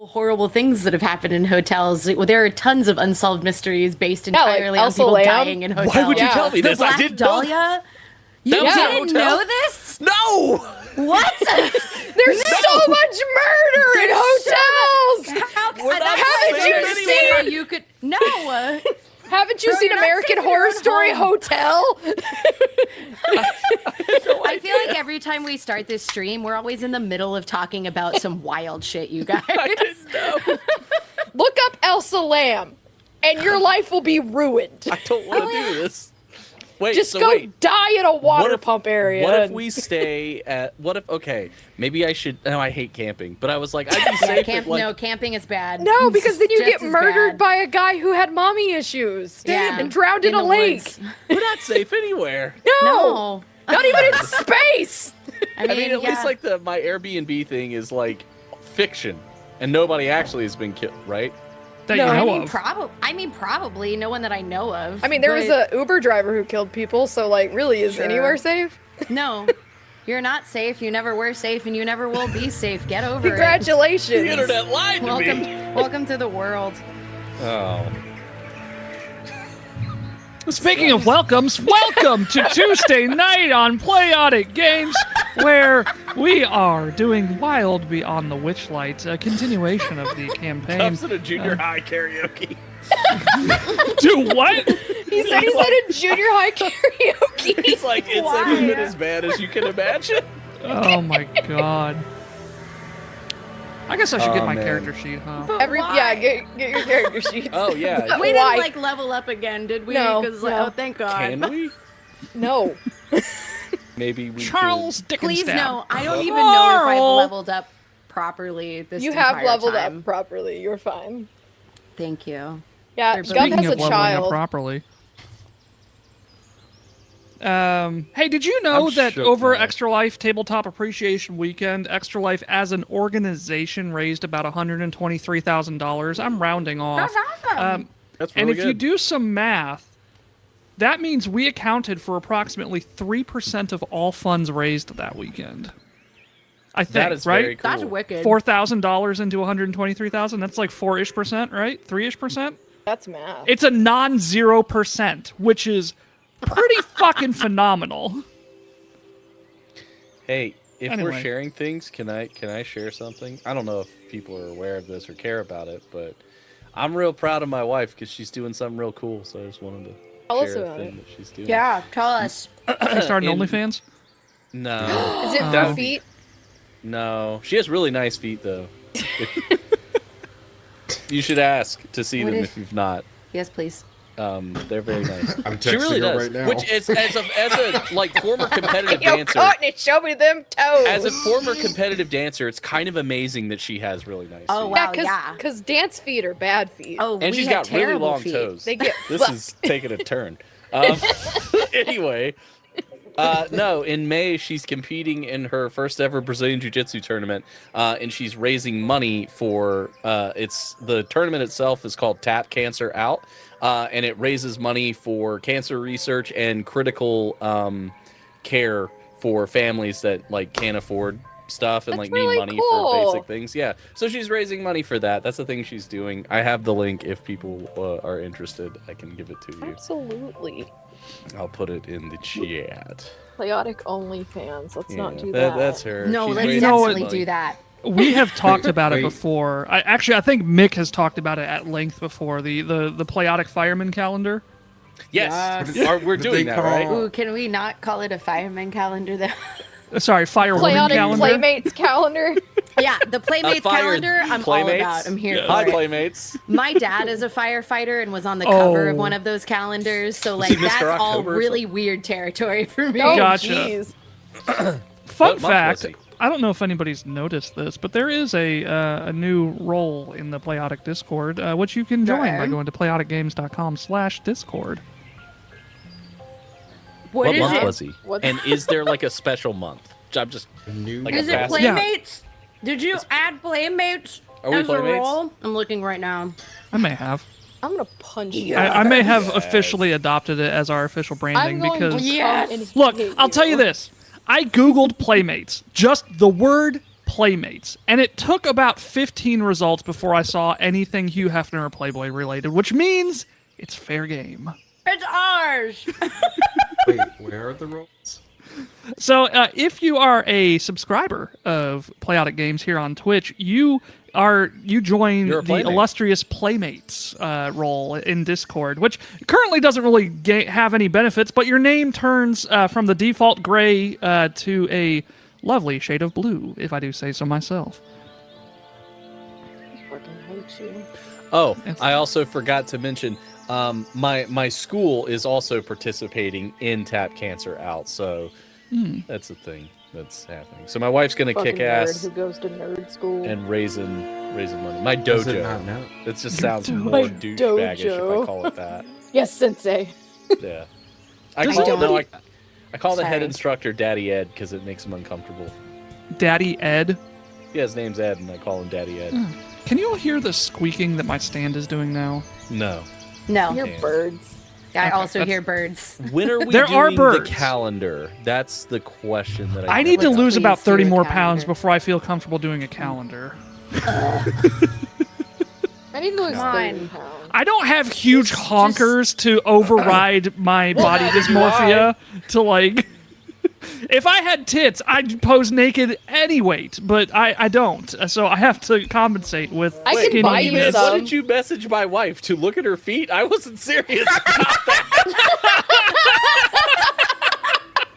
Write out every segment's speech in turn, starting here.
horrible things that have happened in hotels. There are tons of unsolved mysteries based entirely on people dying in hotels. Why would you tell me the this? Black I didn't Dahlia? know. You That didn't know this? No! What? There's so much murder in hotels! Haven't you seen? You could no. Haven't you Bro, seen you're not American safe Horror at Story home. Hotel? I feel like every time we start this stream, we're always in the middle of talking about some wild shit, you guys. I didn't know. Look up Elsa Lamb, and your life will be ruined. I don't want to do this. Wait, Just so go wait. die in a water pump area. What if we stay at? Okay, maybe I should. No, I hate camping, but I was like, I'd be safe. No, camping is bad. No, because then you Just get as murdered bad. by a guy who had mommy issues. Yeah, and drowned in a the lake. woods. We're not safe anywhere. No, No. not even in space. I mean, At least like my Airbnb thing is like fiction, and nobody actually has been killed, right? That No, you I know mean, of. probably no one that I know of. I mean, there was but a Uber driver who killed people, so like, really, is Sure. anywhere safe? no. You're not safe. You never were safe, and you never will be safe. Get over Congratulations. The internet lied it. to Welcome, me. welcome to the world. Oh. Speaking of welcomes, welcome to Tuesday night on Playotic Games, where we are doing Wild Beyond the Witchlight, a continuation of the campaign. Comes in a junior high karaoke. Do what? He said he's at a junior high karaoke. He's like, it's Why? every bit as bad as you can imagine. Oh my god. I guess I should get Oh, my man. character sheet, huh? Why? Get your character sheets. Oh yeah. We Why? didn't like level up again, did we? No, 'Cause, no. oh, thank God. Can we? No. Maybe we. Charles Please Dickenstab. no. I don't even know if I've Carl. leveled up properly this You have entire leveled time. up properly. You're fine. Thank you. Yeah, They're Gov Speaking has of a leveling up child. properly. Hey, did you know I'm that shook over now. Extra Life Tabletop Appreciation Weekend, Extra Life as an organization raised about $123,000? I'm rounding off. That's awesome. That's And really if you do some math, that means we accounted for approximately 3% of all funds raised that weekend. I think, that is right? very cool. That's wicked. $4,000 into 123,000. That's like 4-ish%, right? 3-ish%. That's math. It's a non-0%, which is pretty fucking phenomenal. Hey, if Anyway. we're sharing things, can I share something? I don't know if people are aware of this or care about it, but I'm real proud of my wife because she's doing something real cool. So I just wanted to Tell us share the about thing it. that she's doing. Yeah, tell us. She started In- OnlyFans. No, Is it That for would be- feet? no. She has really nice feet though. You should ask to see What them if- if you've not. Yes, please. They're very nice. I'm She texting really her does. right now. Which is as a like former competitive Yo, dancer. Courtney, show me them toes. As a former competitive dancer, it's kind of amazing that she has really nice Oh, feet. wow. yeah, yeah. because dance feet are bad feet. Oh, And we she's had got really terrible long feet. toes. They get This fucked. is taking a turn. Anyway, no, in May she's competing in her first ever Brazilian Jiu-Jitsu tournament, and she's raising money for. The tournament itself is called Tap Cancer Out, and it raises money for cancer research and critical care for families that like can't afford stuff and That's like really need money cool. for basic things. Yeah, so she's raising money for that. That's the thing she's doing. I have the link if people are interested. I can give it to you. Absolutely. I'll put it in the chat. Playotic OnlyFans. Let's not Yeah, do that. That's her. No, She's let's raising know what- definitely money. do that. We have talked about it Wait. before. I think Mick has talked about it at length before. The Playotic Fireman calendar. Yes, Yes. We're What doing they that, call- right? Ooh, can we not call it a fireman calendar though? Sorry, Firewoman Playotic calendar. Playmates calendar. Yeah, the Playmates Fire calendar. I'm all Playmates? about. I'm here Hi, for it. Playmates. My dad is a firefighter and was on the cover of Oh. one of those calendars, so he like Mr. that's all October or really weird territory for me. Oh, Gotcha. jeez. Fun What month fact. was he? I don't know if anybody's noticed this, but there is a new role in the Playotic Discord, which you can join by Okay. going to playoticgames.com/discord. What is month it? was he? What- And is there like a special month? I'm just New Like Is a it fast- Playmates? Did you add Playmates Are we as Playmates? a role? I'm looking right now. I may have. I'm gonna punch you. I may have Yes. officially adopted it as our official branding I'm going because to Yes. come and look, hit I'll tell you this. I googled Playmates, just the word Playmates, and it took about 15 results before I saw anything Hugh Hefner or Playboy related, which means it's fair game. It's ours. Wait, where are the rolls? So if you are a subscriber of Playotic Games here on Twitch, you join You're a the playmate. illustrious Playmates role in Discord, which currently doesn't really have any benefits, but your name turns from the default gray to a lovely shade of blue, if I do say so myself. Fucking hate you. Oh, I also forgot to mention, my school is also participating in Tap Cancer Out, so that's a thing that's happening. So my wife's gonna Fucking kick nerd ass who goes to nerd school. and raising money. My Does it not dojo. know? It just sounds My more douchebaggish if dojo. I call it that. Yes, sensei. Yeah. I I call the head Sorry. instructor Daddy Ed because it makes him uncomfortable. Daddy Ed. Yeah, his name's Ed, and I call him Daddy Ed. Can you all hear the squeaking that my stand is doing now? No. No, You're Okay. birds. I Okay, also that's- hear birds. When are we There doing are the birds. calendar? That's the question that I need to Let's lose about please do 30 a more calendar. pounds before I feel comfortable doing a calendar. I need to lose Come 30 on. pounds. I don't have huge Just- honkers to override my body dysmorphia to like. If I had tits, I'd pose naked any weight, but I don't. So I have to compensate with I can skinny buy you units. some. What did you message my wife to look at her feet? I wasn't serious about that.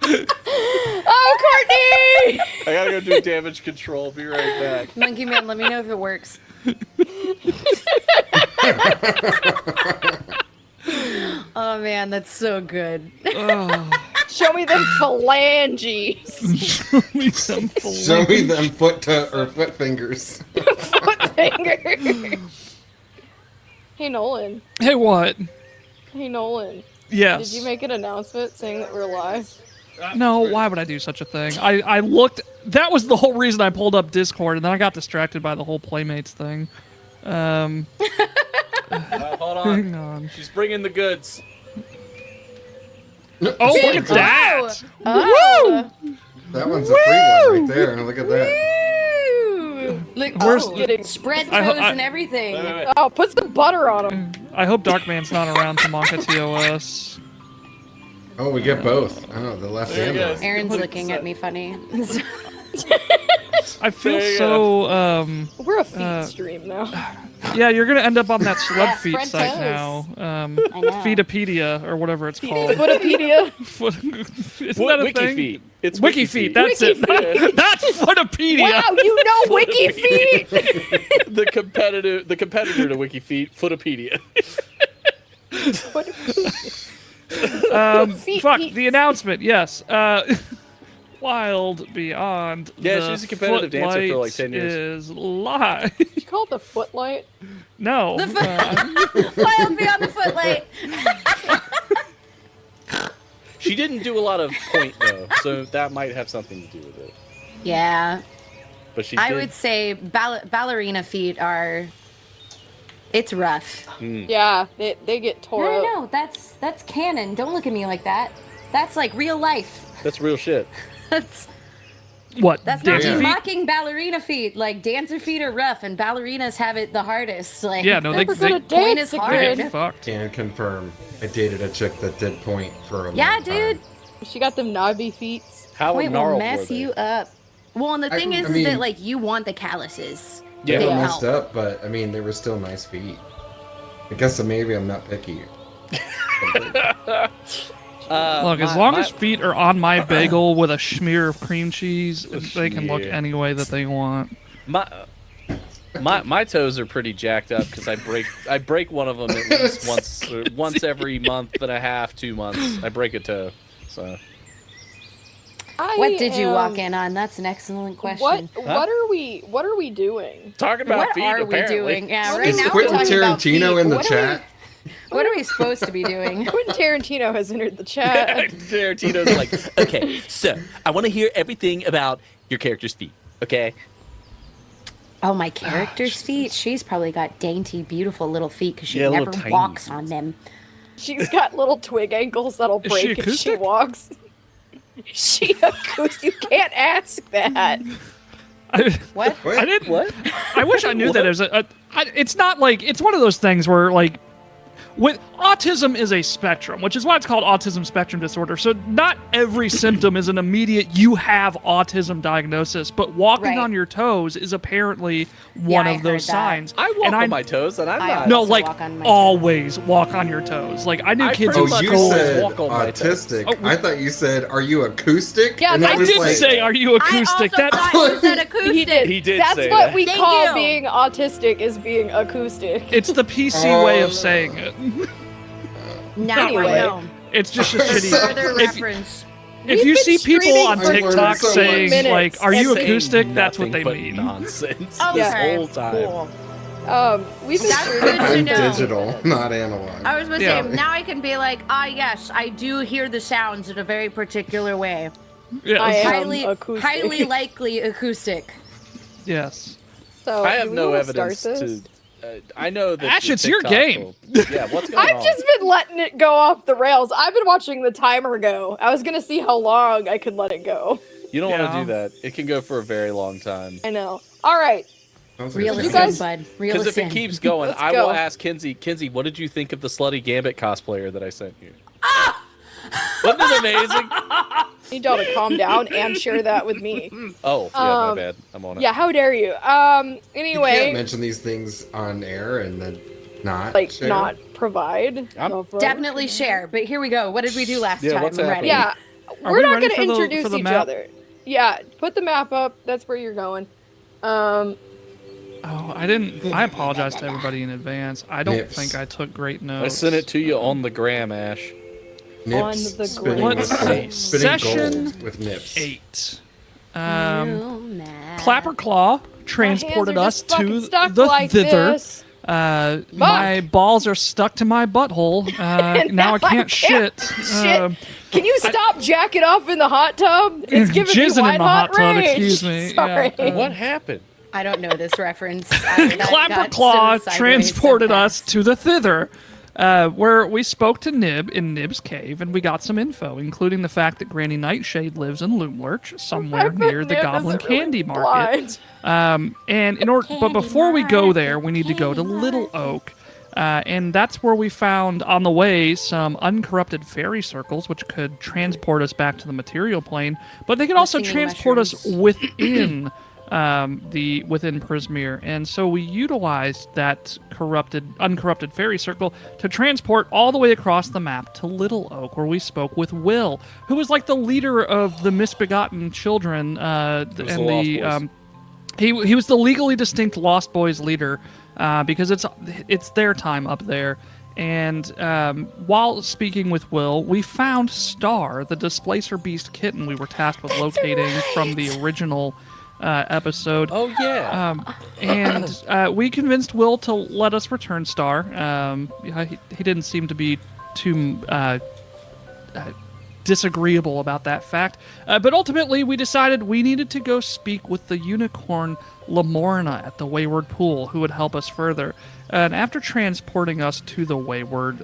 Oh, Courtney! I gotta go do damage control. Be right back. Monkey Man, let me know if it works. Oh man, that's so good. Show me them phalanges. Show me some Show me them foot fingers. Foot fingers. Hey, Nolan. Hey, what? Hey, Nolan. Yes. Did you make an announcement saying that we're live? No, why would I do such a thing? I looked. That was the whole reason I pulled up Discord, and then I got distracted by the whole Playmates thing. Hold Hang on. on. She's bringing the goods. Oh, look at that! Oh, That one's a free one right there. Look at that. woo! Look, Where's- Getting spread I- toes I- and everything. Wait. Oh, put some butter on them. I hope Darkman's not around to Monka TOS. Oh, we get both. Oh, the left There and you the go. right. Aaron's looking at me funny. I feel There you so. We're a feed stream now. Yeah, you're gonna end up on that celeb Yeah, feet spread site toes. now. I know. Feedopedia or whatever it's called. Footopedia. Isn't that a Wiki thing? feet. It's Wiki feet. That's Wiki it. Not Footopedia. Wow, you know Wiki Feet. the competitor to Wiki Feet, Footopedia. Feet Fuck eats. the announcement. Yes. Wild Beyond. Yeah, the she was a competitive dancer for like 10 years. Is live. You call it the footlight? No. Wild Beyond the Footlight. She didn't do a lot of point though, so that might have something to do with it. Yeah, But she I did. would say ballerina feet are. It's rough. Yeah, they get tore up. No, that's canon. Don't look at me like that. That's like real life. That's real shit. That's What? not dancer me feet? mocking ballerina feet. Like dancer feet are rough, and ballerinas have it the hardest. Like Yeah, no, they- Never gonna the point dance is They hard. get fucked. Can confirm. I dated a chick that did point for a Yeah, long time. dude. She got them knobby feet. How Point will gnarled mess were they? you up. Well, and the thing I is mean- that like you want the calluses. Yeah. They They were help. messed up, but I mean, they were still nice feet. I guess maybe I'm not picky. Look, as long as feet are on my bagel with a smear of cream cheese, they can look smear. any way that they want. My toes are pretty jacked up because I break one of them at least once every month and a half, 2 months. I break a toe. So What did you walk in on? That's an excellent question. What are we doing? talking about What feet, are we apparently. doing? Yeah, right Is now we're Quentin talking about feet. Tarantino in the What are we- chat? What are we supposed to be doing? Quentin Tarantino has entered the chat. Tarantino's like, okay, so I want to hear everything about your character's feet. Okay. Oh, my character's feet? She's probably got dainty, beautiful little feet because she Yeah, little never tiny walks feet. on them. She's got little twig ankles that'll Is she break if she acoustic? walks. She acoustic. You can't ask that. What? What? I didn't. What? I wish I knew that as it's not like it's one of those things where like with autism is a spectrum, which is why it's called autism spectrum disorder. So not every symptom is an immediate you have autism diagnosis, but walking Right. on your toes is apparently one I of those heard that. signs. I walk And on my toes, and I'm I not. no, also like walk on my toes. always walk on your toes. Like I knew I kids pretty in Oh, much you school. always said walk on my toes. autistic. Oh, I thought you said, "Are you acoustic?" Yeah, And I was did like, say, "Are you acoustic?" I also thought you said acoustic. He did. He did That's say what that. we Thank call you. being autistic is being acoustic. It's the PC way of saying it. Now Anyway. I know. It's just a shitty. Further If, reference. if We've you been see people streaming on for TikTok 21 saying minutes like, "Are you and Saying acoustic?" That's what nothing they but mean. Nonsense. Okay, This whole time. cool. We've been That's streaming good to I'm know. digital, not analog. I was going to Yeah. say, now I can be like, yes, I do hear the sounds in a very particular way. Yes. I am Highly, acoustic. highly likely acoustic. Yes. So, I do have we no wanna evidence start to. this? I know that. Ash, the it's your TikTok game. will- yeah, what's going on? I've just been letting it go off the rails. I've been watching the timer go. I was gonna see how long I could let it go. You don't want Yeah. to do that. It can go for a very long time. I know. All right. Sounds Real like You as guys- sin, bud. Real Because as if it sin. keeps going, Let's I go. will ask Kinsey. Kinsey, what did you think of the Slutty Gambit cosplayer that I sent you? Wasn't it amazing? I need y'all to calm down and share that with me. Oh, yeah, my Um, bad. I'm on it. Yeah, how dare you? You can't Anyway, mention these things on air and then not like share. not provide. I'm Go for it. Definitely share, but here we go. What did we do last Yeah, time? what's I'm happening? ready. Yeah, Are we're we not ready going to for introduce the each map? other. Yeah, put the map up. That's where you're going. Oh, I didn't. I apologize to everybody in advance. I don't Nips. think I took great I notes. sent it to you on the gram, Ash. Nips on the spinning ground. with Let's gold. see. Spinning Session gold with nips. 8. Clapper Clapper Claw My transported hands are us just fucking to stuck the like thither. this. My balls are stuck to my butthole. Now I can't shit. Shit. Can you stop jacking off in the hot tub? It's giving me Jizzing in white the hot hot tub, rage. excuse me. Sorry. Yeah, What happened? I don't know this reference. That Clapper got Claw so sideways transported so us fast. to the thither, where we spoke to Nib in Nib's cave, and we got some info, including the fact that Granny Nightshade lives in Loomlurch, somewhere I bet near the Nib Goblin isn't really Candy Market. blind. And in order, but before we go there, we need to go to Little Oak. And that's where we found on the way some uncorrupted fairy circles, which could transport us back to the material plane, but they could also singing transport us mushrooms. within within Prismere. And so we utilized that uncorrupted fairy circle to transport all the way across the map to Little Oak, where we spoke with Will, who was like the leader of the misbegotten children and the Lost Boys. He was the legally distinct Lost Boys leader because it's their time up there. And while speaking with Will, we found Star, the Displacer Beast kitten we were tasked with locating from the original episode. Oh, yeah. And we convinced Will to let us return Star. He didn't seem to be too disagreeable about that fact. But ultimately, we decided we needed to go speak with the unicorn Lamorna at the Wayward Pool, who would help us further. And after transporting us to the Wayward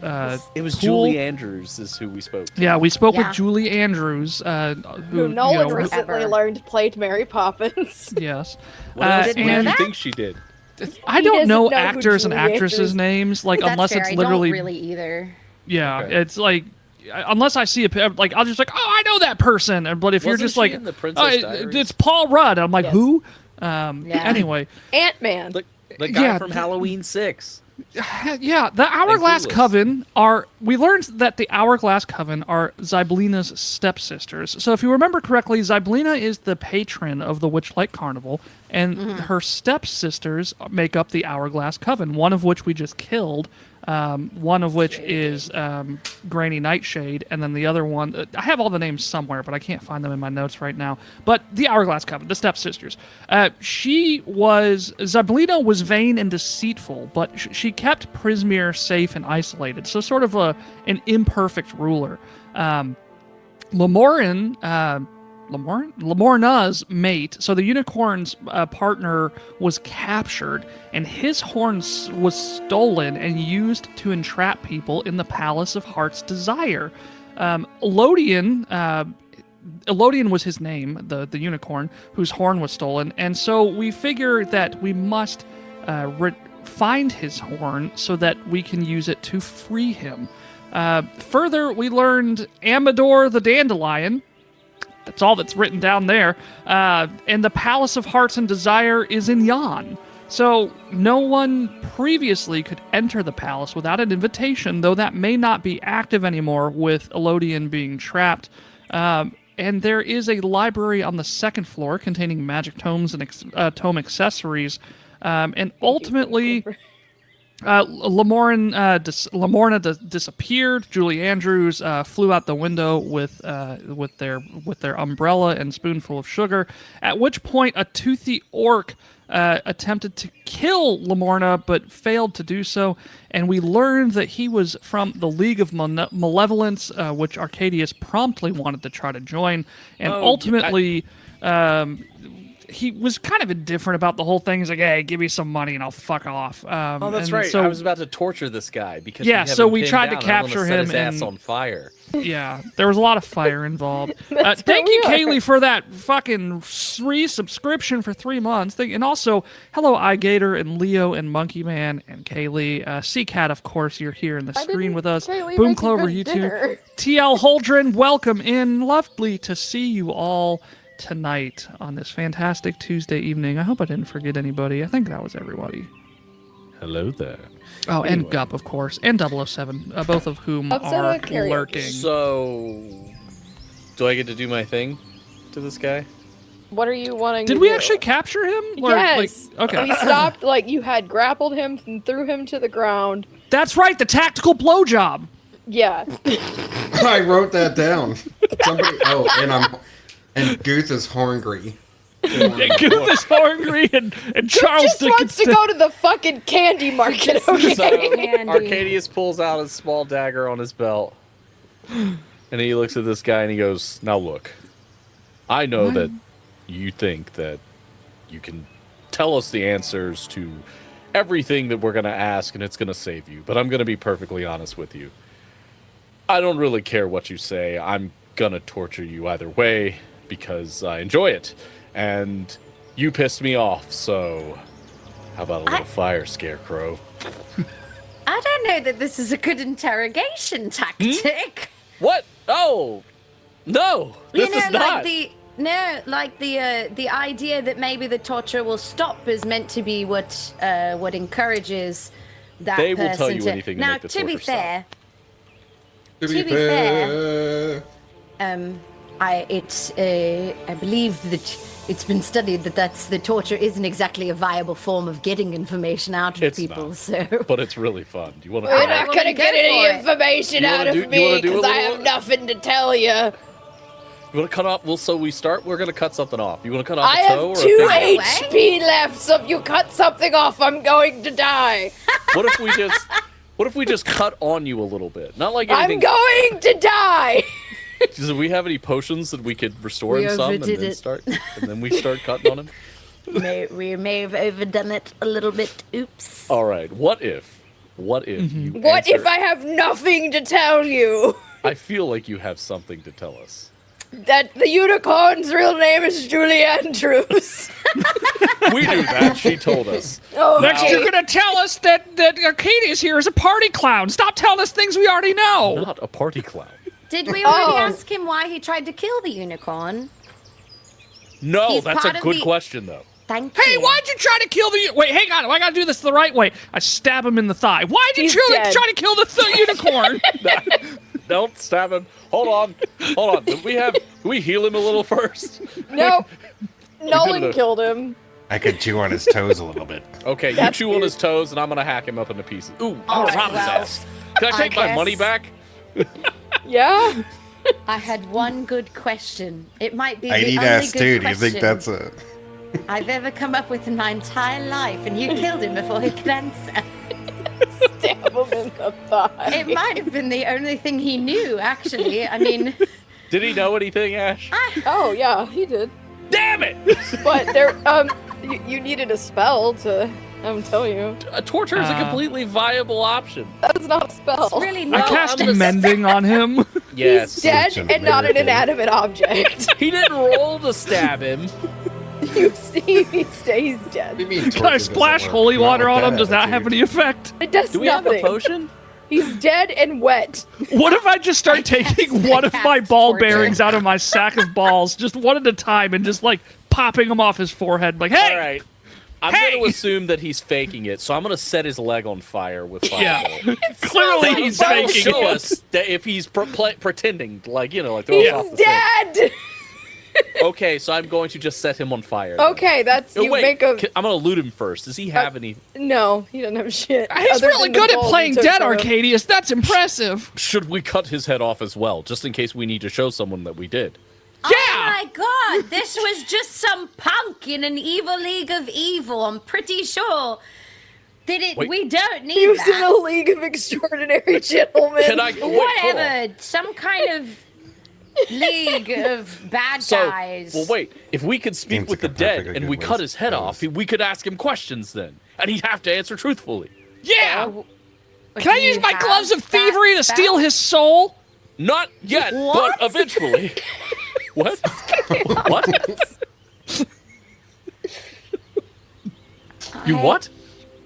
It was pool, Julie Andrews is who we spoke to. Yeah, we spoke Yeah. with Julie Andrews, Who Nolan you know, recently Ever. learned played Mary Poppins. yes. What else didn't do know you that? think she did? I He don't doesn't know know who actors and Julie actresses' Andrews- names, like That's unless fair. it's I literally don't really either. yeah, Okay. it's like unless I see like I'll just like, oh, I know that person. But if you're Wasn't just she like, in the Princess oh, Diaries? it's Paul Rudd, I'm like, Yes. who? Yeah. Anyway, Ant-Man. The guy Yeah, from Halloween 6. yeah, the Hourglass Clueless. Coven we learned that the Hourglass Coven are Zyblina's stepsisters. So if you remember correctly, Zyblina is the patron of the Witchlight Carnival, and her stepsisters make up the Hourglass Coven, one of which we just killed, one of which is Granny Nightshade, and then the other one, I have all the names somewhere, but I can't find them in my notes right now. But the Hourglass Coven, the stepsisters. Zyblina was vain and deceitful, but she kept Prismere safe and isolated, so sort of an imperfect ruler. Lamorna's mate, so the unicorn's partner, was captured, and his horn was stolen and used to entrap people in the Palace of Heart's Desire. Lodian, Elodian was his name, the unicorn whose horn was stolen, and so we figure that we must find his horn so that we can use it to free him. Further, we learned Amador the Dandelion. That's all that's written down there. And the Palace of Hearts and Desire is in Yan. So no one previously could enter the palace without an invitation, though that may not be active anymore with Elodian being trapped. And there is a library on the second floor containing magic tomes and tome accessories. And ultimately, Lamorna disappeared. Julie Andrews flew out the window with their umbrella and spoonful of sugar. At which point, a toothy orc attempted to kill Lamorna, but failed to do so. And we learned that he was from the League of Malevolence, which Arcadius promptly wanted to try to join. And ultimately, he was kind of indifferent about the whole thing. He's like, hey, give me some money and I'll fuck off. That's right. So, I was about to torture this guy because we tried to capture him his ass on fire. Yeah, there was a lot of fire involved. Thank you, Kaylee, for that fucking free subscription for 3 months. And also, hello, iGator and Leo and Monkey Man and Kaylee. CCAT, of course, you're here in the screen with us. Kaylee, Boom make a Clover, good you dinner. too. TL Holdren, welcome in. Lovely to see you all tonight on this fantastic Tuesday evening. I hope I didn't forget anybody. I think that was everybody. Hello there. Oh, anyway. And Gup, of course, and 007, both of whom are lurking. So, do I get to do my thing to this guy? What are you wanting to do? Did we actually capture him? Or, yes. Okay. We stopped, you had grappled him and threw him to the ground. That's right, the tactical blowjob. Yeah. I wrote that down. Somebody. And Guth is horngry. Guth is horngry, and Charles just wants to go to the fucking candy market. Okay. So Arcadius pulls out his small dagger on his belt, and he looks at this guy and he goes, "Now look, I know that you think that you can tell us the answers to everything that we're going to ask, and it's going to save you. But I'm going to be perfectly honest with you. I don't really care what you say. I'm going to torture you either way." Because I enjoy it, and you pissed me off, so how about a little fire, Scarecrow? I don't know that this is a good interrogation tactic. What? Oh, no, this is not. The idea that maybe the torture will stop is meant to be what encourages that they person will tell you anything to make the torture stop. To be fair, I believe that it's been studied that the torture isn't exactly a viable form of getting information out of people. Not, so, but it's really fun. Do you want to? We're not gonna get any information out of me because I have nothing to tell you. You want to cut off? Well, so we're gonna cut something off. You want to cut off a toe or a finger? I have 2 HP left, so if you cut something off, I'm going to die. What if we just cut on you a little bit? Not like anything. I'm going to die. Do we have any potions that we could restore him some and then we start cutting on him? We may have overdone it a little bit. Oops. All right. What if you What if I have nothing to tell you? I feel like you have something to tell us. That the unicorn's real name is Julie Andrews. We knew that. She told us. Oh, next, you're gonna tell us that Arcadius here is a party clown. Stop telling us things we already know. Not a party clown. Did we already ask him why he tried to kill the unicorn? No, that's a good question, though. Thank you. Hey, why'd you try to kill the... Wait, hang on. I gotta do this the right way. I stab him in the thigh. Why'd you try to kill the unicorn? Don't stab him. Hold on. Do we heal him a little first? No. Nolan killed him. I could chew on his toes a little bit. Okay, you chew on his toes, and I'm gonna hack him up into pieces. Ooh, I'm gonna rob his ass. Can I take my money back? Yeah. I had one good question. It might be I the need only ass good too. question Do you think that's a... I've ever come up with in my entire life, and you killed him before he could answer. Stab him in the thigh. It might have been the only thing he knew, actually. I mean... Did he know anything, Ash? Oh, yeah, he did. Damn it! But there, you needed a spell to... I'm telling you. Torture is a completely viable option. That's not a spell. It's really I not. cast mending on him. Yes. He's dead Such an and not an American. inanimate object. He didn't roll to stab him. You see, he stays What dead. do you mean? Can torture I doesn't splash work? holy Not water with on him? Does that have attitude. any effect? It does Do we have nothing. a potion? He's dead and wet. What if I just start taking one of my cast ball torture. bearings out of my sack of balls, just one at a time, and just like popping them off his forehead? Like, hey! All right. I'm Hey! going to assume that he's faking it, so I'm going to set his leg on fire with fire. Yeah. Clearly he's That'll faking show it. us that if he's pretending, like, you know, like throw us off He's the scent. dead. Okay, so I'm going to just set him on fire. then. Okay, that's Oh, you wait, make a I'm going to loot him first. Does he have any? no. He doesn't have shit. He's other really than the good at gold playing you took dead, from him. Arcadius. That's impressive. Should we cut his head off as well, just in case we need to show someone that we did? Oh my god, this was just some punk in an evil league of evil. I'm pretty sure that Wait. we don't need He was in that. a league of extraordinary gentlemen. Can I? Wait, hold on. Whatever, some kind of league of bad So, guys. well, wait. If we could speak Seems with like the a dead perfectly and good we way cut to his head off, propose. we could ask him questions then, and he'd have to answer truthfully. Yeah. Oh, Can I do use you my have gloves of that thievery to steal spell? his soul? Not yet, What? but eventually. What? What? You what?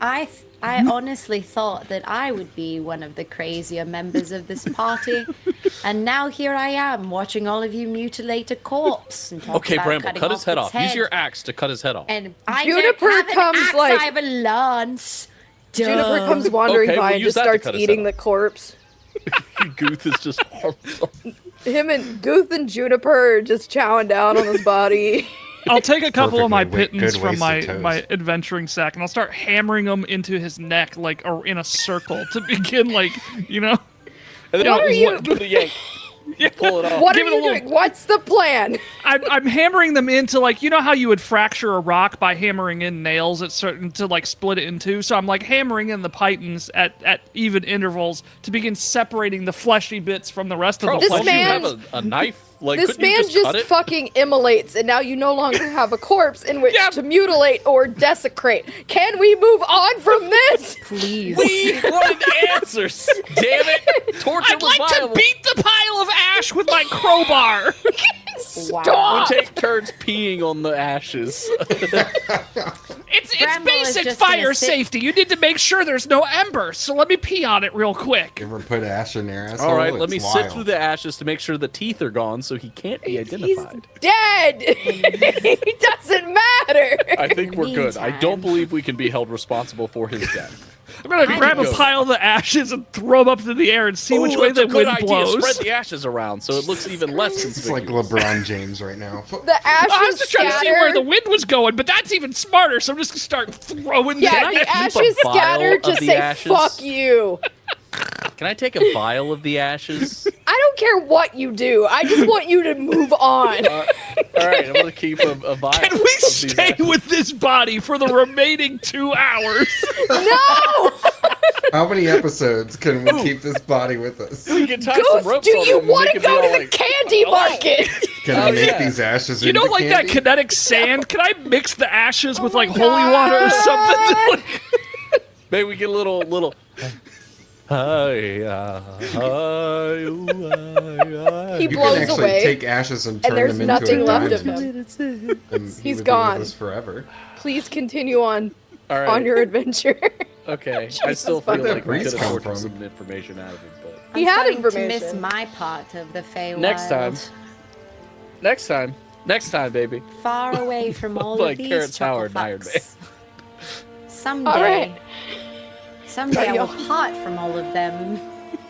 I honestly thought that I would be one of the crazier members of this party, and now here I am watching all of you mutilate a corpse. And talk Okay, about Bramble, cutting cut his head its off. Use your axe to cut his head off. And I Juniper don't have comes, an axe, like- I have a lance. Juniper Duh. comes wandering Okay, by we'll and use just that to starts cut his eating head the corpse. Gooth is just. Him and Gooth and Juniper are just chowing down on his body. I'll take a couple of my Perfectly pittance good from wasted toast. my adventuring sack, and I'll start hammering them into his neck, like in a circle, to begin, like, you know. And then What you are you- do the yank. Pull it off. What Give are it a you little- doing? What's the plan? I'm hammering them into, like, you know how you would fracture a rock by hammering in nails at certain to like split it in two. So I'm like hammering in the pythons at even intervals to begin separating the fleshy bits from the rest of Bro, the This flesh. don't you man- have a knife? Like, This couldn't you man just cut just it? fucking immolates, and now you no longer have a corpse in which Yeah. to mutilate or desecrate. Can we move on from this? Please. We wanted answers. Damn it! Torture I'd was like to viable. beat the pile of ash with my crowbar. Stop! We take turns peeing on the ashes. It's Bramble is basic just fire gonna sit- safety. You need to make sure there's no embers. So let me pee on it real quick. You ever put ash in your asshole? All right, let It's me wild. sift through the ashes to make sure the teeth are gone, so he can't be He's identified. dead! It doesn't matter! I think we're good. I Meantime. don't believe we can be held responsible for his death. I'm gonna grab a go. pile of the ashes and throw them up into the air and see which Ooh, way that's the a good wind idea. blows. Spread the ashes around so it looks even less It's like conspicuous. LeBron James right now. The ashes I was just trying to see where scatter. the wind was going, but that's even smarter. So I'm just gonna start throwing. Yeah, Can I the keep a ashes vial scatter of to the say ashes? fuck you. Can I take a vial of the ashes? I don't care what you do. I just want you to move on. All right, I'm gonna keep a vial. Can we of these stay ashes. with this body for the remaining 2 hours? No! How many episodes can we keep this body with us? We can tie some Goof, ropes do on you it and want make to it be go all to the like, candy market? Can I Oh, make yeah. these ashes You know, into like that candy? kinetic sand? Can I mix the ashes with like my holy water or something? God. Maybe we get a little. He You can blows actually away. take ashes and turn there's them into nothing a left of diamond, him. and He's he would be gone. with us forever. Please continue on All right. on your adventure. Okay. I still feel Where'd that like we breeze could have come tortured from? some information out of him, but He I'm had starting information. to miss my part of the Feywild. next time, baby. Far away from all Like of these Carrot Tower and Iron chucklefucks. Someday, All right. someday I Are will y'all- part from all of them.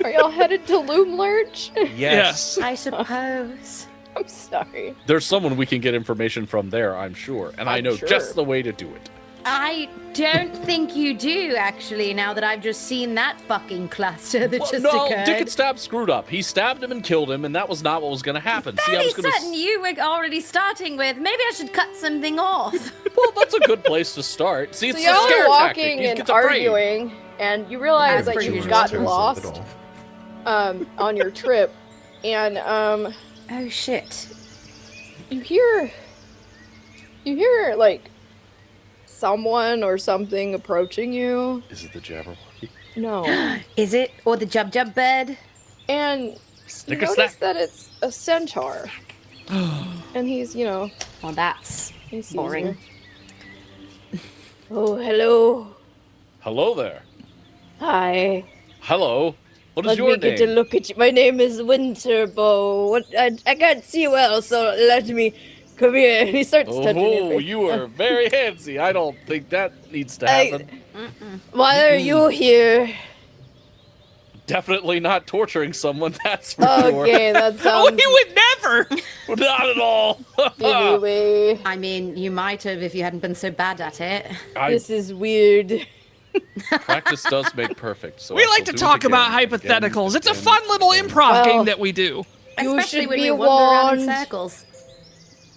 Are y'all headed to Loom Lurch? Yes. I suppose. I'm sorry. There's someone we can get information from there, I'm sure, and I I'm know sure. just the way to do it. I don't think you do, actually, now that I've just seen that fucking cluster that just no, occurred. Dick and Stab screwed up. He stabbed him and killed him, and that was not what was going to happen. See, I Fairly was going certain you were already starting with. Maybe I should cut something off. Well, that's a good place to start. See, So it's a y'all scare are tactic. walking He and gets afraid. arguing, and you realize As that per you usual. got Joseph lost at all. on your trip, and Oh, shit. you hear like someone or something approaching you. Is it the Jabberwocky? No. Is it? Or the Jub Jub bed? And You Take a notice snack. that it's a centaur. And he's, Well, that's he sees boring. you. Oh, hello. Hello there. Hi. Hello. What is Let your me name? get to look at you. My name is Winterbow. What? I can't see well, so let me come here. And he starts touching Oh, your you are very handsy. I don't think that needs to happen. Why are you here? Definitely not torturing someone, that's for sure. Okay, that Oh, sounds he would never. Not at all. anyway. I mean, you might have if you hadn't been so bad at it. This is weird. Practice does make perfect. So We I like shall to do it talk about again, hypotheticals. again, It's a again, fun little again. improv Well, game that we do. You Especially should when be we wander around in warned. circles.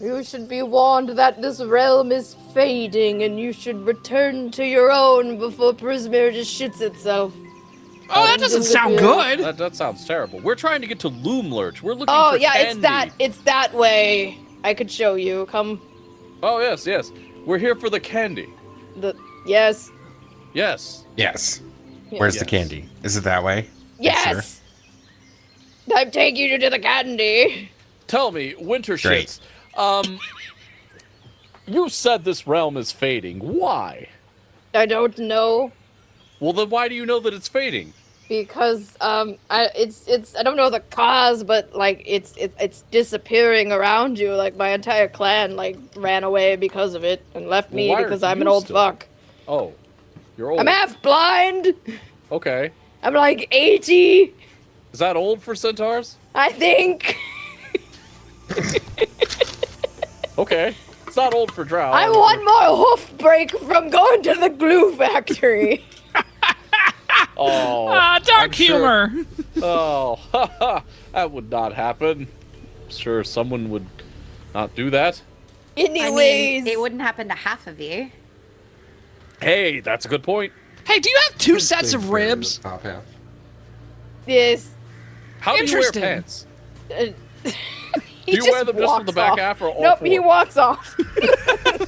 You should be warned that this realm is fading, and you should return to your own before Prismere just shits itself. Oh, that doesn't sound good. That sounds terrible. We're trying to get to Loom Lurch. We're looking Oh for yeah, candy. it's that way. I could show you. Come. Oh, yes, yes. We're here for the candy. Yes. Yes. Yes. Yeah. Where's the Yes. candy? Is it that way? Yes. I'm taking you to the candy. Tell me, Winter Great. Shits, you said this realm is fading. Why? I don't know Well, then why do you know that it's fading? because I don't know the cause, but like it's disappearing around you. Like my entire clan like ran away because of it and left Well, me why are because I'm an you old still- fuck. Oh, you're old. I'm half blind. Okay. I'm like 80, Is that old for centaurs? I think. Okay. It's not old for drow. I'm one more hoof break from going to the glue factory. Oh. Ah, dark I'm sure- humor. Oh, that would not happen. I'm sure someone would not do that. Anyways, I mean, it wouldn't happen to half of you. Hey, that's a good point. Hey, do you have two sets Big of fairy with ribs? Top half. yes. How do you wear Interesting. pants? He Do you wear them just from walks the back off. half or all Nope, four? he walks off.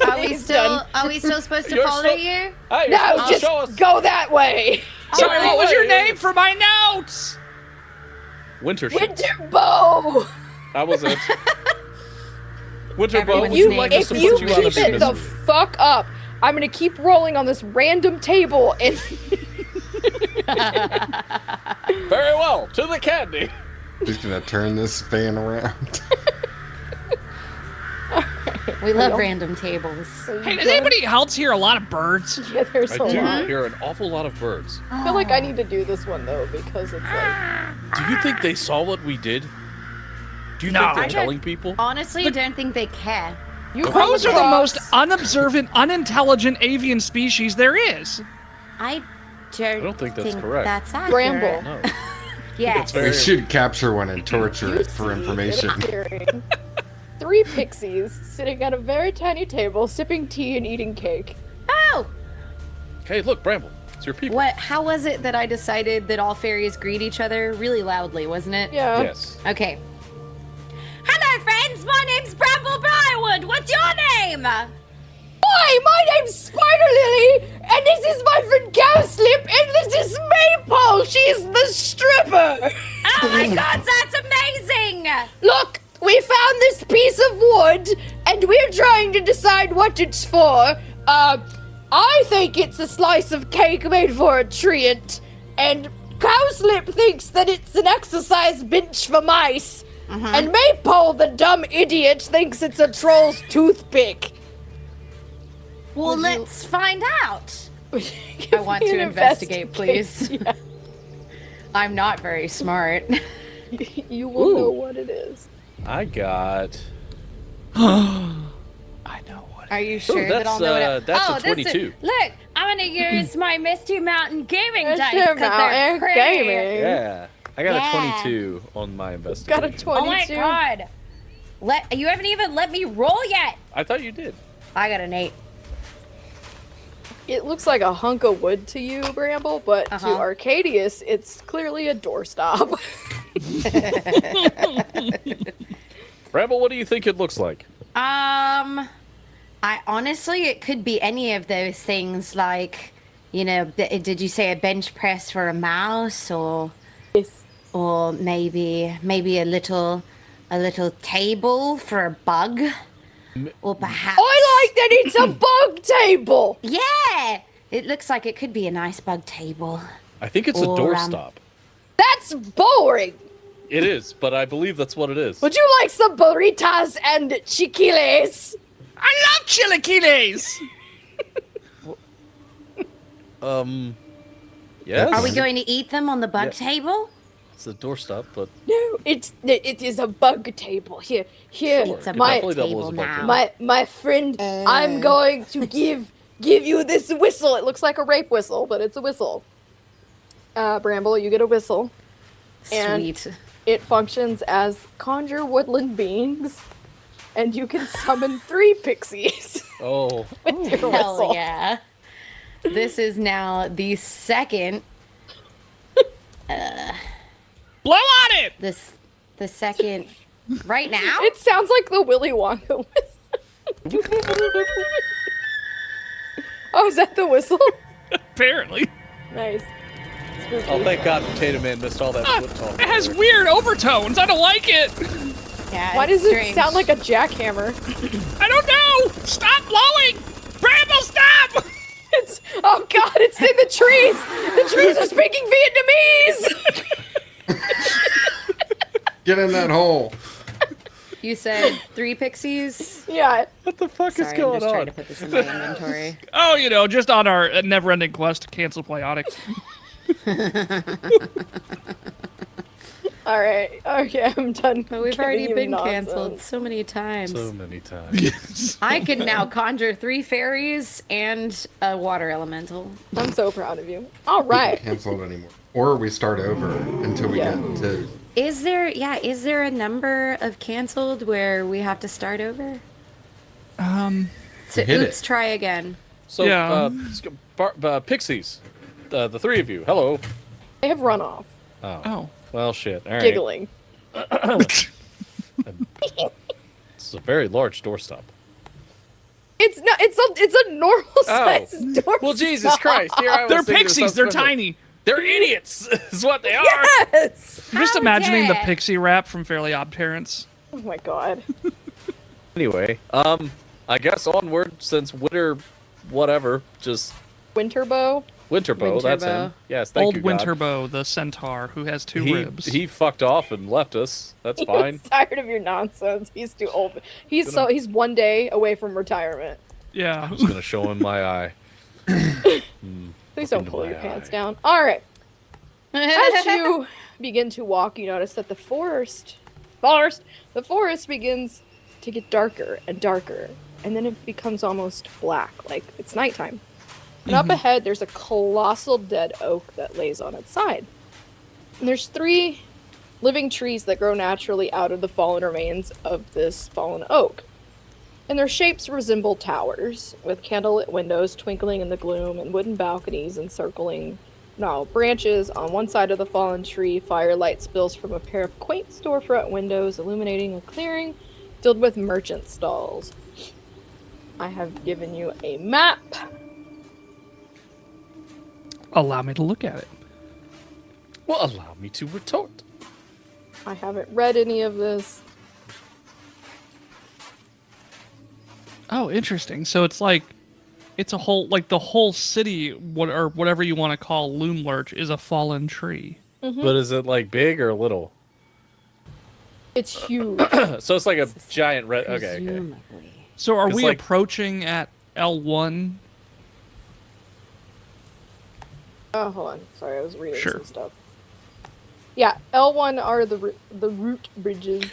Are we He's still? done. Are we still supposed to You're follow still- you? Hey, you're No, supposed to just show us. go that way. Sorry, what was your Hey, name for my notes? Winter Shits. Winterbow. That was it. Winterbow, Everyone's would you name like is us to If you put you out keep of your it the misery? fuck up, I'm gonna keep rolling on this random table and Very well, to the candy. He's gonna turn this fan around. We love random tables. Hey, does anybody else hear a lot of birds? yeah, there's I a do lot. hear an awful lot of birds. I feel like I need to do this one though because it's like Do you think they saw what we did? Do you No. think they're I telling people? Honestly, I don't think they care. you Crows come are the across- most unobservant, unintelligent avian species there is. I don't think that's correct. That's accurate. Bramble. No. Yes. very- We should capture one and torture it for information. Hearing 3 pixies sitting at a very tiny table, sipping tea and eating cake. Oh, Hey, look, Bramble. It's your people. what? How was it that I decided that all fairies greet each other really loudly? Wasn't it? Yeah. Yes. Okay. Hello, friends. My name's Bramble Briarwood. What's your name? Hi, my name's Spider Lily, and this is my friend Cowslip, and this is Maple. She's the stripper. Oh my God, that's amazing! Look, we found this piece of wood, and we're trying to decide what it's for. I think it's a slice of cake made for a treat, and Cowslip thinks that it's an exercise bench for mice, and Maypole, the dumb idiot, thinks it's a troll's toothpick. Well, Would you- let's find out. Give I want me to an investigate, please. Yeah. I'm not very smart. You will know what it is. I got. I know what. Are you sure that I'll that's, know what that's a this 22. Look, I'm gonna use my Misty Mountain gaming dice Misty because they're Mountain pretty. gaming. Yeah. I got Yeah. a 22 on my investigation. Got a 22. Oh my God! You haven't even let me roll yet. I thought you did. I got an 8. It looks like a hunk of wood to you, Bramble, but to Uh-huh. Arcadius, it's clearly a doorstop. Bramble, what do you think it looks like? I honestly, it could be any of those things. Like, did you say a bench press for a mouse or? Yes. or maybe a little table for a bug, or perhaps. I like that it's a bug table. Yeah, it looks like it could be a nice bug table. I think it's a Or, doorstop. That's boring. It is, but I believe that's what it is. Would you like some burritas and chiquiles? I love chilaquiles! Yes. Are we going to eat them on the bug table? It's a doorstop, but No, it is a bug table. Here, It's a my bug definitely double as table a bug now. table. my friend. I'm going to give you this whistle. It looks like a rape whistle, but it's a whistle. Bramble, you get a whistle. And Sweet. it functions as conjure woodland beings, and you can summon 3 pixies oh, with your Hell whistle. yeah. This is now the second. Blow on it! The second. Right now? It sounds like the Willy Wonka whistle. Oh, is that the whistle? Apparently. Nice. Spooky. oh, thank God Potato Man missed all that flip talk. It has weird overtones. I don't like it. Yeah, Why it's does it strange. sound like a jackhammer? I don't know. Stop blowing. Bramble, stop. It's oh god, it's in the trees. The trees are speaking Vietnamese. Get in that hole. You said 3 pixies? Yeah. What the fuck Sorry, is I'm going just trying on? to put this in my inventory. Oh, just on our never-ending quest to cancel Playotic. All right. Okay, I'm done. But we've giving already you been nonsense. canceled so many times. So many times. I can now conjure 3 fairies and a water elemental. I'm so proud of you. All right. Cancel it anymore. Or we start over until we Yeah. get to. Is there a number of canceled where we have to start over? So Hit oops, it. try again. So, Yeah. Pixies, the 3 of you, hello. They have run off, Oh. Well, shit. All right. giggling. This is a very large doorstop. It's not. It's a normal size door. Oh. Well, Jesus Christ! Here I was They're thinking of pixies. They're something- tiny. They're idiots. Is what they are. Yes. I'm just How imagining the dare- pixie rap from Fairly Odd Parents. Oh my god. Anyway, I guess onward since winter, whatever, just Winterbow. Winterbow. That's Winterbow. him. Yes, thank Old you, God. Winterbow, the centaur who has 2 He ribs. he fucked off and left us. That's fine. He's tired of your nonsense. He's too old. He's one day away from retirement. yeah. I'm just gonna show him my eye. Please don't into pull my your pants eye. down. All right. As you begin to walk, you notice that the forest begins to get darker and darker, and then it becomes almost black, like it's nighttime. And up ahead, there's a colossal dead oak that lays on its side. And there's 3 living trees that grow naturally out of the fallen remains of this fallen oak. And their shapes resemble towers, with candlelit windows twinkling in the gloom and wooden balconies encircling branches on one side of the fallen tree. Firelight spills from a pair of quaint storefront windows, illuminating a clearing filled with merchant stalls. I have given you a map. Allow me to look at it. Well, allow me to retort. I haven't read any of this. Oh, interesting. So it's like, it's a whole, like the whole city, or whatever you want to call Loom Lurch, is a fallen tree. But is it like big or little? It's huge. So it's like a giant red. Okay. Presumably. So are It's we like- approaching at L1? Oh, hold on. Sorry, I was reading Sure. some stuff. Yeah, L1 are the root bridges.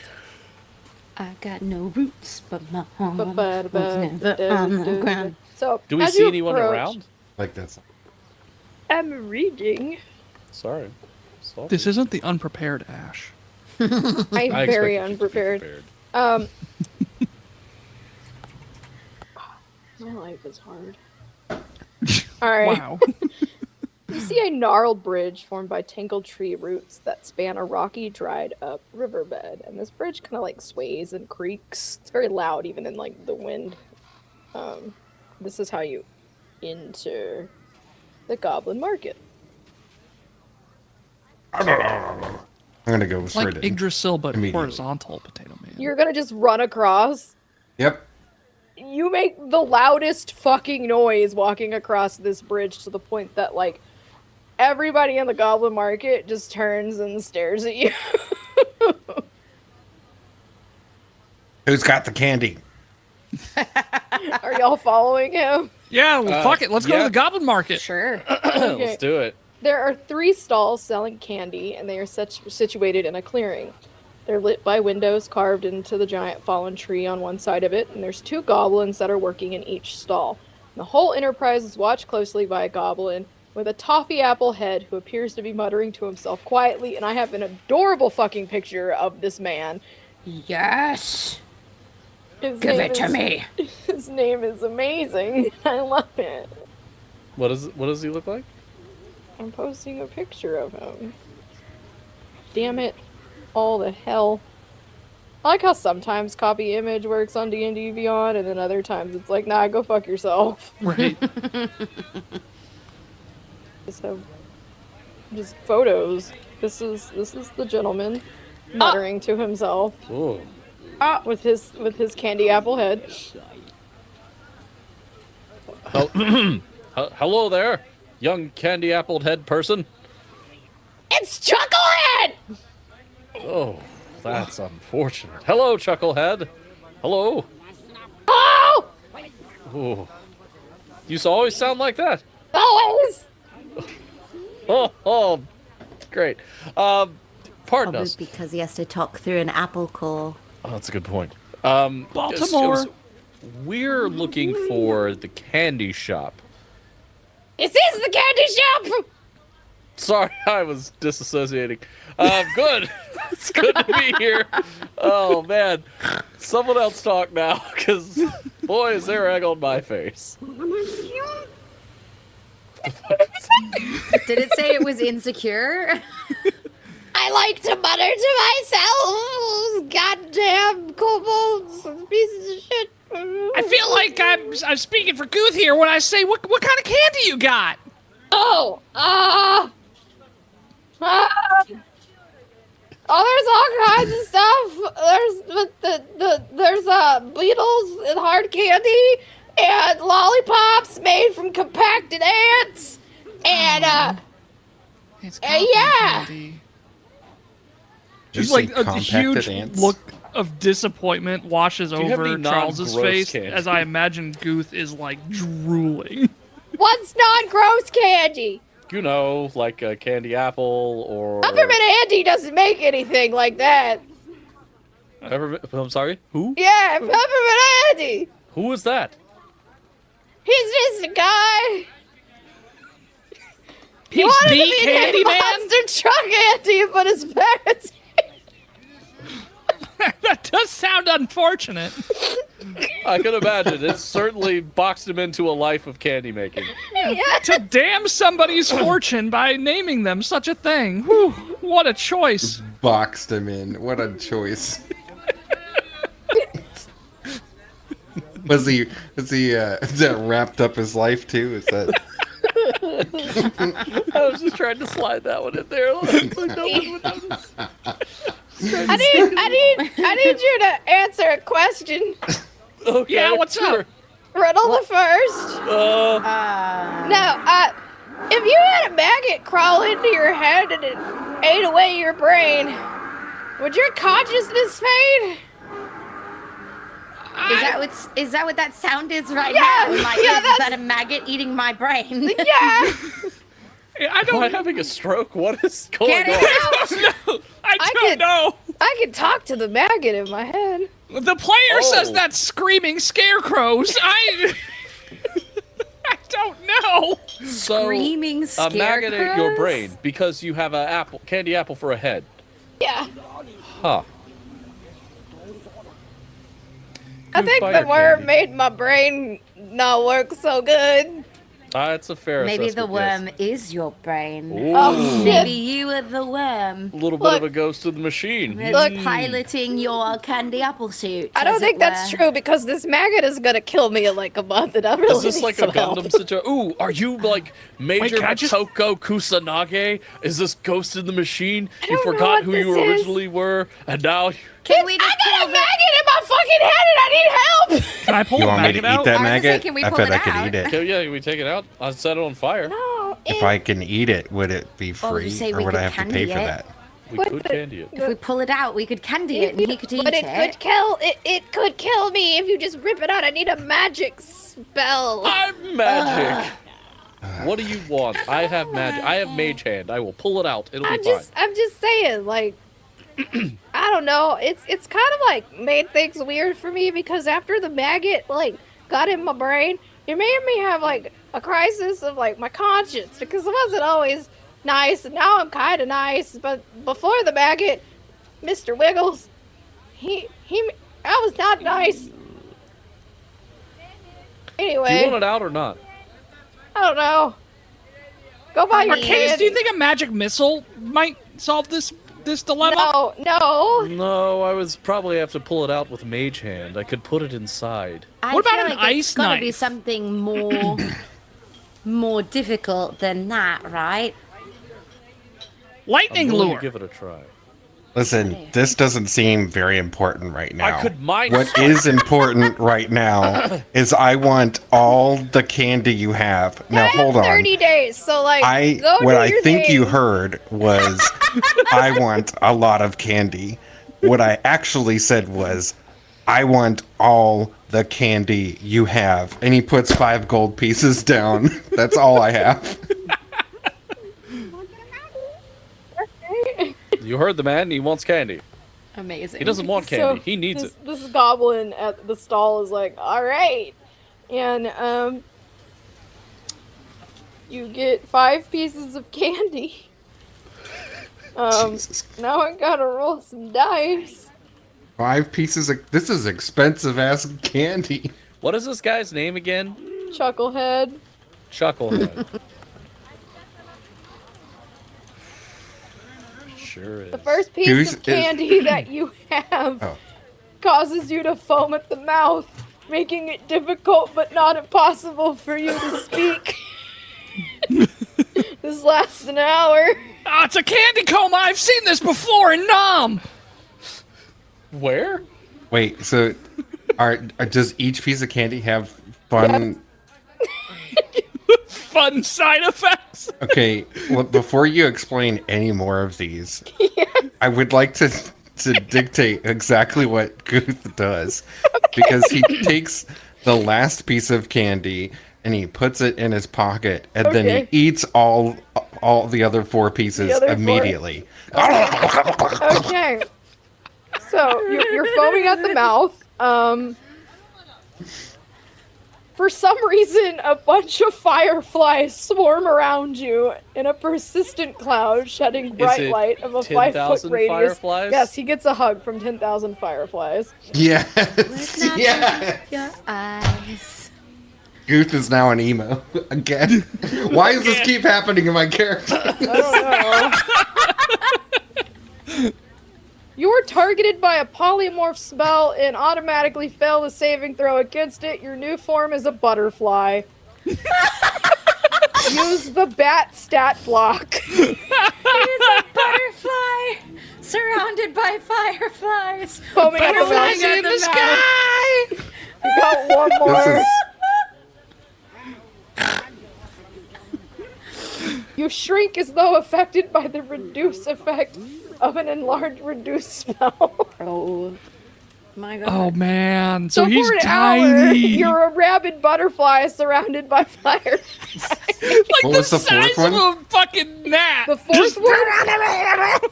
I got no roots, but my home was Ba-ba-da-ba, never on the ground. So, Do we as see you anyone approach- around? Like that's. I'm reading. Sorry. This isn't the unprepared Ash. I'm I very expected you to be unprepared. My life is hard. All right. Wow. You see a gnarled bridge formed by tangled tree roots that span a rocky, dried-up riverbed, and this bridge kind of like sways and creaks. It's very loud, even in like the wind. This is how you enter the Goblin Market. I'm gonna go Like straight in. Yggdrasil, but Immediately. horizontal Potato Man. You're gonna just run across. Yep. You make the loudest fucking noise walking across this bridge to the point that, like, everybody in the Goblin Market just turns and stares at you. Who's got the candy? Are y'all following him? Yeah, well, fuck it. Let's go to yeah. the Goblin Market. Sure. Let's do it. There are 3 stalls selling candy, and they are situated in a clearing. They're lit by windows carved into the giant fallen tree on one side of it, and there's 2 goblins that are working in each stall. The whole enterprise is watched closely by a goblin with a toffee apple head who appears to be muttering to himself quietly, and I have an adorable fucking picture of this man. Yes. His Give name it to is- me. His name is amazing. I love it. What does he look like? I'm posting a picture of him. Damn it. All the hell. I like how sometimes copy image works on D&D Beyond, and then other times it's like, nah, go fuck yourself. Right. Just photos. This is the gentleman muttering to himself Ooh. with his candy apple head. Hello there, young candy-appled head person. It's Chucklehead! Oh, that's unfortunate. Hello, Chucklehead. Hello. Oh! Ooh. You always sound like that. Always! Oh, great. Pardon Probably us. because he has to talk through an apple core. Oh, that's a good point. Baltimore. We're looking for the candy shop. This is the candy shop! Sorry, I was disassociating. Good. It's good to be here. Oh, man. Someone else talk now, because, boy, is there egg on my face. Did it say it was insecure? I like to mutter to myself, goddamn kobolds, pieces of shit. I feel like I'm speaking for Guth here when I say, what kind of candy you got? Oh, oh, there's all kinds of stuff. There's beetles and hard candy and lollipops made from compacted ants and It's yeah. candy. Did you Just say like a compacted huge ants? look of disappointment washes you have over any Charles's non-gross face candy? as I imagine Guth is like drooling. what's non-gross candy? You know, like a candy apple or... Peppermint Andy doesn't make anything like that. I'm sorry? Who? Yeah, Peppermint Andy. Who is that? He's just a guy. He He's wanted the to be candy named man? Monster Truck Andy, but his parents. That does sound unfortunate. I can imagine. It certainly boxed him into a life of candy making. To damn somebody's fortune by naming them such a thing. Whew, what a choice. Boxed him in. What a choice. Was he is that wrapped up his life too? Is that I was just trying to slide that one in there. Like no one would notice. I need you to answer a question. Okay, Yeah, what's up? Riddle the first. Now, if you had a maggot crawl into your head and it ate away your brain, would your consciousness fade? Is that what that sound is right Yeah, now? Like, yeah, is that a maggot eating my brain? Yeah. I Am I don't having a stroke? What is going Get it on? out! know. I I don't could- know. I can talk to the maggot in my head. The player says Oh. that's screaming scarecrows. I don't know. So, Screaming a maggot ate your scarecrows? brain because you have a candy apple for a head. Yeah. Huh. I think buy the your worm candy. made my brain not work so good. It's a fair Maybe the assessment, worm is your brain. Yes. Ooh. Oh, Maybe you are the worm. A little bit of a ghost of the machine. It's piloting your candy apple suit. I don't as think it that's were. true because this maggot is gonna kill me in like a month, and I really Is this need like a some help. Gundam situation? Ooh, are you like Major can I just- Motoko Kusanage? Is this Ghost in the Machine? You don't know forgot what who you this is. originally were, and now Can we just I got pull a the- maggot in my fucking head, and I need help. Can I pull You the want me to maggot eat out? that I was gonna say, maggot? can we I pull bet it I could out? eat it. Okay, yeah, we take it out. I'll set it on fire. No, If I can eat it, would it be Well, you free, say or we would I could have to pay candy for it. that? We What could the- candy it. If we pull it out, we could candy it, and he could eat but it. it could kill. It could kill me if you just rip it out. I need a magic spell. I'm magic. What do you want? I have magic. I have mage hand. I will pull it out. It'll be I'm just saying, like, I don't know. It's kind of like made things weird for me because after the maggot like got in my brain, it made me have like a crisis of like my conscience because I wasn't always nice, and now I'm kind of nice. But before the maggot, Mr. Wiggles, I was not nice. fine. Do you Anyway, want it out or not? I don't know. Go buy your mean- Case, candy. do you think a magic missile might solve this dilemma? No. No, I was probably have to pull it out with mage hand. I could put it inside. I What about feel an like it's ice gotta be knife? something more, more difficult than that, right? Lightning I'm willing lure. to give it a try. Listen, this doesn't seem very important right now. I could mine. What is important right now is I want all the candy you have. Now I have hold on. 30 days, so like, go What do I your think you thing. heard was I want a lot of candy. What I actually said was I want all the candy you have. And he puts 5 gold pieces down. That's all I have. You heard the man. He wants candy. Amazing. He doesn't want candy. He needs it. This goblin at the stall is like, all right, and you get 5 pieces of candy. Jesus. Now I gotta roll some dice. 5 pieces of this is expensive ass candy. What is this guy's name again? Chucklehead. Chucklehead. Sure is. The first piece Goose of is- candy that you have Oh. causes you to foam at the mouth, making it difficult but not impossible for you to speak. This lasts an hour. Ah, it's a candy coma. I've seen this before in Nom. Where? Wait, so does each piece of candy have fun? Fun side effects. Okay, well, before you explain any more of these, I would like to dictate exactly what Guth does, because he takes the last piece of candy and he puts it in his pocket, and then Okay. he eats all the other 4 pieces other 4? immediately. Okay. So you're foaming at the mouth. For some reason, a bunch of fireflies swarm around you in a persistent cloud, shedding bright it light of a 10,000 5-foot radius. fireflies? Yes, he gets a hug from 10,000 fireflies. Yes, Not yes. Your eyes. Guth is now an emo again. Why does this keep happening in my character? I don't know. You were targeted by a polymorph spell and automatically fail the saving throw against it. Your new form is a butterfly. Use the bat stat block. He's a butterfly surrounded by fireflies. Foaming at the Butterflies mouth. in the sky. You got one more. This is You shrink as though affected by the reduce effect of an enlarged reduce spell. Oh my god. Oh man, so So he's for an tiny. hour, you're a rabid butterfly surrounded by fire. like What the was the size fourth one? of a fucking gnat. The fourth one,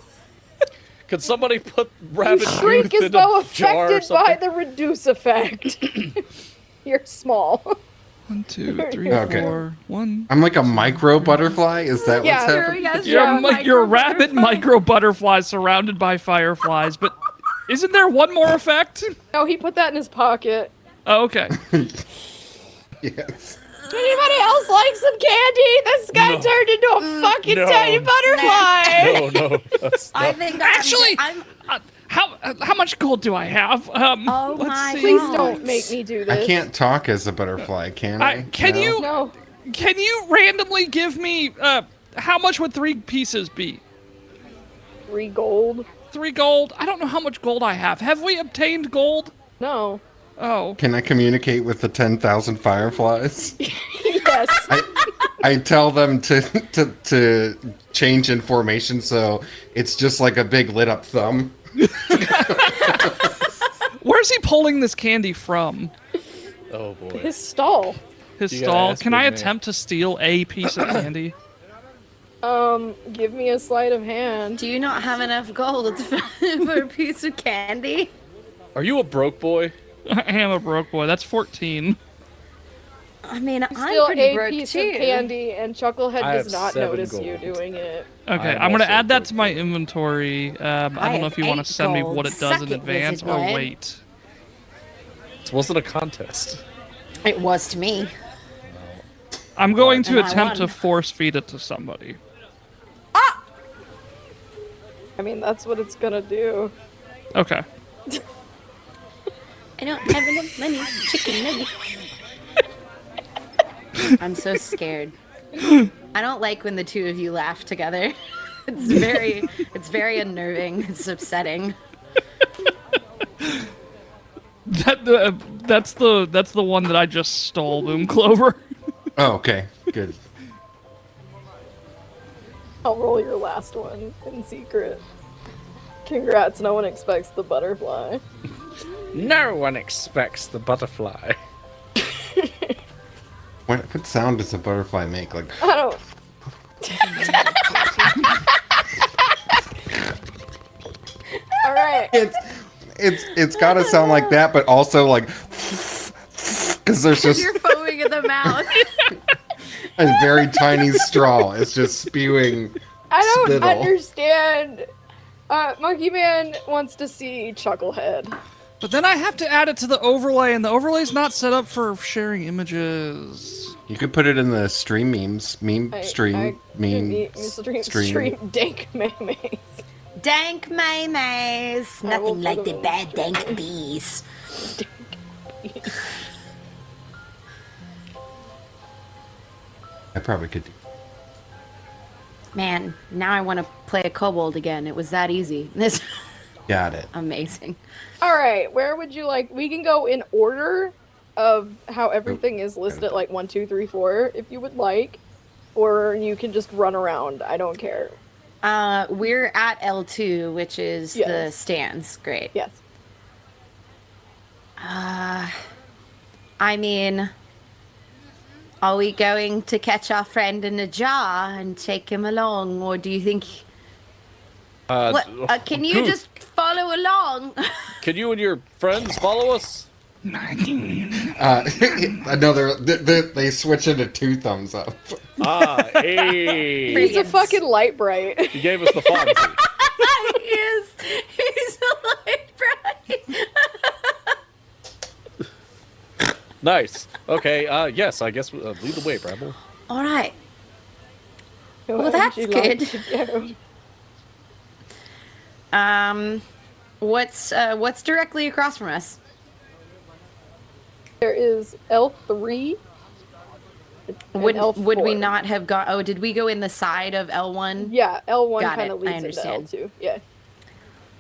Could somebody put rabbit shrink Guth as in though a jar or affected by something? the reduce effect. You're small. 1, 2, 3, Okay. 4, 1. I'm like a micro butterfly. Is that Yeah. what's happening? Yes, You're a rabbit micro butterfly surrounded by fireflies, but isn't there one more effect? No, he put that in his pocket. Oh, okay. Yes. Anybody else like some candy? This guy No. turned into a fucking No. tiny butterfly. No, that's I not- think Actually, I'm how much gold do I have? Oh let's my see. Please God. don't make me do this. I can't talk as a butterfly, can I? Can No? you No. can you randomly give me how much would 3 pieces be? 3 gold? 3 gold? I don't know how much gold I have. Have we obtained gold? No. Oh. Can I communicate with the 10,000 fireflies? Yes. I tell them to change in formation so it's just like a big lit up thumb. Where's he pulling this candy from? Oh boy. His stall. His You gotta stall? ask Can I Big Man. attempt to steal a piece of candy? Give me a sleight of hand. Do you not have enough gold for a piece of candy? Are you a broke boy? I am a broke boy. That's 14. I mean, I'm Steal pretty a broke piece too. of candy, and Chucklehead I does have not 7 notice you gold. doing it. Okay, I'm I'm gonna also add that broke to my boy. inventory. I don't know have if you want 8 to send me gold. what it does Suck in it, advance Wizard or Lad. wait. This wasn't a contest. It was to me. I'm going to And I attempt to won. force feed it to somebody. I mean, that's what it's gonna do. Okay. I don't have enough money. Chicken nuggets. I'm so scared. I don't like when the two of you laugh together. It's very unnerving. It's upsetting. That's the one that I just stole, Boom Clover. Oh, okay. Good. I'll roll your last one in secret. Congrats, no one expects the butterfly. No one expects the butterfly. What sound does a butterfly make? Like, I don't. Alright. it's got to sound like that, but also like, because there's just You're foaming in the mouth. a very tiny straw. It's just spewing. I don't Spittle. understand. Monkey Man wants to see Chucklehead. But then I have to add it to the overlay, and the overlay's not set up for sharing images. You could put it in the stream memes, stream. Stream dank mayonnaise. Dank mayonnaise. I will Nothing like put the them bad in dank bees. I probably could do. Man, now I want to play a kobold again. It was that easy. This Got it. amazing. Alright, where would you like? We can go in order of how everything is listed, like 1, 2, 3, 4, if you would like. Or you can just run around. I don't care. We're at L2, which is the Yes. stands. Great. Yes. I mean, are we going to catch our friend in a jar and take him along, or do you think? What? Can you Goose, just follow along? Can you and your friends follow us? Another. They switch into 2 thumbs up. Ah, hey. He's a Brilliant. fucking light bright. He gave us the Fonzie. He's a light bright. Nice. Okay, yes, I guess lead the way, Bramble. All right. Where Well, would that's you like good. to go? What's directly across from us? There is L3. and Would L4. we not have gone? Oh, did we go in the side of L1? Yeah, L1 Got kind it, of I leads into understand. L2. Yeah.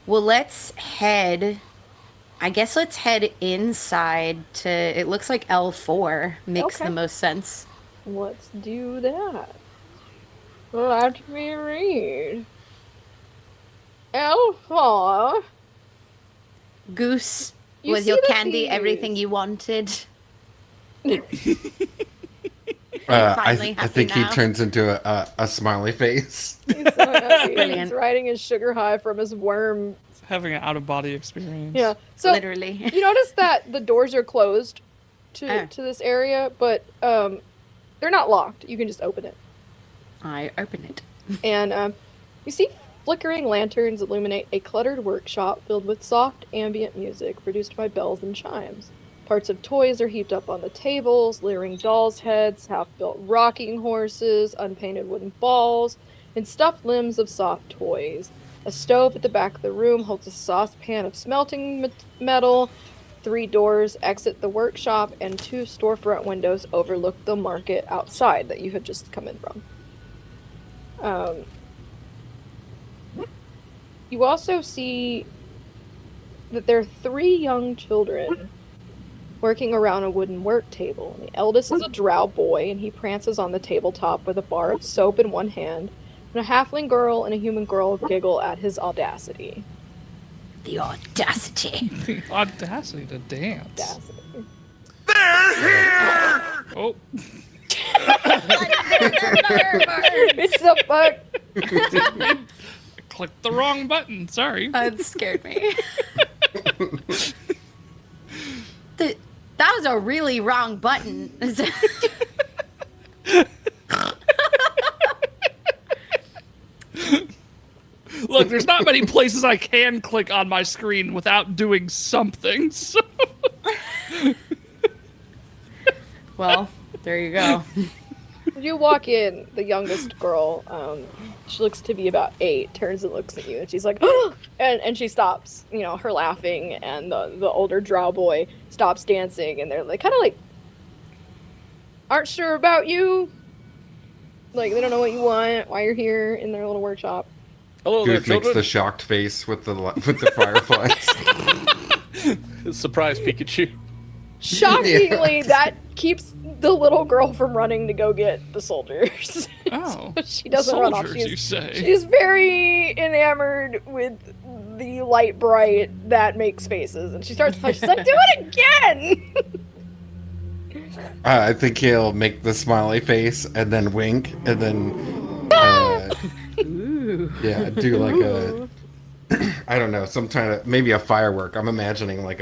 Well, let's head. I guess let's head inside to. It looks like L4 makes Okay. the most sense. Let's do that. Let me read. L4. Goose, You was see your the candy everything bees? you wanted? I finally happy think now? he turns into a smiley face. He's so happy. Brilliant. He's riding his sugar high from his worm. Having an out-of-body experience. Yeah. So Literally. you notice that the doors are closed Oh. to this area, but they're not locked. You can just open it. I open it. And you see flickering lanterns illuminate a cluttered workshop filled with soft ambient music produced by bells and chimes. Parts of toys are heaped up on the tables, leering dolls' heads, half-built rocking horses, unpainted wooden balls, and stuffed limbs of soft toys. A stove at the back of the room holds a saucepan of smelting metal. 3 doors exit the workshop, and 2 storefront windows overlook the market outside that you had just come in from. You also see that there are 3 young children working around a wooden work table. The eldest is a drow boy, and he prances on the tabletop with a bar of soap in one hand, and a halfling girl and a human girl giggle at his audacity. The audacity. The audacity to dance. Audacity. Oh. It's a bug. Clicked the wrong button. Sorry. That scared me. That was a really wrong button. Look, there's not many places I can click on my screen without doing something. So. Well, there you go. You walk in, the youngest girl, she looks to be about 8, turns and looks at you, and she's like, oh! and she stops, you know, her laughing, and the older drow boy stops dancing, and they're like, kind of like, aren't sure about you. Like, they don't know what you want, why you're here in their little workshop. Hello there, Goof makes children. the shocked face with the fireflies. Surprise Pikachu. Shockingly, that keeps the little girl from running to go get the soldiers. Oh. So she doesn't run off. Soldiers, you say. She's very enamored with the light bright that makes faces, and she starts she's like, do it again! I think he'll make the smiley face and then wink and then yeah, do like a I don't know, some kind of maybe a firework. I'm imagining like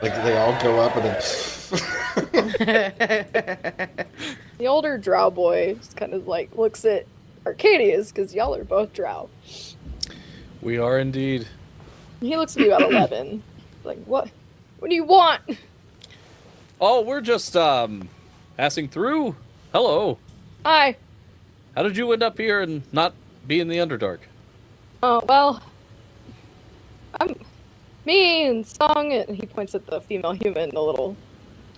they all go up and then The older drow boy just kind of like looks at Arcadius, because y'all are both drow. We are indeed. He looks to be about 11. Like, what do you want? Oh, we're just passing through. Hello. Hi. How did you end up here and not be in the Underdark? Oh, well, me and Song, and he points at the female human, the little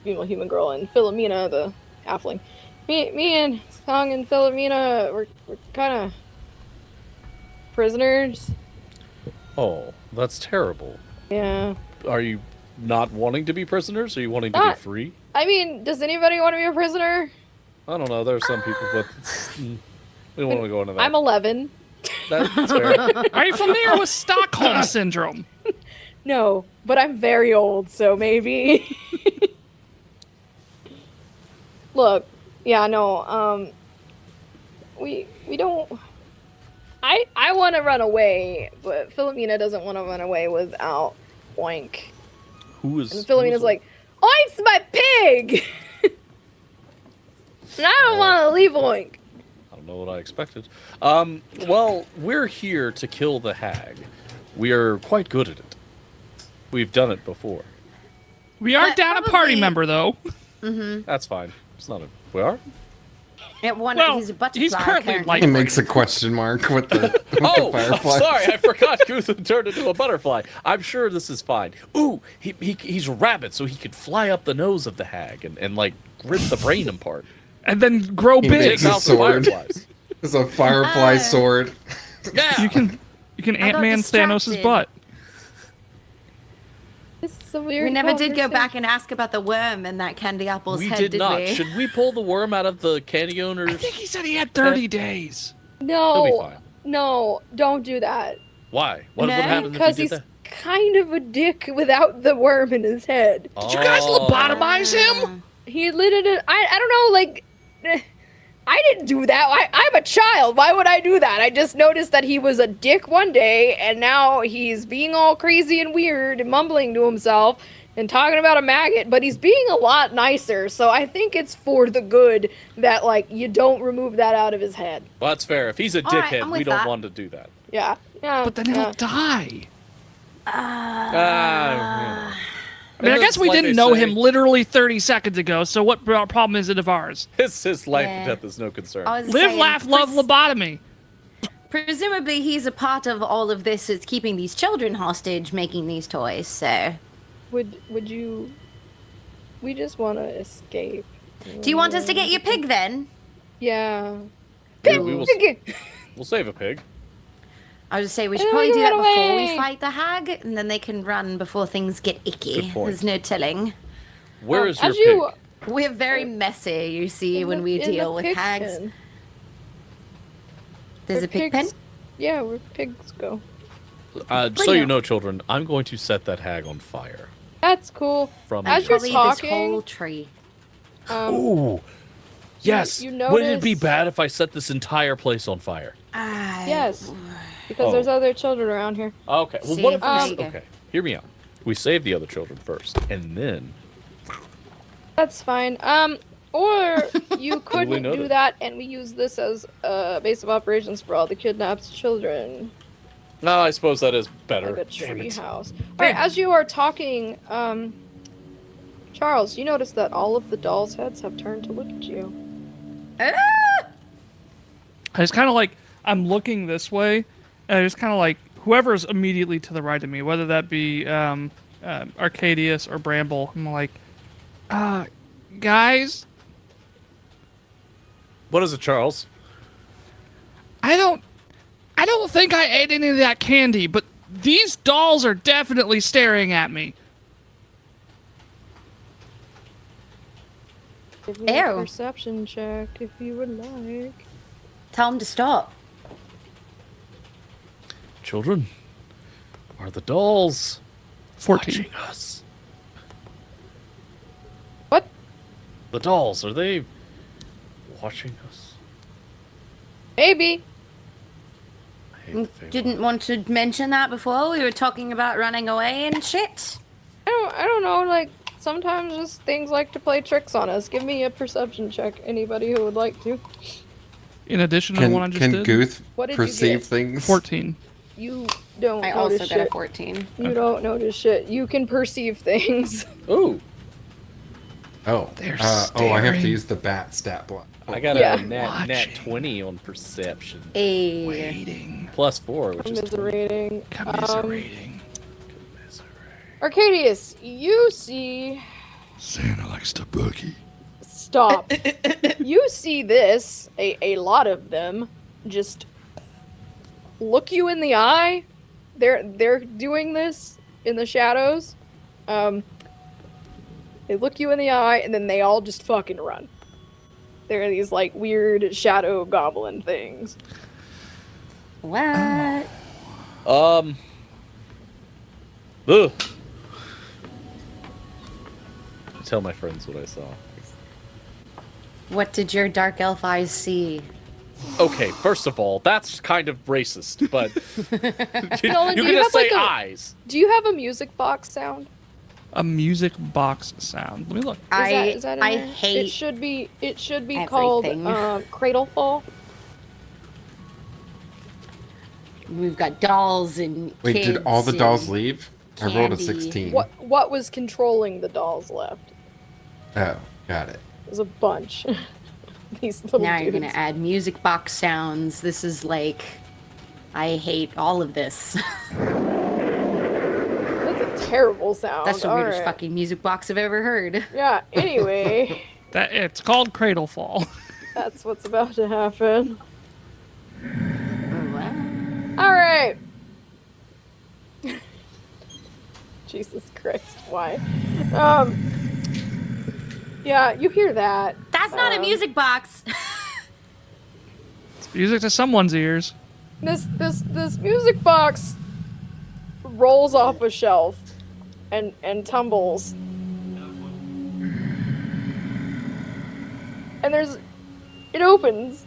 female human girl, and Philomena, the halfling. Me and Song and Philomena, we're kind of prisoners. Oh, that's terrible. Yeah. Are you not wanting to be prisoners? Or are you wanting to be free? I mean, does anybody want to be a prisoner? I don't know. There are some people, but we don't want to go into that. I'm 11. That's fair. Are you familiar with Stockholm Syndrome? No, but I'm very old, so maybe. Look, yeah, no, we don't. I want to run away, but Philomena doesn't want to run away without Oink. Who is? And Philomena's like, Oink's my pig! And I don't want to leave Oink. I don't know what I expected. Well, we're here to kill the hag. We are quite good at it. We've done it before. We are But down a party probably- member, though. That's fine. It's not a. We are. He's a butterfly. he's currently apparently. like- he makes a question mark with the Oh, fireflies. sorry, I forgot. Guth turned into a butterfly. I'm sure this is fine. Ooh, he's a rabbit, so he could fly up the nose of the hag and like rip the brain apart. And then grow He big. makes Take a out the sword. fireflies. It's a firefly sword. Yeah. You can Ant-Man Thanos' distracted. butt. This is a weird We never did go conversation. back and ask about the worm in that candy apple's We head, did not. we? Should we pull the worm out of the candy owner's? I think he said he had 30 days. He'll be No, fine. no, don't do that. Why? What No, happened if Because we he's did kind of a dick without the worm in his head. that? Did you guys lobotomize him? He lit it. I don't know, like, I didn't do that. I'm a child. Why would I do that? I just noticed that he was a dick one day, and now he's being all crazy and weird and mumbling to himself and talking about a maggot, but he's being a lot nicer, so I think it's for the good that, like, you don't remove that out of his head. Well, that's fair. If he's a All right, dickhead, I'm we with don't that. want to do that. Yeah. Yeah. But then he'll die. Ah, I mean, I And guess we like didn't I know say, him literally 30 seconds ago, so what problem is it of ours? His life Yeah. and death is no concern. I was Live, saying, laugh, love, lobotomy. presumably he's a part of all of this is keeping these children hostage, making these toys, so... Would you... We just want to escape. Do you want us to get your pig, then? Yeah. Yeah, we'll save a pig. I would say we should Oh, probably do get that before away. we fight the hag, and then they can run before things get icky. Good point. There's no telling. Where is your as you, pig? We're very messy, you see, when we in the deal with pig hags. pen. There's Where a pig pen? pigs- Yeah, where pigs go. So Pretty you up. know, children, I'm going to set that hag on fire. That's cool. From As you're Probably talking, this whole tree. Ooh. Yes. you Wouldn't it be notice- bad if I set this entire place on fire? Yes, because Oh. there's other children around here. Okay. Well, See, what if there we... you go. Okay. Hear me out. We save the other children first, and then... That's fine. Or you couldn't do noted. that, and we use this as a base of operations for all the kidnapped children, No, I suppose that is better. like a Damn tree it. house. All right, as you are talking, Charles, you notice that all of the dolls' heads have turned to look at you. It's kind of like I'm looking this way, and it's kind of like whoever's immediately to the right of me, whether that be Arcadius or Bramble. I'm like, guys, What is it, Charles? I don't think I ate any of that candy, but these dolls are definitely staring at me. Give me a Ew. perception check if you would like. Tell him to stop. Children, are the dolls 14. watching us? What? The dolls, are they watching us? Maybe. I hate the thing. Didn't want to mention that before. We were talking about running away and shit. I don't know, like, sometimes just things like to play tricks on us. Give me a perception check, anybody who would like to. In addition to the one I Can just did. Guth What did you perceive get? things? 14. You don't I notice also got a shit. 14. You don't notice shit. You can perceive things. Ooh, Oh, They're I have staring. to use the bat stat block. I got Yeah. a nat Watching. 20 on perception. Hey. Waiting. +4, which is 20. Commiserating. Commiserating. Arcadius, you see... Santa likes to boogie. Stop. You see this, a lot of them, just look you in the eye. They're doing this in the shadows. They look you in the eye, and then they all just fucking run. They're these, like, weird shadow goblin things. What? Ugh. Tell my friends what I saw. What did your dark elf eyes see? Okay, first of all, that's kind of racist, but you, Nolan, you do can you just have, say like, a- eyes. Do you have a music box sound? A music box sound. Let me look. Is that in I there? hate It should be called everything. Cradle Fall. We've got dolls and Wait, kids did all the dolls and- leave? I rolled a candy. 16. What was controlling the dolls left? Oh, got it. There's a bunch. These little Now you're dudes. gonna add music box sounds. This is like, I hate all of this. That's a terrible sound. That's the weirdest Alright. fucking music box I've ever heard. Yeah, anyway, That it's called Cradle Fall. that's what's about to happen. What? Alright. Jesus Christ, why? Yeah, you hear that. That's not a music box. It's music to someone's ears. This music box rolls off a shelf and tumbles. And it opens.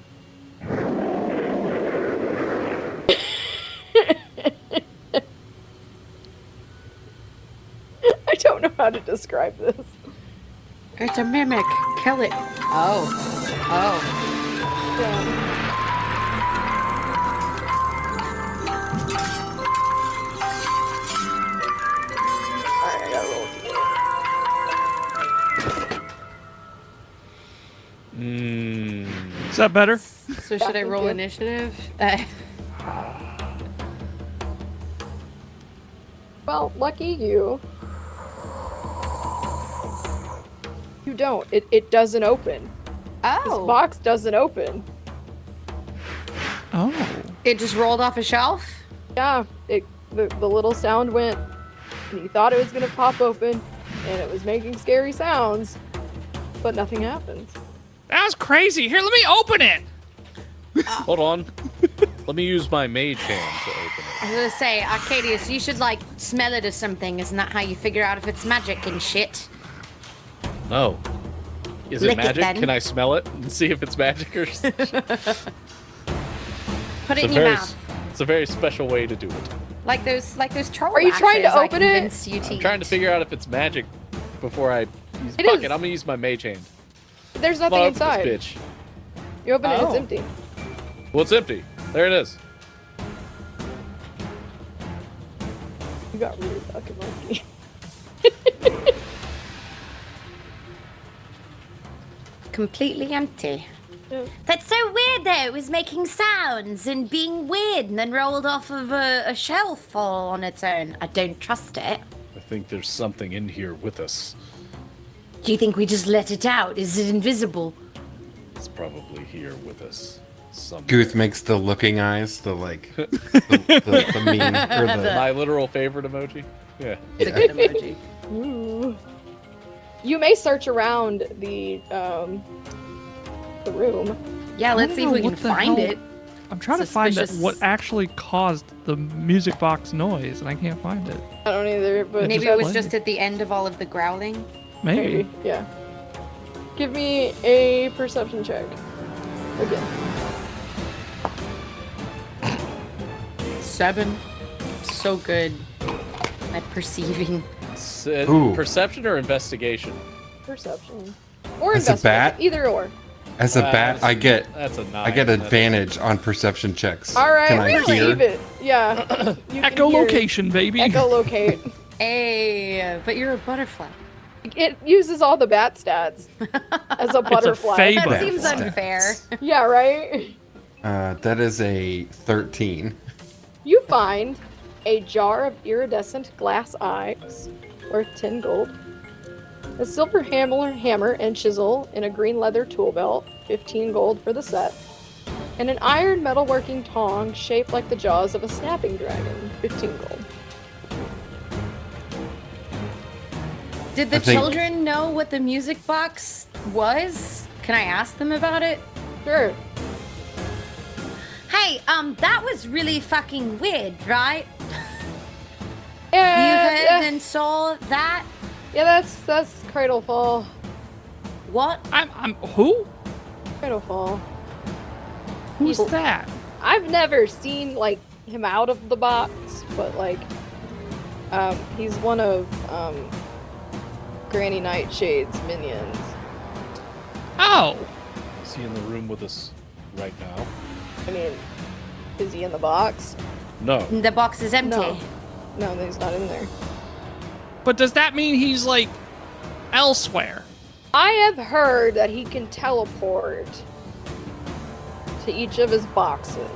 I don't know how to describe this. It's a mimic. Kill it. Oh. Oh. Yeah. Alright, I gotta roll a d8. Is that better? So should I roll initiative? Well, lucky you. You don't. It doesn't open. This Oh. box doesn't open. Oh. It just rolled off a shelf? Yeah, the little sound went, and you thought it was gonna pop open, and it was making scary sounds, but nothing happens. That was crazy. Here, let me open it. Hold on. Let me use my mage hand to open it. I was gonna say, Arcadius, you should like smell it or something. Isn't that how you figure out if it's magic and shit? No. Is Lick it it, magic? then. Can I smell it and see if it's magic or Put it It's in your mouth. it's a very special way to do it. Like those troll Are you trying to ashes I open it? convinced you to I'm trying to eat. figure out if it's magic before I use. It Fuck is. it, I'm gonna use my mage hand. There's Come nothing on, open inside. this bitch. You open it, it's Oh. empty. Well, it's empty. There it is. You got really fucking lucky. Completely empty. Yeah. That's so weird though. It was making sounds and being weird and then rolled off of a shelf all on its own. I don't trust it. I think there's something in here with us. Do you think we just let it out? Is it invisible? It's probably here with us. Somewhere. Guth makes the looking eyes, the like, the mean, or the. My literal favorite emoji. Yeah. It's a good emoji. Ooh. You may search around the room. Yeah, let's see if we can What the find hell? it. I'm trying to find Suspicious. what actually caused the music box noise, and I can't find it. I don't either, but Maybe it that's- was just at the end of all of the growling. Maybe. Yeah. Give me a perception check. Again. 7. So good at perceiving. Ooh. Perception or investigation? Perception. Or As a investigation. bat? Either or. As a bat, I get That's a 9. I get advantage on perception checks. All right, Can I hear? receive it. Yeah. You can hear Echolocation, baby. Echolocate. Hey, but you're a butterfly. It uses all the bat stats as a butterfly. fey That bat. seems Butterfly. unfair. Yeah, right? That is a 13. You find a jar of iridescent glass eyes worth 10 gold, a silver hammer and chisel in a green leather tool belt, 15 gold for the set, and an iron metalworking tong shaped like the jaws of a snapping dragon, 15 gold. Did the I think- children know what the music box was? Can I ask them about it? Sure. Hey, that was really fucking weird, right? You Yeah, heard and saw that? that's Cradlefall. What? I'm who? Cradlefall. Who's He's- that? I've never seen like him out of the box, but like he's one of Granny Nightshade's minions. Oh, Is he in the room with us right now? I mean, is he in the box? No. The box is empty. No. No, he's not in there. but does that mean he's like elsewhere? I have heard that he can teleport to each of his boxes,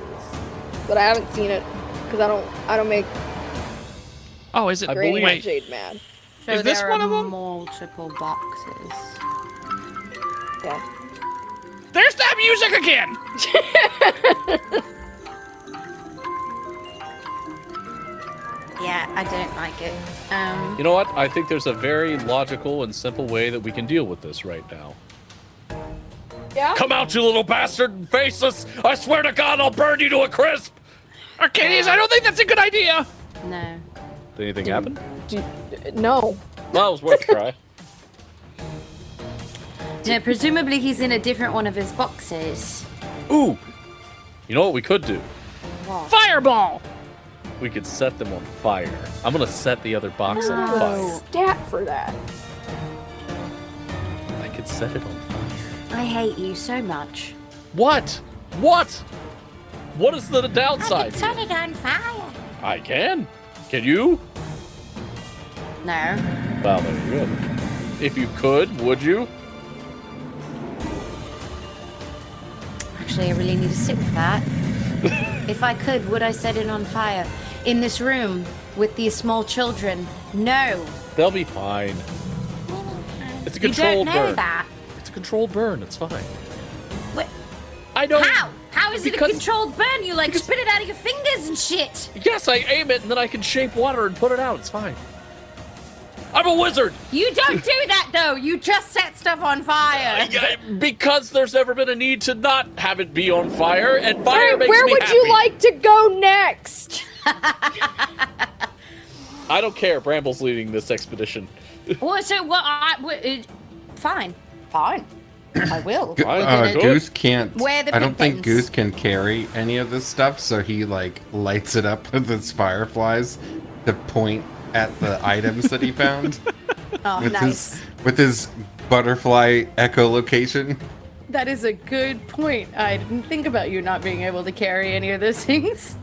but I haven't seen it because I don't make Oh, is it? I Granny believe- Nightshade mad. So Is this there one are of 'em? multiple boxes. Yeah. There's that music again. Yeah, I don't like it. You know what? I think there's a very logical and simple way that we can deal with this right now. Yeah. Come out, you little bastard, and face us! I swear to God, I'll burn you to a crisp! Arcadius, I don't think that's a good idea. No. Did anything happen? No. Well, it was worth a try. Yeah, presumably he's in a different one of his boxes. Ooh! You know what we could do? What? Fireball. We could set them on fire. I'm gonna set the other box on No. fire. Stat for that. I could set it on fire. I hate you so much. What? What? What is the I downside? can set it on fire. I can. Can you? No. Well, there you go. If you could, would you? Actually, I really need to sit with that. If I could, would I set it on fire? In this room, with these small children? No. They'll be fine. It's a You don't controlled know burn. that. It's a controlled burn. It's fine. What? I don't. How? How is it a Because- controlled burn? You like spit it out of your fingers and shit. Yes, I aim it and then I can shape water and put it out. It's fine. I'm a wizard. You don't do that though. You just set stuff on fire. Because there's never been a need to not have it be on fire, and fire Alright, makes where me would happy. you like to go next? I don't care. Bramble's leading this expedition. Well, so what? Fine. Fine. I will. Fine. Good. Goose can't. Where the I don't big think pins? Goose can carry any of this stuff, so he like lights it up with his fireflies to point at the items that he found Oh, with nice. his butterfly echolocation. That is a good point. I didn't think about you not being able to carry any of those things.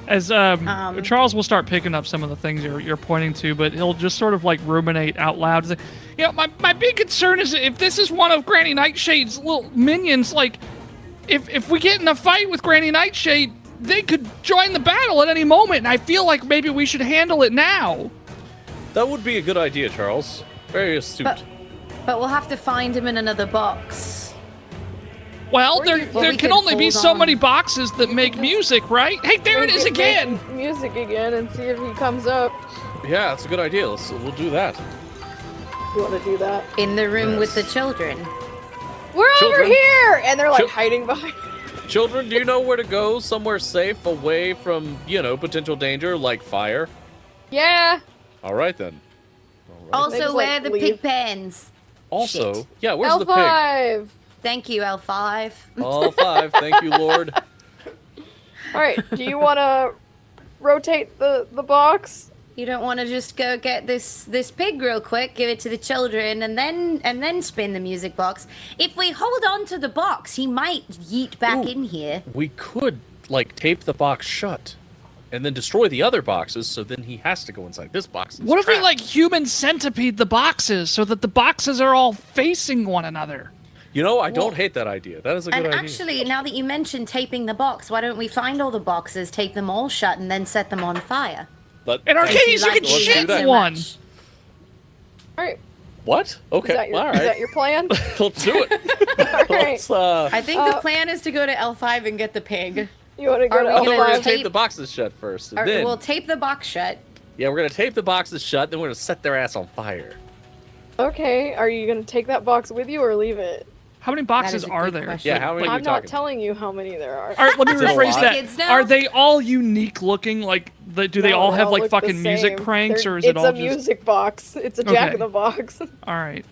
As Charles will start picking up some of the things you're pointing to, but he'll just sort of like ruminate out loud. Say, you know, my big concern is if this is one of Granny Nightshade's little minions, like if we get in a fight with Granny Nightshade, they could join the battle at any moment, and I feel like maybe we should handle it now. That would be a good idea, Charles. Very astute. But we'll have to find him in another box. Well, Or there you- there we can could only be hold so on. many boxes that make music, right? Hey, there it is We could again! make Music again and see if he comes up. Yeah, that's a good idea. We'll do that. You want to do that? In the room with the children. We're over Children. here! And they're like Chil- hiding behind. Children, do you know where to go? Somewhere safe, away from, potential danger, like fire? Yeah. All right, then. They Also, just, where like, are the leave. pig pens? Also, Shit. yeah, where's the pig? L5. Thank you, L5. All five. Thank you, Lord. All right. Do you want to rotate the box? You don't want to just go get this pig real quick, give it to the children, and then spin the music box. If we hold on to the box, he might yeet back Ooh. in here. We could, tape the box shut and then destroy the other boxes, so then he has to go inside this box. and What it's if we trapped. like human centipede the boxes so that the boxes are all facing one another? I don't hate that idea. That is a good And idea. actually, now that you mentioned taping the box, why don't we find all the boxes, tape them all shut, and then set them on fire? But, In our Since case, you like can doing shit that so one. much. All right. what? Okay, Is that your, all is right. that your plan? Let's do it. All right. Let's, I think the plan is to go to L5 and get the pig. You want to go Are to we I thought we were gonna going to L5? tape the boxes shut first. And Or, then, we'll tape the box shut. yeah, we're going to tape the boxes shut, then we're going to set their ass on fire. Okay. Are you going to take that box with you or leave it? How many That boxes is a are good there? question. Yeah, how many are I'm we not talking? telling you how many there are. All right, let me Is it a rephrase lot? that. Kids know? Are they all unique looking? Like, do they No, all have look like the fucking music same. cranks, They're- or is it all It's just? a music box. It's a Jack Okay. in the Box. All right.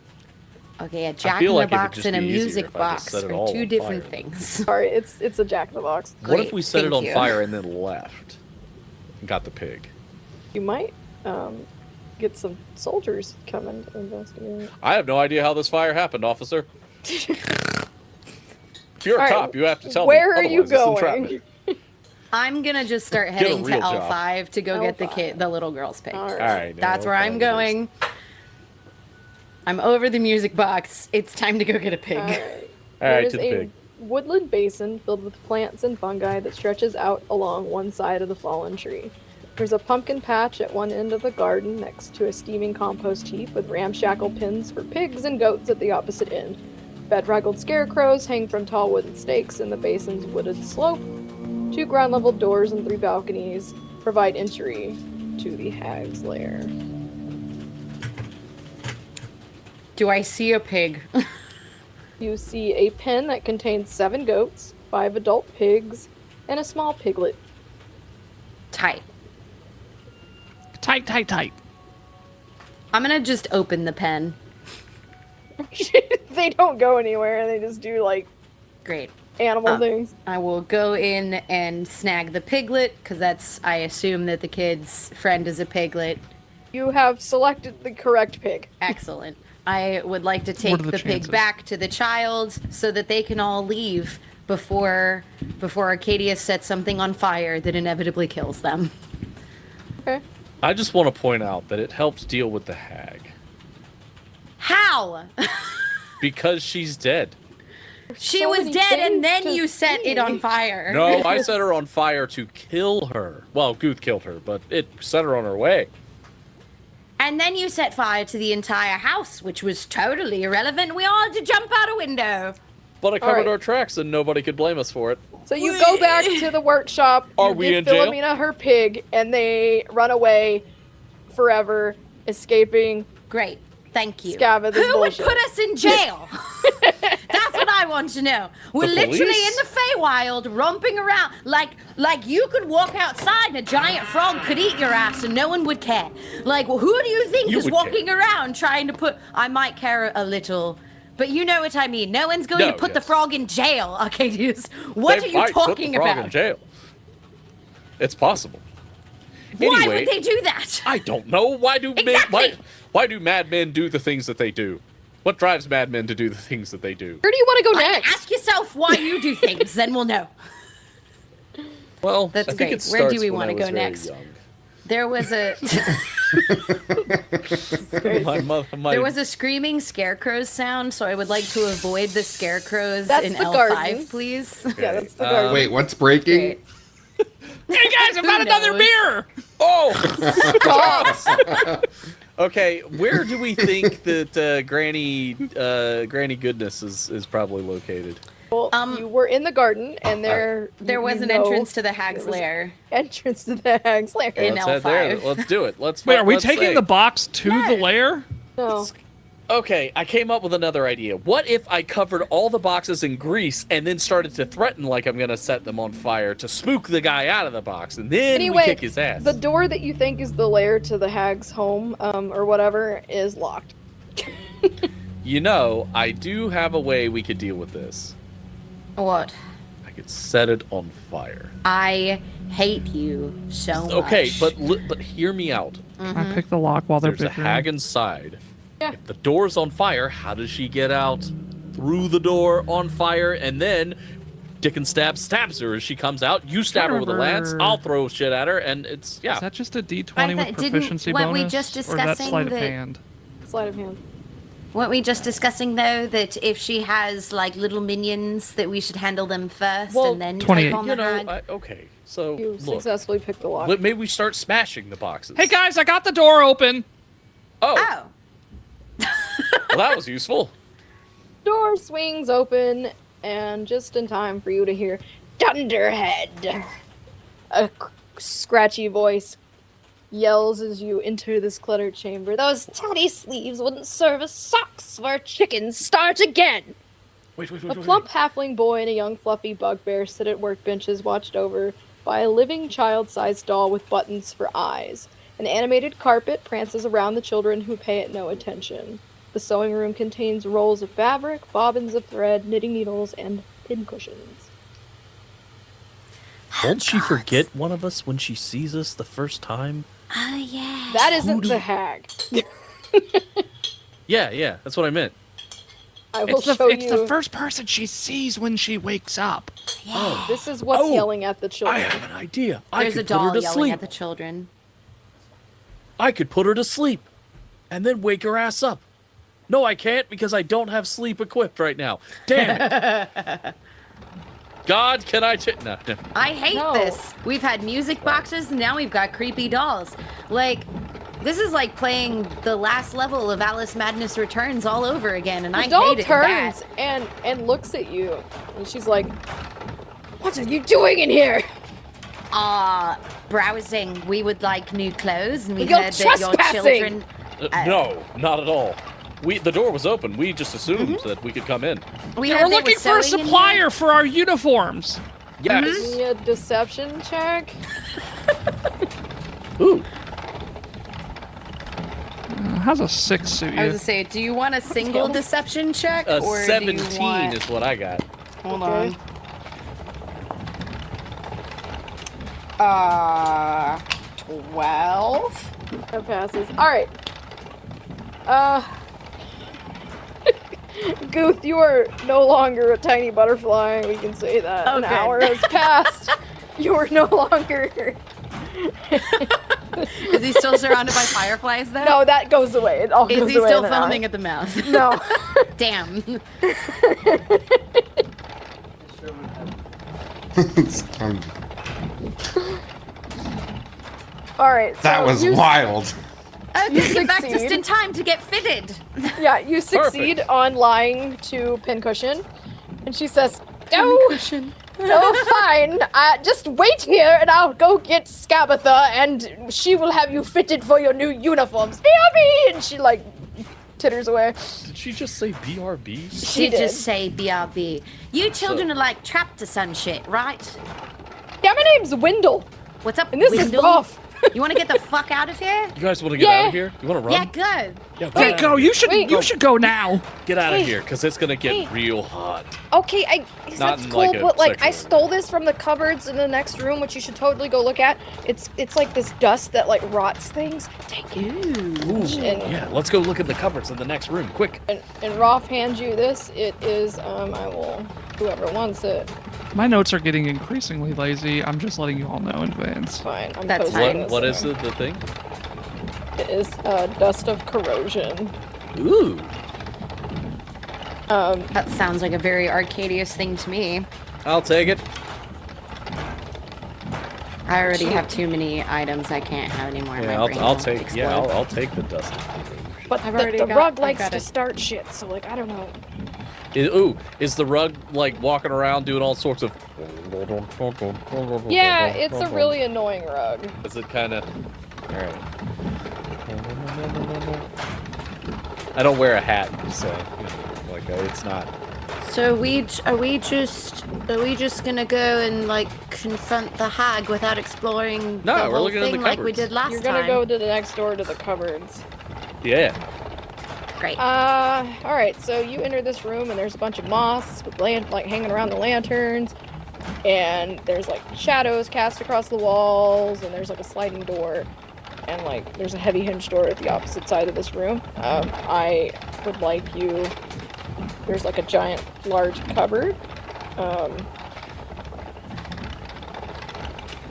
Okay, a jack feel in like the it would box just and a be easier music if I just box set it are all two on different fire. things. Sorry, it's a Jack in the Box. What if Great, we set it thank on you. fire and then left and got the pig? You might get some soldiers coming to investigate. I have no idea how this fire happened, officer. If you're a All right, cop, you have to tell where me. are you Otherwise, it's going? entrapment. I'm gonna just start a heading to real job. L5 to go get the L5. the little girl's pig. All right. All right. That's no, where I'm fine. going. I'm over the music box. It's time to go get a pig. All right. All right, There's to the a pig. woodland basin filled with plants and fungi that stretches out along one side of the fallen tree. There's a pumpkin patch at one end of the garden next to a steaming compost heap with ramshackle pins for pigs and goats at the opposite end. Bedraggled scarecrows hang from tall wooden stakes in the basin's wooded slope. 2 ground-level doors and 3 balconies provide entry to the hag's lair. Do I see a pig? You see a pen that contains 7 goats, 5 adult pigs, and a small piglet. Tight. Tight, tight, tight. I'm gonna just open the pen. They don't go anywhere, they just do like Great. animal things. I will go in and snag the piglet, because that's, I assume that the kid's friend is a piglet. You have selected the correct pig. Excellent. I would like to take What are the the pig chances? back to the child so that they can all leave before Arcadia sets something on fire that inevitably kills them. Okay. I just want to point out that it helps deal with the hag How? because she's dead. She So was many dead, and things then to you set it see. on fire. No, I set her on fire to kill her. Well, Guth killed her, but it set her on her way. And then you set fire to the entire house, which was totally irrelevant. We all had to jump out a window. But I covered Alright. our tracks, and nobody could blame us for it. So you go back to the workshop. Are you we give in jail? Philomena her pig, and they run away forever, escaping. Great. Thank you. Scav of this Who bullshit. would put us in jail? That's what I want to know. We're The literally police? in the Feywild, romping around like you could walk outside and a giant frog could eat your ass and no one would care. Like, well, who do you think You is would walking around trying to put? I might care a little, but you know what I mean. No one's going No, to put the yes. frog in jail. Okay, dudes. What They are you might put the talking frog about? in jail. It's possible. Why Anyway, would they do that? I don't know. Why do Exactly. why do madmen do the things that they do? What drives madmen to do the things that they do? Where do you want to go Like, next? ask yourself why you do things, then we'll know. Well, That's I think great. it Where do starts we when wanna I was go very next? young. There was a there was a screaming scarecrows sound, so I would like to avoid the scarecrows That's in the L5, garden. please. Yeah, that's the garden. Wait, what's breaking? Great. Hey guys, I've got another knows? beer. Oh! Okay, where do we think that Granny Goodness is probably located? Well, you were in the garden, and There was an entrance to the hag's there was lair. entrance to the hag's lair. In Let's head there. L5. Let's do it. Let's. Wait, are we let's taking say- the box to the lair? No. Okay, I came up with another idea. What if I covered all the boxes in grease and then started to threaten like I'm gonna set them on fire to spook the guy out of the box, and then we Anyway, kick his ass? the door that you think is the lair to the hag's home, or whatever, is locked. You know, I do have a way we could deal with this. What? I could set it on fire. I hate you so much. Okay, but hear me out. I pick the lock while they're There's a bickering. hag inside. Yeah. If the door's on fire, how does she get out? Through the door on fire, and then Dick and stabs her as she comes out. You stab her with a lance. Remember- I'll throw shit at her, and it's Is that just a D20 I with thought- didn't- proficiency weren't bonus? we just or is that discussing sleight of that- hand? Sleight of hand. Weren't we just discussing though that if she has like little minions, that we should handle them first Well, and then 28. take on you the know. hag? Okay, so You look, successfully picked the lock. maybe we start smashing the boxes. Hey guys, I got the door open. Oh, Oh, well, that was useful. Door swings open, and just in time for you to hear Dunderhead. A scratchy voice yells as you enter this cluttered chamber. Those tatty sleeves wouldn't serve as socks for chickens. Start again! Wait. A plump halfling boy and a young fluffy bugbear sit at workbenches watched over by a living child-sized doll with buttons for eyes. An animated carpet prances around the children who pay it no attention. The sewing room contains rolls of fabric, bobbins of thread, knitting needles, and pincushions. Won't she forget one of us when she sees us the first time? oh yeah. That isn't the hag. Yeah, that's what I meant. I will It's show the you. first person she sees when she wakes up. This is what's Oh, yelling at the I children. have an idea. There's I a could put her doll to yelling sleep. at the children. I could put her to sleep and then wake her ass up. No, I can't because I don't have sleep equipped right now. Damn it. God, can I no. I hate No. this. We've had music boxes, and now we've got creepy dolls. Like, this is like playing the last level of Alice Madness Returns all over again, and I The doll hate it bad. turns and looks at you, and she's like, "What are you doing in here?" Browsing. We would like new clothes, and we You're heard that your trespassing. children. No, not at all. The door was open. We just assumed that we could come in. We Yeah, heard we're they looking were for a sewing in supplier for our uniforms. Yes. Give me a deception check. Ooh. How's a 6 suit here. I was you? gonna say, do you want a single deception check, or 17 do you want? is what I got. Hold Okay. on. 12. That passes. Alright. Gooth, you are no longer a tiny butterfly, we can say that. Oh, An good. hour has passed. You are no longer Is he still surrounded by fireflies though? No, that goes away. It all Is goes he away still in an foaming eye. at the mouth? No. Damn. All right. So That was wild. Okay, you're back just succeed. in time to get fitted. Yeah, you succeed Perfect. on lying to Pincushion, and she says, "No, no, fine. Just wait here, and I'll go get Scabatha, and she will have you fitted for your new uniforms." BRB, and she like titters away. Did she just say BRB? She did. just say BRB. You children are like trapped to some shit, right? Yeah, my name's Wendell, What's up, and this is Wendell? rough. You want to get the fuck out of here? You guys want to get Yeah. out of here? You want to run? Yeah, go. Yeah, Wait, go. You should. Wait. You should go now. Get out of Wait. here, because it's gonna get Wait. real hot. Okay, Not that's in, cool, like, a but like I sexual stole this from the cupboards in the next room, which you should totally go look at. It's like this dust that like rots things. Take it. Ooh, And- yeah, let's go look at the cupboards in the next room, quick. And Rolf hands you this. It is I will whoever wants it. My notes are getting increasingly lazy. I'm just letting you all know in advance. Fine. I'm That's posting fine. this What is there. the thing? It is dust of corrosion. Ooh. That sounds like a very Arcadius thing to me. I'll take it. I already have too many items. I can't have any more. Yeah, My brain I'll will take. explode. Yeah, I'll take the dust. But I've the already got- rug I likes got to it. start shit, so like I don't know. Is the rug like walking around doing all sorts of? Yeah, it's a really annoying rug. Is it kind of? All right. I don't wear a hat, so like it's not. So are we just gonna go and like confront the hag without exploring No, the we're whole looking in the thing like we cupboards. did last You're gonna time? go to the next door to the cupboards. Yeah. Great. All right. So you enter this room, and there's a bunch of moths with like hanging around the lanterns, and there's like shadows cast across the walls, and there's like a sliding door, and like there's a heavy hinge door at the opposite side of this room. I would like you. There's like a giant, large cupboard,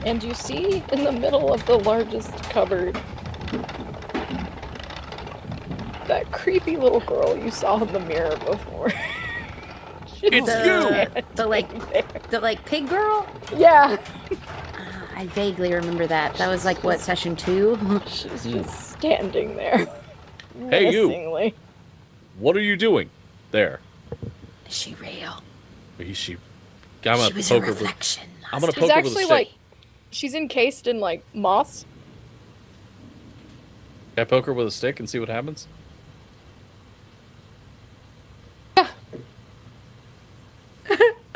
and you see in the middle of the largest cupboard that creepy little girl you saw in the mirror before. It's you. The like pig girl? Yeah. I vaguely remember that. That was like what, session 2? She's just standing there. Hey, you. menacingly. What are you doing there? Is she real? Is she? I'm She gonna was a poke her. With, reflection. I'm gonna She's poke her with a actually stick. like, she's encased in like moss. Can I poke her with a stick and see what happens?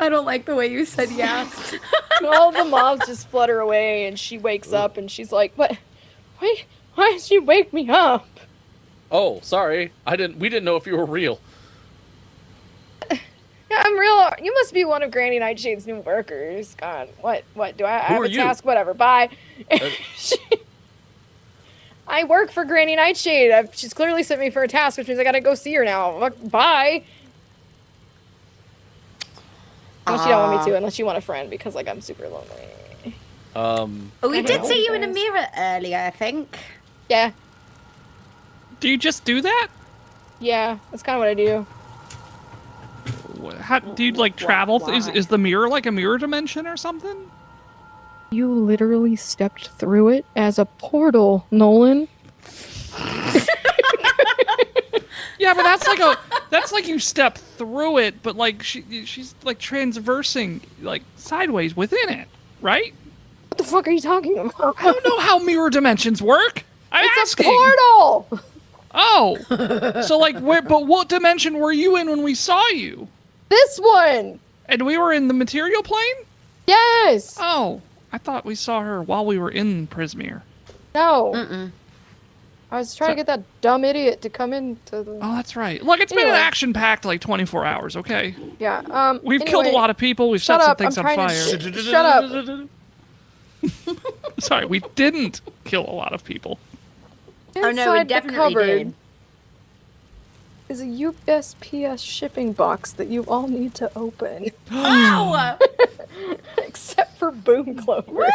I don't like the way you said yeah. All the moths just flutter away, and she wakes up, and she's like, "What? Why did you wake me up?" Oh, sorry. We didn't know if you were real. Yeah, I'm real. You must be one of Granny Nightshade's new workers. God, what? Do I have are a you? task? Whatever. Bye. I work for Granny Nightshade. She's clearly sent me for a task, which means I gotta go see her now. Bye. Unless you don't want me to, unless you want a friend, because like I'm super lonely. We did know. see you in a mirror earlier, I think. Yeah, Do you just do that? yeah, that's kind of what I do. How do you like travel? Is the mirror like a mirror dimension or something? You literally stepped through it as a portal, Nolan. Yeah, but that's like you step through it, but like she's like transversing like sideways within it, right? What the fuck are you talking about? I don't know how mirror dimensions work. I'm It's asking. a portal. Oh, so like where? But what dimension were you in when we saw you? This one. And we were in the material plane. Yes. Oh, I thought we saw her while we were in Prismere. No. I was trying to get that dumb idiot to come into the. Oh, that's right. Look, it's been an Anyway. action-packed like 24 hours. Okay, Yeah. we've killed a anyway, lot of people. We've set Shut some up. things I'm on trying fire. to. Shut up. Sorry, we didn't kill a lot of people. Oh no, we Inside the definitely cupboard did. is a USPS shipping box that you all need to open. Oh! Except for Boom Clover.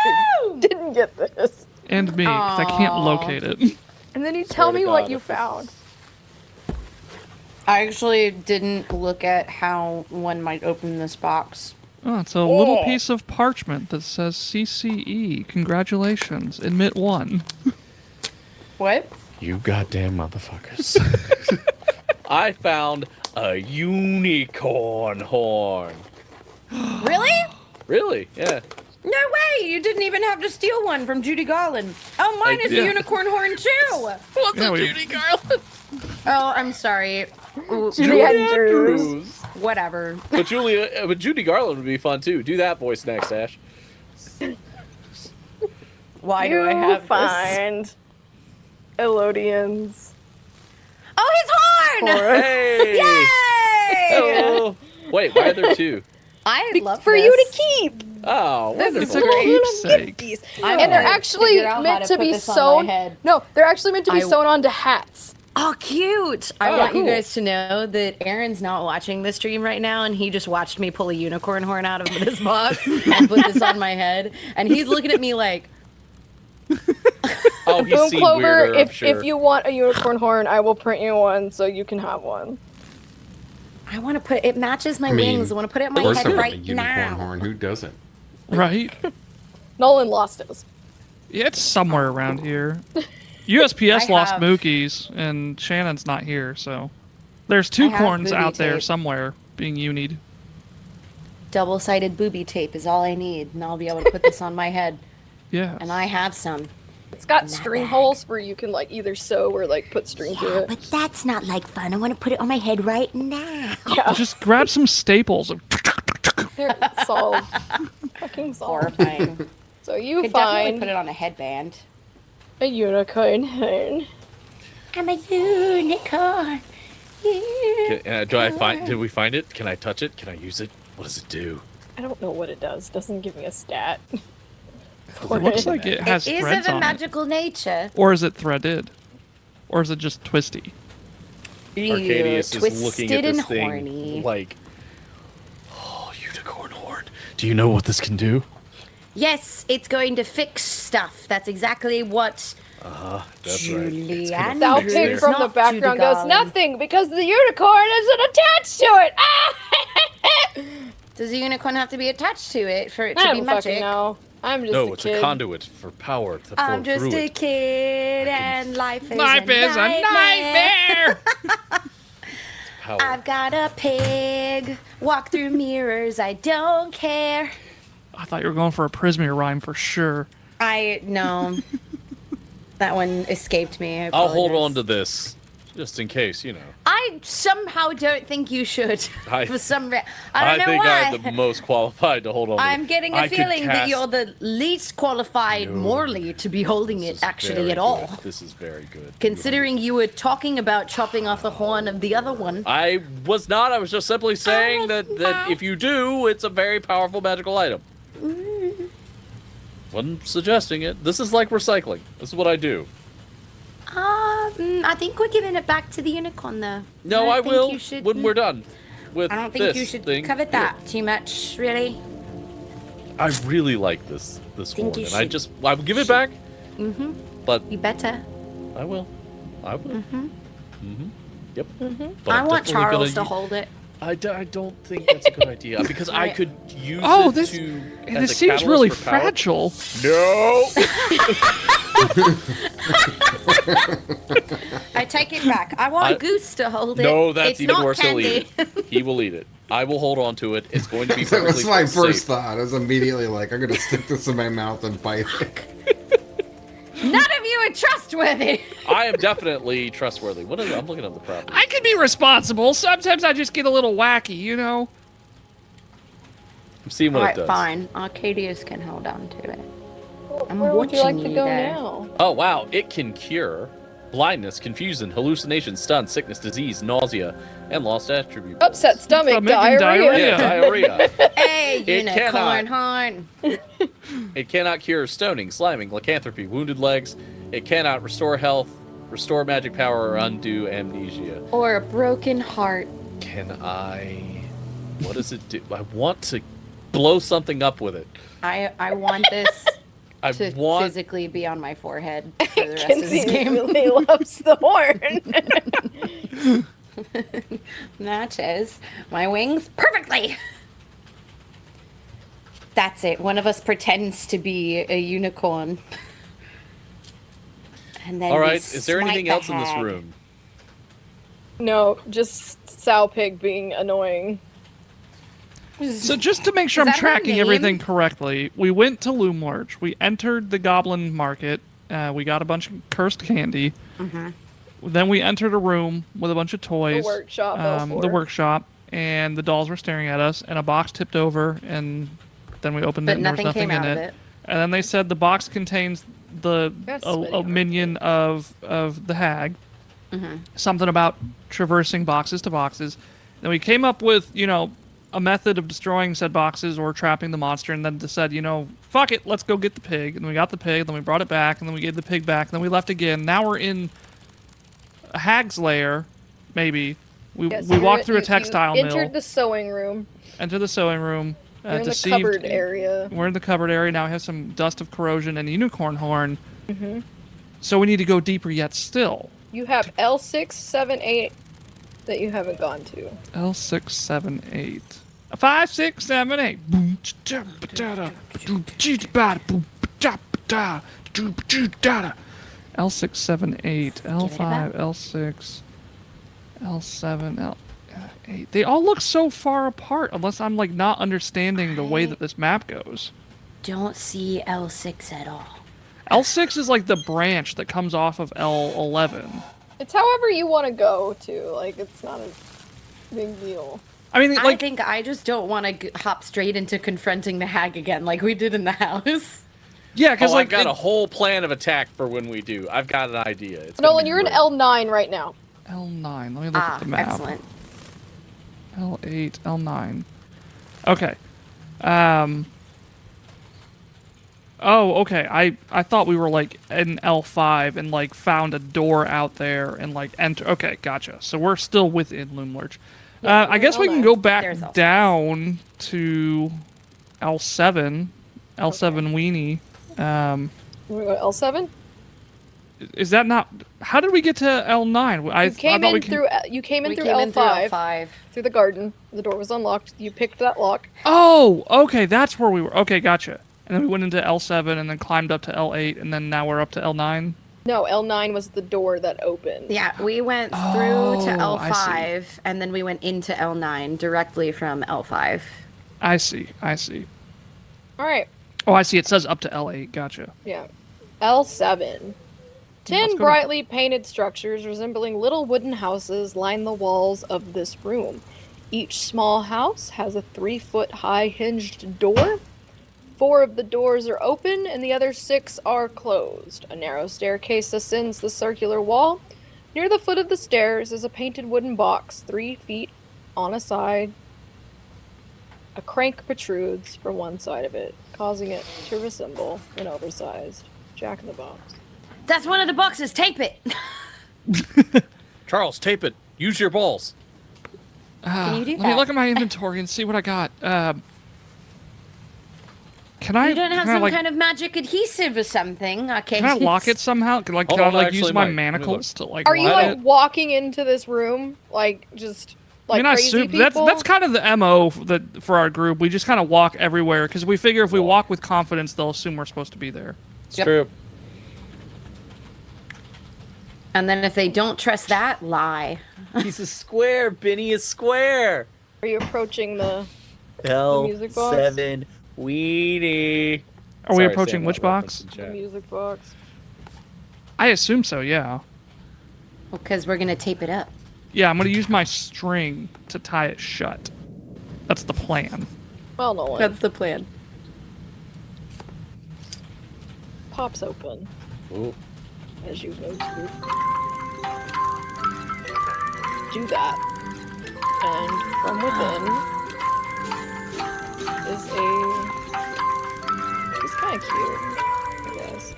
who Didn't get this. And me, 'cause I can't locate it. And then you tell to me what God. you found. I actually didn't look at how one might open this box. Oh, it's a little piece of parchment that says CCE. Congratulations. Admit 1. What? You goddamn motherfuckers. I found a unicorn horn. Really? Really? Yeah. No way! You didn't even have to steal one from Judy Garland. Oh, mine is Yeah. a unicorn horn too. What's Yeah, a we- Judy Garland? Oh, I'm sorry. Ooh, Julie Andrews. whatever. But Judy Garland would be fun too. Do that voice next, Ash. Why do I have this? find Elodian's Oh, his horn! horn. Hey! Yay! Hello. Wait, why are there two? I love For this. you to keep. Oh, This is wonderful. It's a great. keepsake. Gifties. I'm And they're gonna actually figure out how meant to to put be this on sewn. my head. No, they're actually meant to be I- sewn onto hats. Oh, cute! I Oh, want cool. you guys to know that Aaron's not watching the stream right now, and he just watched me pull a unicorn horn out of this box and put this on my head, and he's looking at me like, Oh, he's Boom seen Clover, weirder, I'm if sure. you want a unicorn horn, I will print you one so you can have one. I want to put it matches my I mean, wings. I want to put it on Of my course head I want a right unicorn now. horn. Who doesn't? Right? Nolan lost his. Yeah, it's somewhere around here. USPS I lost have- Mookie's, and Shannon's not here, so there's I two have corns booby out there tape. somewhere being unied. Double-sided booby tape is all I need, and I'll be able to put this on my head. Yeah. And I have some. It's got string holes where you can like either sew or like put string through it. But that's not like fun. I want to put it on my head right now. Just grab some staples. There, it's solved. Fucking solved. Horrifying. So you Could definitely find put it on a headband. a unicorn horn. I'm a unicorn. Did we find it? Can I touch it? Can I use it? What does it do? I don't know what it does. Doesn't give me a stat. It looks like it has It is threads of a on it. magical nature. Or is it threaded? Or is it just twisty? Arcadius is looking Twisted at this and thing horny. like, oh, unicorn horn. Do you know what this can do? Yes, it's going to fix stuff. That's exactly what That's Julie right. and Thou Andrews, pig from the not background Judy goes, Garland. nothing, because the unicorn isn't attached to it! Ah! Does the unicorn have to be attached to it for it I to be don't fucking magic? know. I'm just No, a it's kid. a conduit for power to flow I'm just through a it. kid and life is Life a is a nightmare. nightmare! Power. I've got a pig. Walk through mirrors. I don't care. I thought you were going for a Prismere rhyme for sure. I no. That one escaped me. I I'll hold apologize. on to this, just in case, you know. I somehow don't think you should. I- For some I don't know think why. I'm the most qualified to hold on to I'm it. getting a I could feeling that cast- you're the least qualified No. morally to be holding This it is actually very at all. good. This is very good. Considering you were talking about chopping off the horn of the other one. I was not. I was just simply saying Oh, that if you do, it's a very powerful magical item. Wasn't suggesting it. This is like recycling. This is what I do. I think we're giving it back to the unicorn though. No, don't I think will you should- when we're done with I don't think this you should thing. covet that too much, really. I really like this horn, you and I should- just I will give it back. But You better. I will. I will. Yep. But I I'm want definitely Charles to gonna hold it. I don't think that's a good idea because I could use Oh, it this to. and as this a seems catalyst really for power. fragile. No. I take it back. I want Goose to hold it. No, that's it's even not worse. He'll candy. eat it. He will eat it. I will hold on to it. It's going to be That perfectly was my safe. first thought. I was immediately like, I'm gonna stick this in my mouth and bite it. None of you are trustworthy. I am definitely trustworthy. What is it? I'm looking at the property. I can be responsible. Sometimes I just get a little wacky, you know? I'm seeing what it Alright, does. fine. Arcadius can hold on to it. I'm Where would you like watching to you go there. now? Oh wow! It can cure blindness, confusion, hallucination, stun, sickness, disease, nausea, and lost attribute. Upset stomach, Stomach and diarrhea. Yeah, diarrhea. Hey, It unicorn cannot. horn. It cannot cure stoning, sliming, lycanthropy, wounded legs. It cannot restore health, restore magic power, or undo amnesia. Or a broken heart. Can I? What does it do? I want to blow something up with it. I want this. I to want- physically be on my forehead for the rest of Kinsey this game. really loves the horn. Matches my wings perfectly. That's it. One of us pretends to be a unicorn. And then All we right. Is there smite anything the else in this hag. room? No, just Sow Pig being annoying. So just to make sure Is I'm that her tracking name? everything correctly, we went to Loomlarch. We entered the Goblin Market. We got a bunch of cursed candy. Mm-hmm. Then we entered a room with a bunch of toys. The workshop, The L4. workshop, and the dolls were staring at us, and a box tipped over, and then we opened it, But and there was nothing nothing came in out it. of it. And then they said the box contains Yes, a video. minion of the hag. Mm-hmm. Something about traversing boxes to boxes. Then we came up with, a method of destroying said boxes or trapping the monster, and then said, fuck it, let's go get the pig. And we got the pig, then we brought it back, and then we gave the pig back, and then we left again. Now we're in a hag's lair, maybe. We Yes, walked through a textile you mill, entered the sewing room. entered the sewing room, You're in the deceived- cupboard area. We're in the cupboard area now. We have some dust of corrosion and unicorn horn. Mm-hmm. So we need to go deeper yet still. You have L6, 7, 8 that you haven't gone to. L6, 7, 8. 5, 6, 7, 8. Boom, cha, ba, da, da. Doo, chee, ba, boom, cha, ba, da. Doo, chee, da, da. L6, 7, 8. L5, L6, L7, L8. They all look so far apart, unless I'm like not understanding the way that this map goes. Don't see L6 at all. L6 is like the branch that comes off of L11. It's however you want to go to. Like, it's not a big deal. I mean, I like, think I just don't want to hop straight into confronting the hag again like we did in the house. yeah, because Oh, like I've got a whole plan of attack for when we do. I've got an idea. It's gonna Nolan, be you're in great. L9 right now. L9. Let me look at the map. Excellent. L8, L9. Okay. Oh, okay. I thought we were like in L5 and like found a door out there and like enter. Okay, gotcha. So we're still within Loomlarch. Yeah, I guess we can L9. go back There's L6. down to L7. L7 weenie. You want to go to L7? Is that not? How did we get to L9? I You came thought in we through you came in We through came L5, in through L5. through the garden. The door was unlocked. You picked that lock. Oh, okay, that's where we were. Okay, gotcha. And then we went into L7 and then climbed up to L8 and then now we're up to L9. No, L9 was the door that opened. Yeah, we went through to Oh, I see. L5 and then we went into L9 directly from L5. I see. All right. Oh, I see. It says up to L8. Gotcha. Yeah. L7. let's 10 go to- brightly painted structures resembling little wooden houses line the walls of this room. Each small house has a 3-foot-high hinged door. 4 of the doors are open and the other 6 are closed. A narrow staircase ascends the circular wall. Near the foot of the stairs is a painted wooden box, 3 feet on a side. A crank protrudes from one side of it, causing it to resemble an oversized Jack-in-the-Box. That's one of the boxes. Tape it. Charles, tape it. Use your balls. Can you do Let that? me look at my inventory and see what I got. Can I? You don't have can I, some like, kind of magic adhesive or something. Okay. Can I lock it somehow? Can Hold I on, like actually, use my Mike, let me manacles to like? Are you lock like it? walking into this room like just like I mean, I crazy assume people? that's kind of the MO for our group. We just kind of walk everywhere because we figure if we walk with confidence, they'll assume we're supposed to be there. It's true. And then if they don't trust that, lie. He's a square. Benny is square. Are you approaching the L music box? 7 weenie. Are we Sorry, approaching Sam, which that box? reference in chat. music box? I assume so. Yeah. Because we're going to tape it up. Yeah, I'm gonna use my string to tie it shut. That's the plan. Well, Nolan. That's the plan. Pops open Ooh. as you go through. Do that. And from within is it's kind of cute, I guess.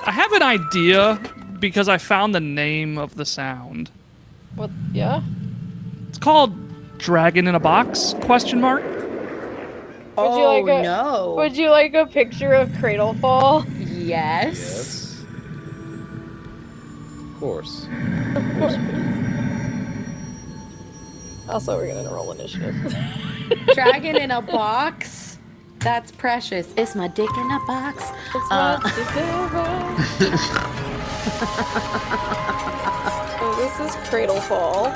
I have an idea because I found the name of the sound. What? Yeah? It's called Dragon in a Box? Question mark. Oh no. Would you like a picture of Cradlefall? Yes. Yes. Of course. Also, we're gonna roll initiative. Dragon in a box. That's precious. Is my dick in a box? It's my dick. So this is Cradlefall.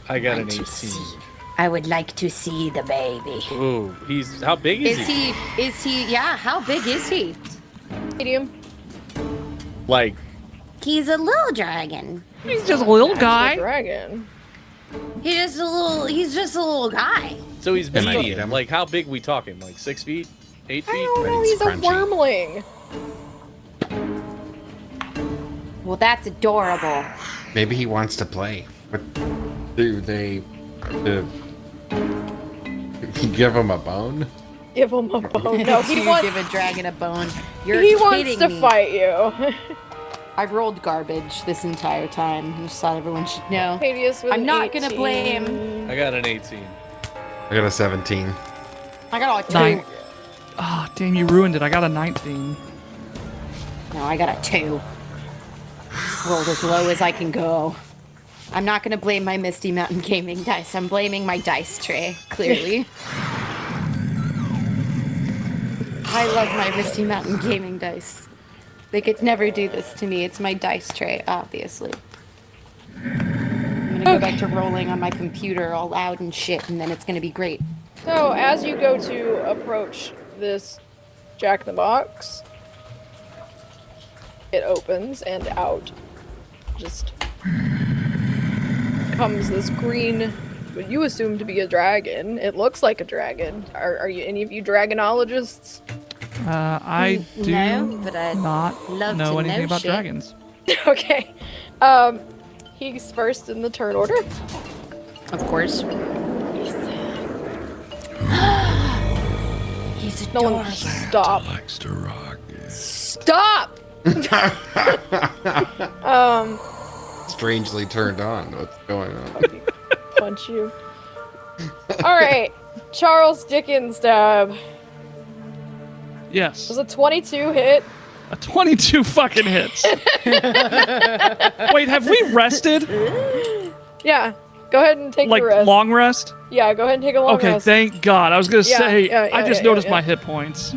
I got an Want to 18. see- I would like to see the baby. Ooh, how big is he? Is he, yeah, how big is he? Medium. Like, He's a little dragon. He's just a little Actual guy. dragon. He's just a little guy. so he's Can I eat medium. him? Like, how big we talking? Like 6 feet? 8 I feet? don't know, it's he's a crunchy. wormling. Well, that's adorable. Maybe he wants to play. But do they give him a bone? Give him a bone. No, he You wants. give a dragon a bone. You're He kidding wants to me. fight you. I've rolled garbage this entire time. I just thought everyone should know. Hades with I'm an not gonna 18. blame. I got an 18. I got a 17. I got a 2. Nine. Oh, damn, you ruined it. I got a 19. No, I got a 2. Rolled as low as I can go. I'm not gonna blame my Misty Mountain Gaming dice. I'm blaming my dice tray, clearly. I love my Misty Mountain Gaming dice. They could never do this to me. It's my dice tray, obviously. I'm gonna go back to rolling on my computer all loud and shit, and then it's gonna be great. So, as you go to approach this Jack in the Box, it opens and out just comes this green, what you assume to be a dragon. It looks like a dragon. Are you any of you dragonologists? I do No, but I'd not love know to anything know about shit. dragons. Okay. He's first in the turn order. Of course. He's No one adorable. stop. Likes to rock it. Stop! Strangely turned on. What's going on? Punch you. Alright. Charles Dickens stab. Yes. Was a 22 hit. A 22 fucking hits. Wait, have we rested? Yeah. Go ahead and take Like the rest. long rest? Yeah, go ahead and take a long Okay, rest. thank God. I was gonna Yeah, say, yeah, I yeah, just yeah, noticed yeah. my hit points.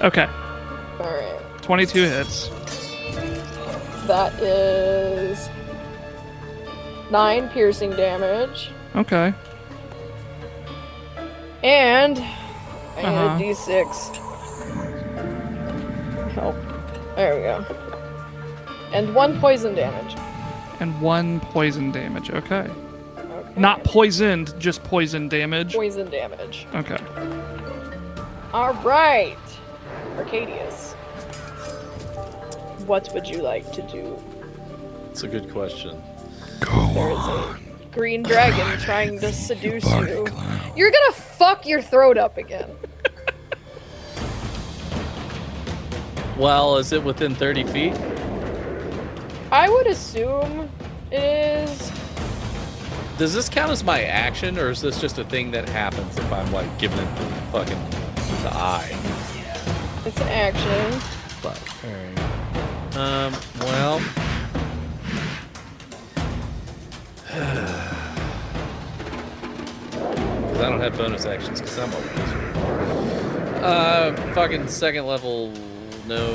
Okay, Alright. 22 hits. That is 9 piercing damage. Okay. And I need a d6. Help. There we go. And 1 poison damage. And 1 poison damage. Okay. Okay. Not poisoned, just poison damage. Poison damage. Okay. Alright. Arcadius. What would you like to do? It's a good question. Go There is on. a green dragon trying to seduce party you. clown. You're gonna fuck your throat up again. Well, is it within 30 feet? I would assume it is. Does this count as my action, or is this just a thing that happens if I'm like giving it the fucking the eye? It's an action. Fuck. Alright. Well. Because I don't have bonus actions because I'm a wizard. Fucking second level, no.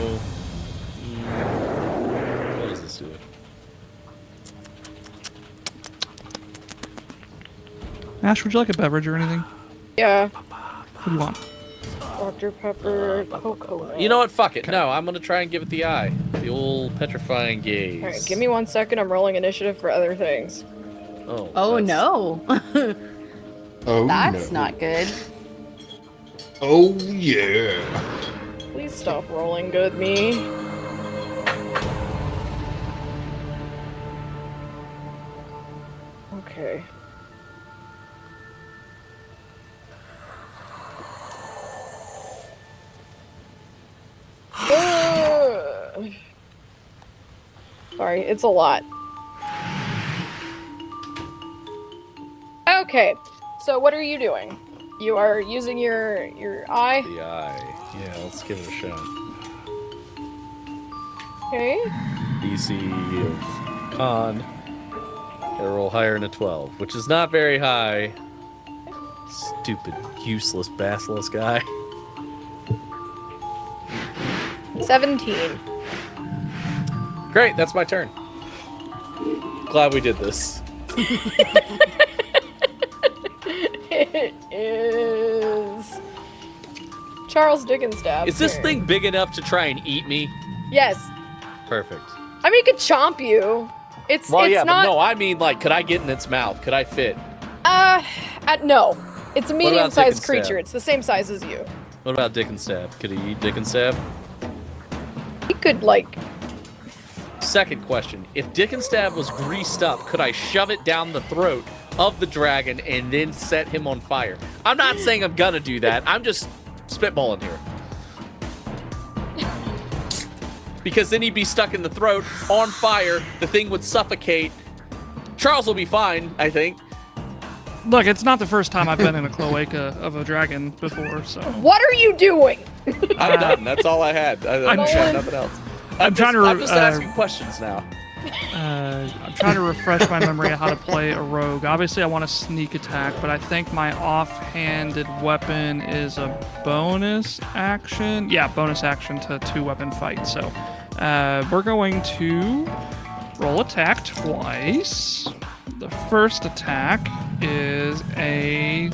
What does this do? Ash, would you like a beverage or anything? Yeah. What do you want? Dr. Pepper, coconut. You know what? Fuck it. No, I'm gonna try and give it the eye. The old petrifying gaze. Alright, give me 1 second. I'm rolling initiative for other things. Oh. Oh that's- no. Oh, That's no. not good. Oh, yeah. Please stop rolling good, me. Okay. Sorry, it's a lot. Okay, so what are you doing? You are using your eye. The eye. Yeah, let's give it a shot. Okay. DC of con. Gotta roll higher than a 12, which is not very high. Stupid, useless basilisk guy. 17. Great, that's my turn. Glad we did this. It is Charles Dickenstab. Is this thing big enough to try and eat me? Yes. Perfect. I mean, it could chomp you. It's Well, it's yeah, not. but no, I mean, like, could I get in its mouth? Could I fit? No. It's a about medium-sized Dickenstab? creature. It's the same size as you. What about Dick and Stab? Could he eat Dick and Stab? He could like. Second question. If Dick and Stab was greased up, could I shove it down the throat of the dragon and then set him on fire? I'm not saying I'm gonna do that. I'm just spitballing here. Because then he'd be stuck in the throat, on fire, the thing would suffocate. Charles will be fine, I think. Look, it's not the first time I've been in a cloaca of a dragon before, so. What are you doing? I'm done. That's all I had. I had nothing else. I'm just asking questions now. I'm trying to refresh my memory of how to play a rogue. Obviously, I want a sneak attack, but I think my offhanded weapon is a bonus action. Yeah, bonus action to 2-weapon fight. So we're going to roll attack twice. The first attack is a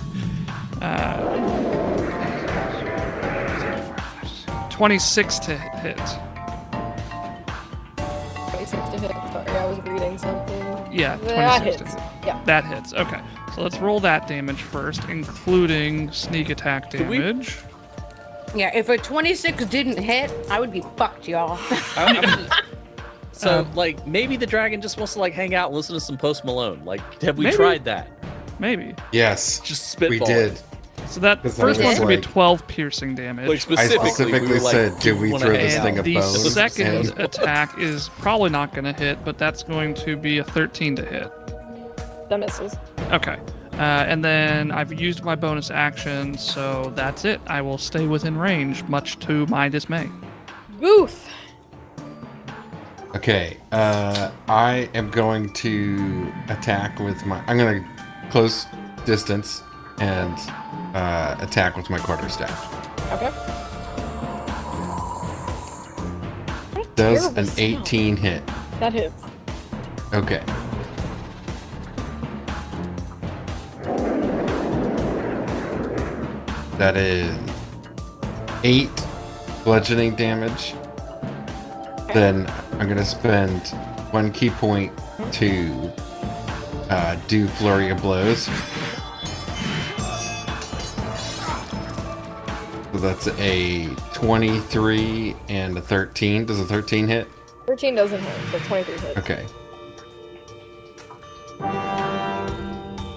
26 to hit. 26 to hit. Sorry, I was reading something. Yeah, 26 That to hits. hit. Yeah. That hits. Okay. So let's roll that damage first, including sneak attack damage. Yeah, if a 26 didn't hit, I would be fucked, y'all. So, like, maybe the dragon just wants to, like, hang out and listen to some Post Malone. Like, have we Maybe. tried that? Maybe. Yes, Just spitball. we did. So that Because first I one's was going to be like- 12 piercing damage. Like, I specifically, specifically we were like, said, do we wanna throw this hang thing out. a the bone? second And attack is probably not going to hit, but that's going to be a 13 to hit. That misses. Okay. And then I've used my bonus action, so that's it. I will stay within range, much to my dismay. Booth. Okay, I am going to attack with my. I'm going to close distance and attack with my quarterstaff. Okay. Does Terrible an sound. 18 hit? That hits. Okay. That is 8 bludgeoning damage. Then I'm gonna spend 1 key point to do flurry of blows. So that's a 23 and a 13. Does a 13 hit? 13 doesn't hit, but 23 hits. Okay.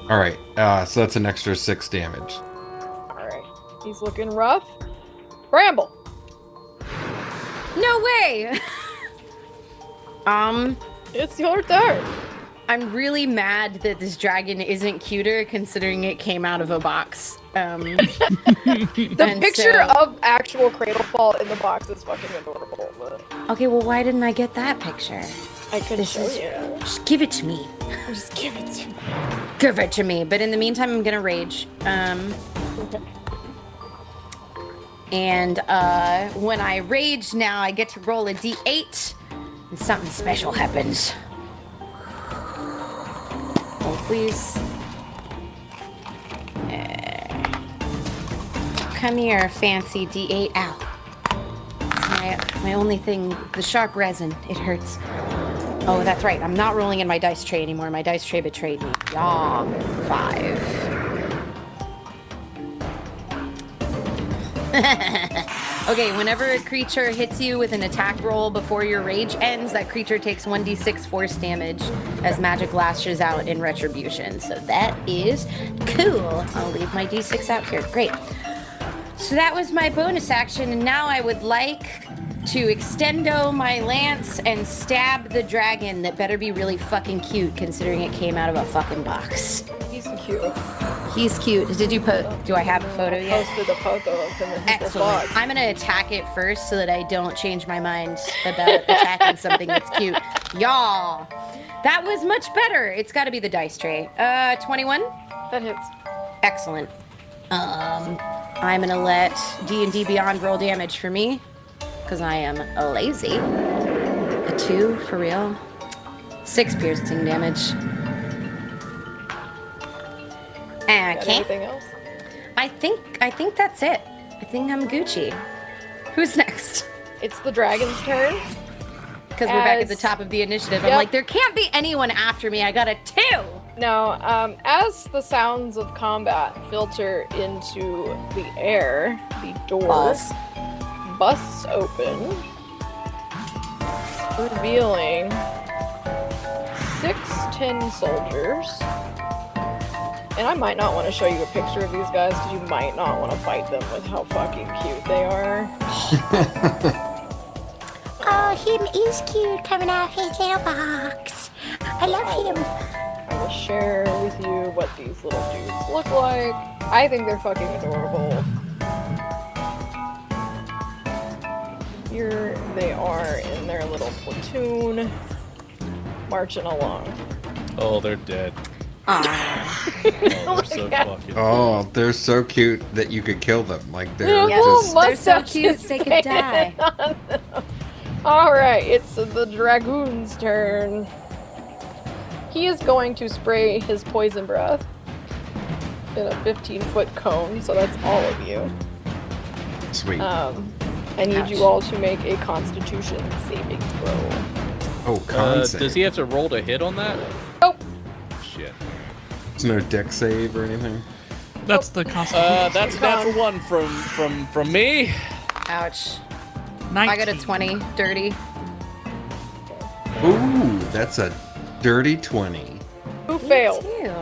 All right. So that's an extra 6 damage. Alright. He's looking rough. Bramble. No way! It's your turn. I'm really mad that this dragon isn't cuter considering it came out of a box. The And picture so- of actual Cradlefault in the box is fucking adorable, but Okay, well, why didn't I get that picture? I could This show is- you. Just give it to me. Just give it to me. Give it to me. But in the meantime, I'm gonna rage. Okay. And when I rage now, I get to roll a d8, and something special happens. Oh, please. Come here, fancy d8. Ow. It's my only thing. The sharp resin. It hurts. Oh, that's right. I'm not rolling in my dice tray anymore. My dice tray betrayed me. Yaw. 5. Okay, whenever a creature hits you with an attack roll before your rage ends, that creature takes 1d6 force damage as magic lashes out in retribution. So that is cool. I'll leave my d6 out here. Great. So that was my bonus action, and now I would like to extendo my lance and stab the dragon that better be really fucking cute considering it came out of a fucking box. He's cute. He's cute. Do I have a photo yet? Posted a photo of him in his little Excellent. box. I'm gonna attack it first so that I don't change my mind about attacking something that's cute. Y'all, that was much better. It's got to be the dice tray. 21. That hits. Excellent. I'm gonna let D&D Beyond roll damage for me because I am lazy. A 2 for real. 6 piercing damage. Got Okay. anything else? I think that's it. I think I'm Gucci. Who's next? It's the dragon's turn. Because we're back at the As- top of the initiative. I'm Yep. like, there can't be anyone after me. I got a 2. Now, as the sounds of combat filter into the air, the door Balls. busts open, revealing 6 tin soldiers. And I might not want to show you a picture of these guys because you might not want to fight them with how fucking cute they are. Oh, him is cute coming out of his little box. I love him. I will share with you what these little dudes look like. I think they're fucking adorable. Here they are in their little platoon, marching along. Oh, they're dead. Oh, they're so fucking. Oh, they're so cute that you could kill them. Like they're Yeah. just. They're so Mustaches cute they could die. Alright, it's the dragoon's turn. He is going to spray his poison breath in a 15-foot cone, so that's all of you. Sweet. I need you all to make a constitution saving throw. Oh, con save. Does he have to roll to hit on that? Nope. Shit. There's no deck save or anything. That's the constitution. That's a natural one from me. Ouch. 19. I got a 20. Dirty. Ooh, that's a dirty 20. Who failed? Ew.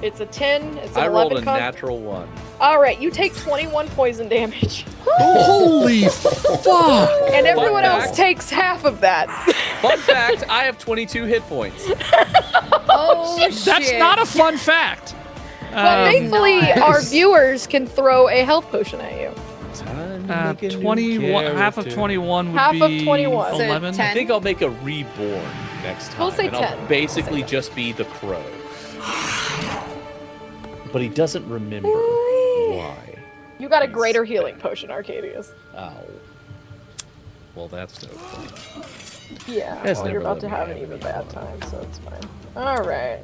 It's a 10, it's an I rolled 11 a natural one. Alright, you take 21 poison damage. Holy fuck! And everyone else fact. takes half of that. Fun fact: I have 22 hit points. Oh, shit. That's not a fun fact. Well, thankfully, not. our viewers can throw a health potion at you. 21. Half of 21 would Half be of 21. So 11. 10. I think I'll make a reborn next time. We'll say and I'll 10. basically just be the crow. But he doesn't remember why. You got a greater healing potion, Arcadius. Ow. Well, that's no fun. Yeah, That's well, you're never about to let me have have an even any bad fun. time, so it's fine. Alright.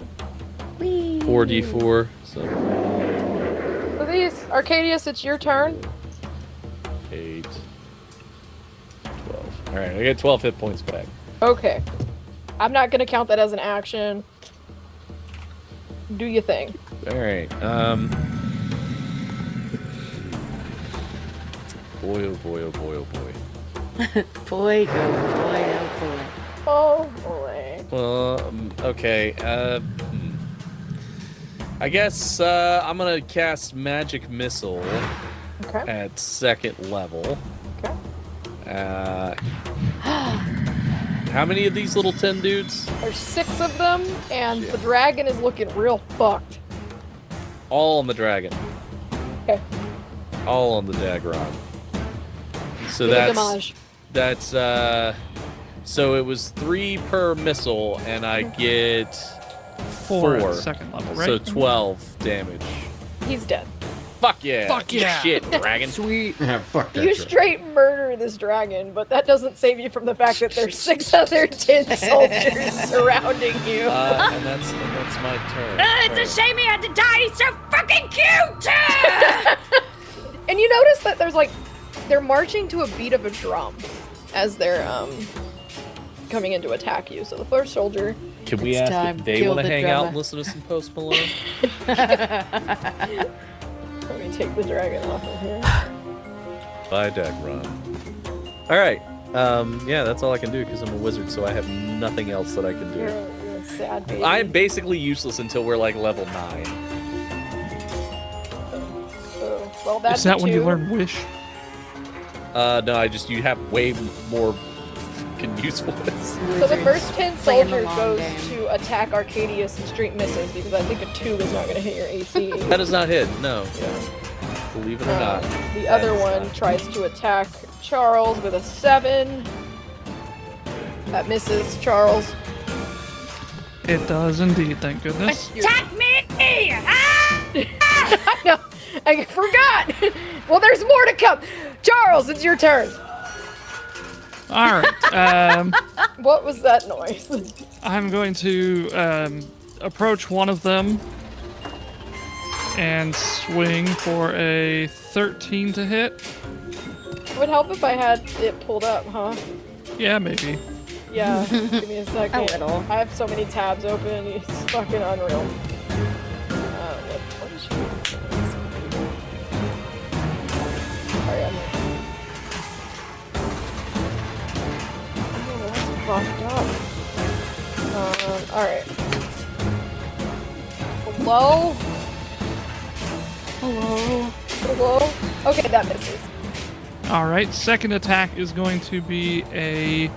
4d4. So For these, Arcadius, it's your turn. 8, 12. All right, I get 12 hit points back. Okay. I'm not gonna count that as an action. Do your thing. All right. Boy, oh boy, oh boy, oh boy. Boy, oh boy, oh boy. Oh boy. Okay. I guess I'm gonna cast Magic Missile Okay. at 2nd level. Okay. How many of these little 10 dudes? There's 6 of them, and Shit. the dragon is looking real fucked. All on the dragon. Okay. All on the Dagron. So Give it that's damage. so it was 3 per missile, and I get 4 4. at second level, right? So 12 damage. He's dead. Fuck yeah! Fuck yeah. Shit, dragon. Sweet. Yeah, fuck that You shit. straight murder this dragon, but that doesn't save you from the fact that there's 6 other tin soldiers surrounding you. And that's my turn. It's a shame he had to die. He's so fucking cute. And you notice that there's like, they're marching to a beat of a drum as they're coming in to attack you. So the first soldier, Can we It's ask time if to they kill want to the hang out drummer. and listen to some Post Malone? let me take the dragon off of here. Bye, Dagron. All right. Yeah, that's all I can do because I'm a wizard, so I have nothing else that I can You're, do. you're a sad baby. I'm basically useless until we're like level 9. So, well, that's Is that a when you 2. learn Wish? No, you have way more fucking usefulness. So the first 10 playing the soldiers long goes game. to attack Arcadius and straight misses because I think a 2 is not going to hit your AC. That is not hit, no. Believe it or not. The other That's one not- tries to attack Charles with a 7. That misses Charles. It does indeed, thank goodness. Attack me! I know. I forgot. Well, there's more to come. Charles, it's your turn. All right. What was that noise? I'm going to approach one of them and swing for a 13 to hit. It would help if I had it pulled up, huh? Yeah, maybe. Yeah. Give me a second. A little. I have so many tabs open. It's fucking unreal. What is she? Sorry, I'm fucked up. Alright. Hello? Hello? Okay, that misses. All right, second attack is going to be a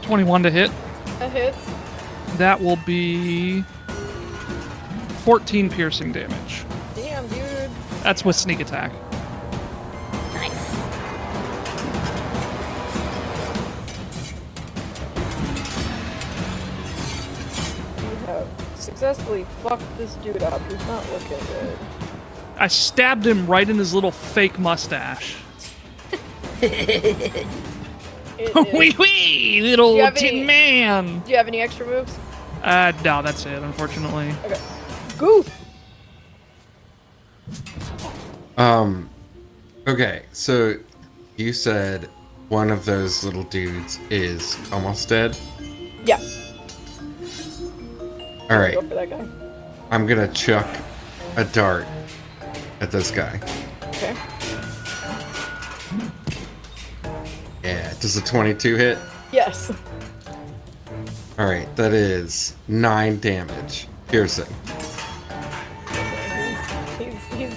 21 to hit. That hits. That will be 14 piercing damage. Damn, dude. That's with sneak attack. Nice. You have successfully fucked this dude up. He's not looking good. I stabbed him right in his little fake mustache. It Wee is- wee, little Do you have tin any- man. Do you have any extra moves? No, that's it, unfortunately. Okay. Goof! Okay, so you said one of those little dudes is almost dead. Yeah. All right, Go for that guy. I'm gonna chuck a dart at this guy. Okay. Yeah, does a 22 hit? Yes. All right, that is 9 damage, piercing.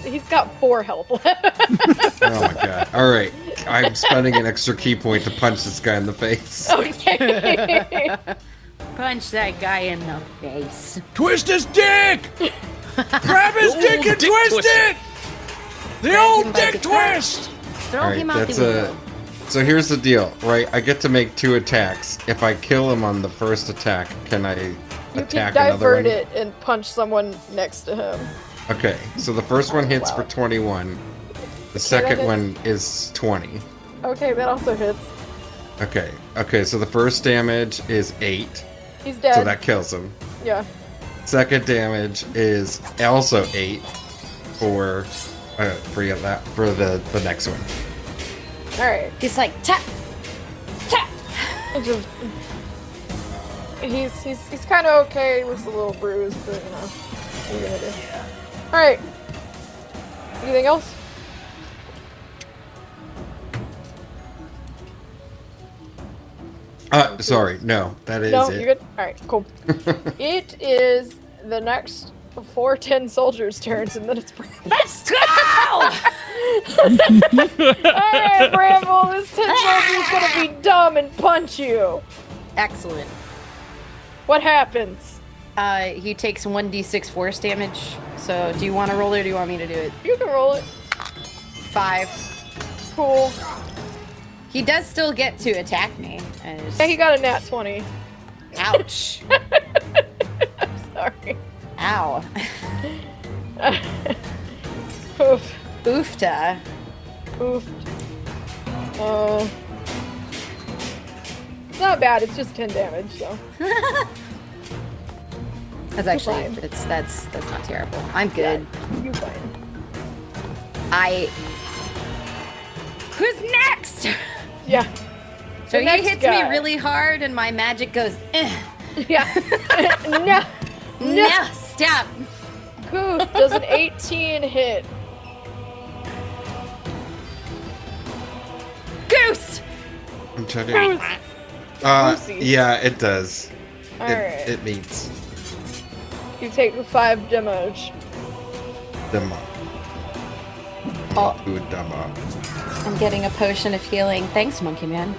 He's got 4 health left. Oh my god! All right, I'm spending an extra key point to punch this guy in the face. Okay. Punch that guy in the face. Twist his dick! Grab his dick and dick twist twister. it! The old dick twist! Throw All him right, out that's the window. So here's the deal, right? I get to make 2 attacks. If I kill him on the first attack, can I You attack can another divert one? it and punch someone next to him. Okay, so the first one hits for 21. The second hits. one is 20. Okay, that also hits. Okay, so the first damage is 8, He's dead. so that kills him. Yeah. Second damage is also 8 for the next one. Alright. He's like, tap, tap. He's kind of okay. He looks a little bruised, but you know, what are you gonna do? Alright. Anything else? Sorry, no, that is No, it. you're good? Alright, cool. It is the next 410 soldiers' turns, and then it's Let's go! Alright, Bramble, this 10 soldier's gonna be dumb and punch you. Excellent. What happens? He takes 1d6 force damage. So, do you want to roll it or do you want me to do it? You can roll it. 5. Cool. He does still get to attack me. And it's- Yeah, he got a nat 20. Ouch. I'm sorry. Ow. Oof. Oofta. Oof. It's not bad, it's just 10 damage, so. That's actually, fine. that's not terrible. I'm good. You fine. Who's next? Yeah. So The he next hits guy. me really hard and my magic goes, Yeah. No. no, stop. Goof does an 18 hit. Goose! I'm checking. Goose. Goosey. Yeah, it does. Alright. It meets You take 5 damage. them up. Oh. Udama. I'm getting a potion of healing. Thanks, Monkey Man.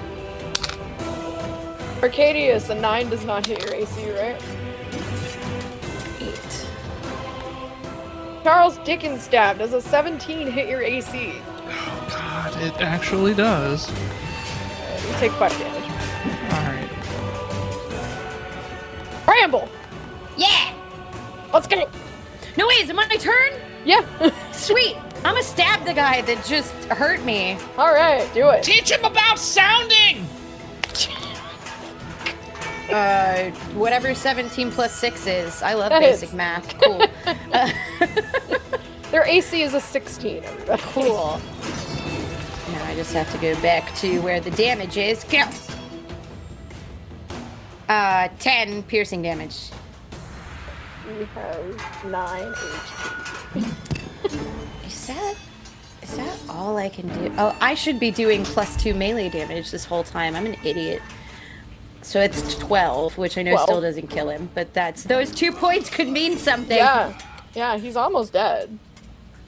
Arcadius, a 9 does not hit your AC, right? 8. Charles Dickens stab, does a 17 hit your AC? Oh god, it actually does. You take 5 damage. Alright. Bramble! Yeah! Let's go! No, wait, is it my turn? Yeah. Sweet! I'm gonna stab the guy that just hurt me. Alright, do it. Teach him about sounding! Whatever 17 plus 6 is. I love That basic is. math. Cool. Their AC is a 16, everybody. Cool. Now I just have to go back to where the damage is. Go! 10 piercing damage. We have 9 HP. Is that all I can do? Oh, I should be doing +2 melee damage this whole time. I'm an idiot. So it's 12, which I know 12. still doesn't kill him, but those 2 points could mean something. Yeah, he's almost dead.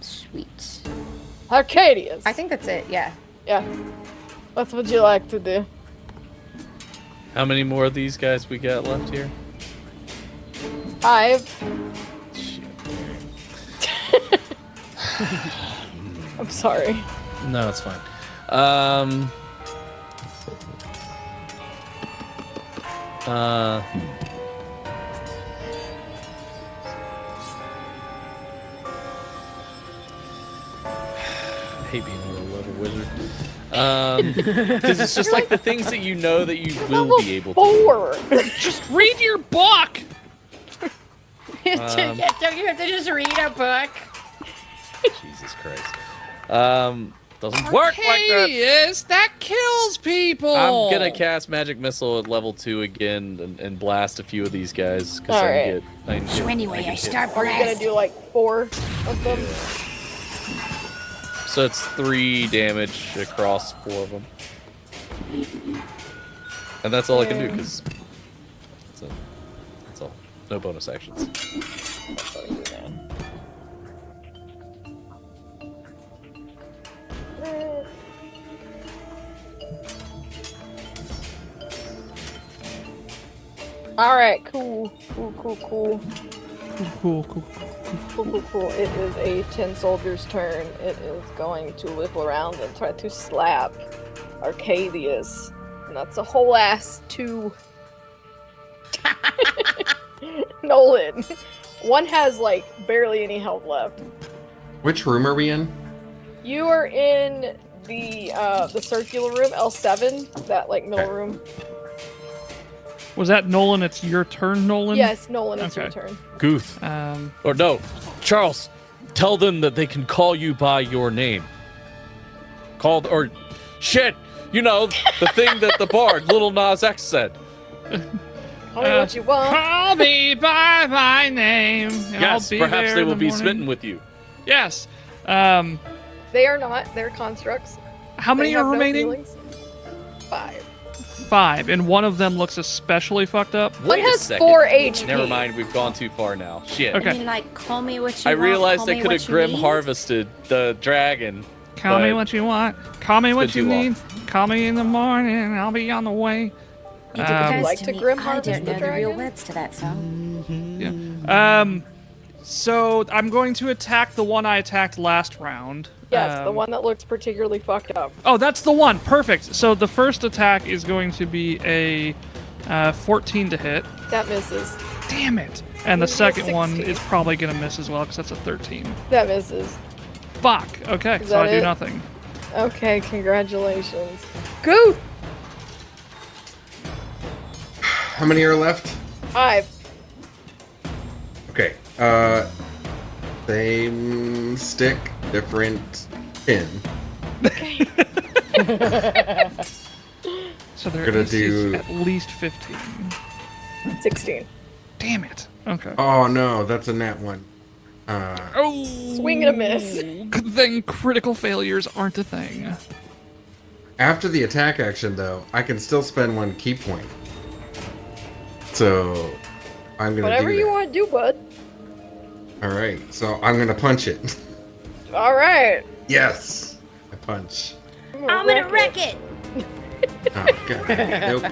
Sweet. Arcadius. I think that's it, yeah. Yeah. What would you like to do? How many more of these guys we got left here? 5. I'm sorry. No, it's fine. I hate being a low-level wizard. Because it's just like the things that you know that you will Level be able to. 4. Just read your book! Don't you have to just read a book? Jesus Christ. Doesn't work like that. Yes, that kills people! I'm gonna cast Magic Missile at level 2 again and blast a few of these guys. Because Alright. I can get. So anyway, I start Are you gonna blasting. do like 4 of them? So it's 3 damage across 4 of them. And that's all I can do, because that's all. No bonus actions. Alright, cool. Cool. Cool. It is a 10 soldier's turn. It is going to whip around and try to slap Arcadius. And that's a whole ass 2. Nolan. One has like barely any health left. Which room are we in? You are in the circular room, L7, that like middle Okay. room. Was that Nolan? It's your turn, Nolan? Yes, Nolan, it's your Okay. turn. Guth. Or no. Charles. Tell them that they can call you by your name. Shit! You know, the thing that the bard, Little Nas X, said. Tell me what you want. Call me by my name. and Yes, I'll be perhaps there they in will the be morning. smitten with you. Yes. They are not. They're constructs. How many They are have no remaining? feelings. 5. 5, and one of them looks especially fucked up. One Wait a has second. 4 HP. Never mind, we've gone too far now. Shit. Okay. I mean, like, call me what you I want. realized call they me could what have you Grim need. harvested the dragon. Call me but- what you want. Call me what been you too long. need. Call me in the morning. I'll be on the way. You did Um, the best like to to me. grim I harvest don't the know the real dragon? words to that song. Yeah. So I'm going to attack the one I attacked last round. Yes, the one that looks particularly fucked up. Oh, that's the one. Perfect. So the first attack is going to be a 14 to hit. That misses. Damn it. And the Maybe a second one 16. is probably going to miss as well because that's a 13. That misses. Fuck. Okay, Is so I that do it? nothing. Okay, congratulations. Goof! How many are left? 5. Okay. Same stick, different pin. So they're Gonna AC is do- at least 15. 16. Damn it. Okay. Oh no, that's a nat one. Oh, Swing and a miss. Good thing critical failures aren't a thing. After the attack action, though, I can still spend 1 key point. So I'm gonna Whatever do you that. want to do, bud. All right, so I'm gonna punch it. Alright. Yes. I punch. I'm gonna wreck it. Oh, God. Nope.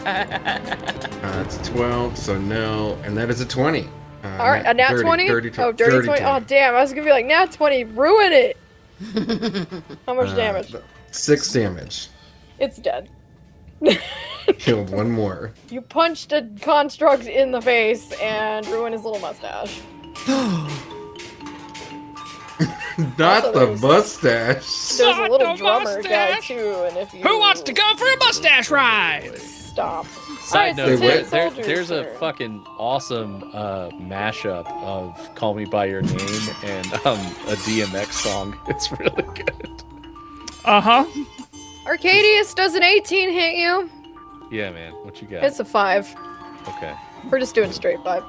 It's 12, so no. And that is a 20. All right, a nat 20? Oh, dirty 20. Oh, damn. I was going to be like, nat 20, ruin it. How much damage? 6 damage. It's dead. Killed one more. You punched a construct in the face and ruined his little mustache. Not Also, the there's- mustache. There's a Not little the drummer guy, mustache. too, and if you... Who wants to go for a mustache ride? Stop. Side Alright, note, so Wait, Tin Soldier's there's a turn. fucking awesome mashup of "Call Me by Your Name" and a DMX song. It's really good. Uh-huh. Arcadius, does an 18 hit you? Yeah, man. What you got? It's a 5. Okay. We're just doing straight 5.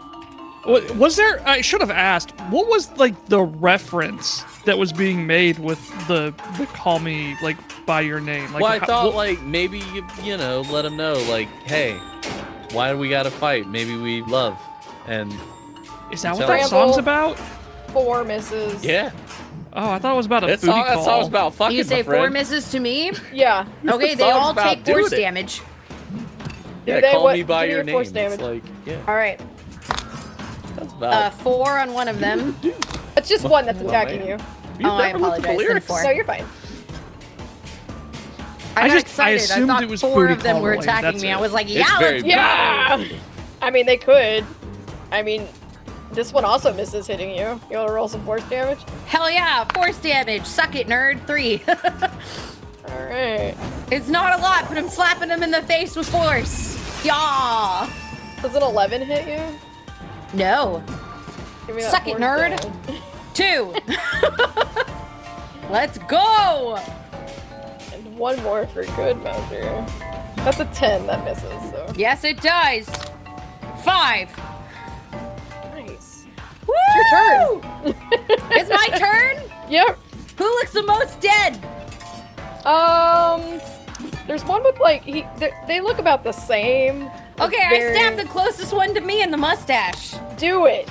Was there? I should have asked. What was like the reference that was being made with the call me like by your name? Like, Well, I thought what- like maybe you know let them know like, hey, why do we gotta fight? Maybe we love and is that what Tell that us. song's about? 4 misses. yeah. Oh, I thought it was about a That booty song's call. about fucking. You say my friend. 4 misses to me? Yeah. Okay, they song's all about take force doing it. damage. Yeah, Do they call what- me by give me your your force name. It's damage. like yeah, All right. that's about. 4 on one of them. It's just one that's Well, attacking man. you. You've Oh, I never looked at the apologize, then lyrics? 4. No, you're fine. I got I excited. assumed I thought it was 4 booty of them call were related, attacking that's me. it. I was like, It's yeah, very let's good. Yeah! I mean, they could. I mean, this one also misses hitting you. You want to roll some force damage? Hell yeah, force damage. Suck it, nerd. 3. Alright. It's not a lot, but I'm slapping him in the face with force. Yeah. Does an 11 hit you? No. Give me that Suck it, force nerd. damage. 2. Let's go. And one more for good measure. That's a 10 that misses, so. Yes, it does. 5. Nice. Woo! Your turn. It's my turn? Yep. Who looks the most dead? There's one with like they look about the same. Okay, It's I very- stabbed the closest one to me in the mustache. Do it.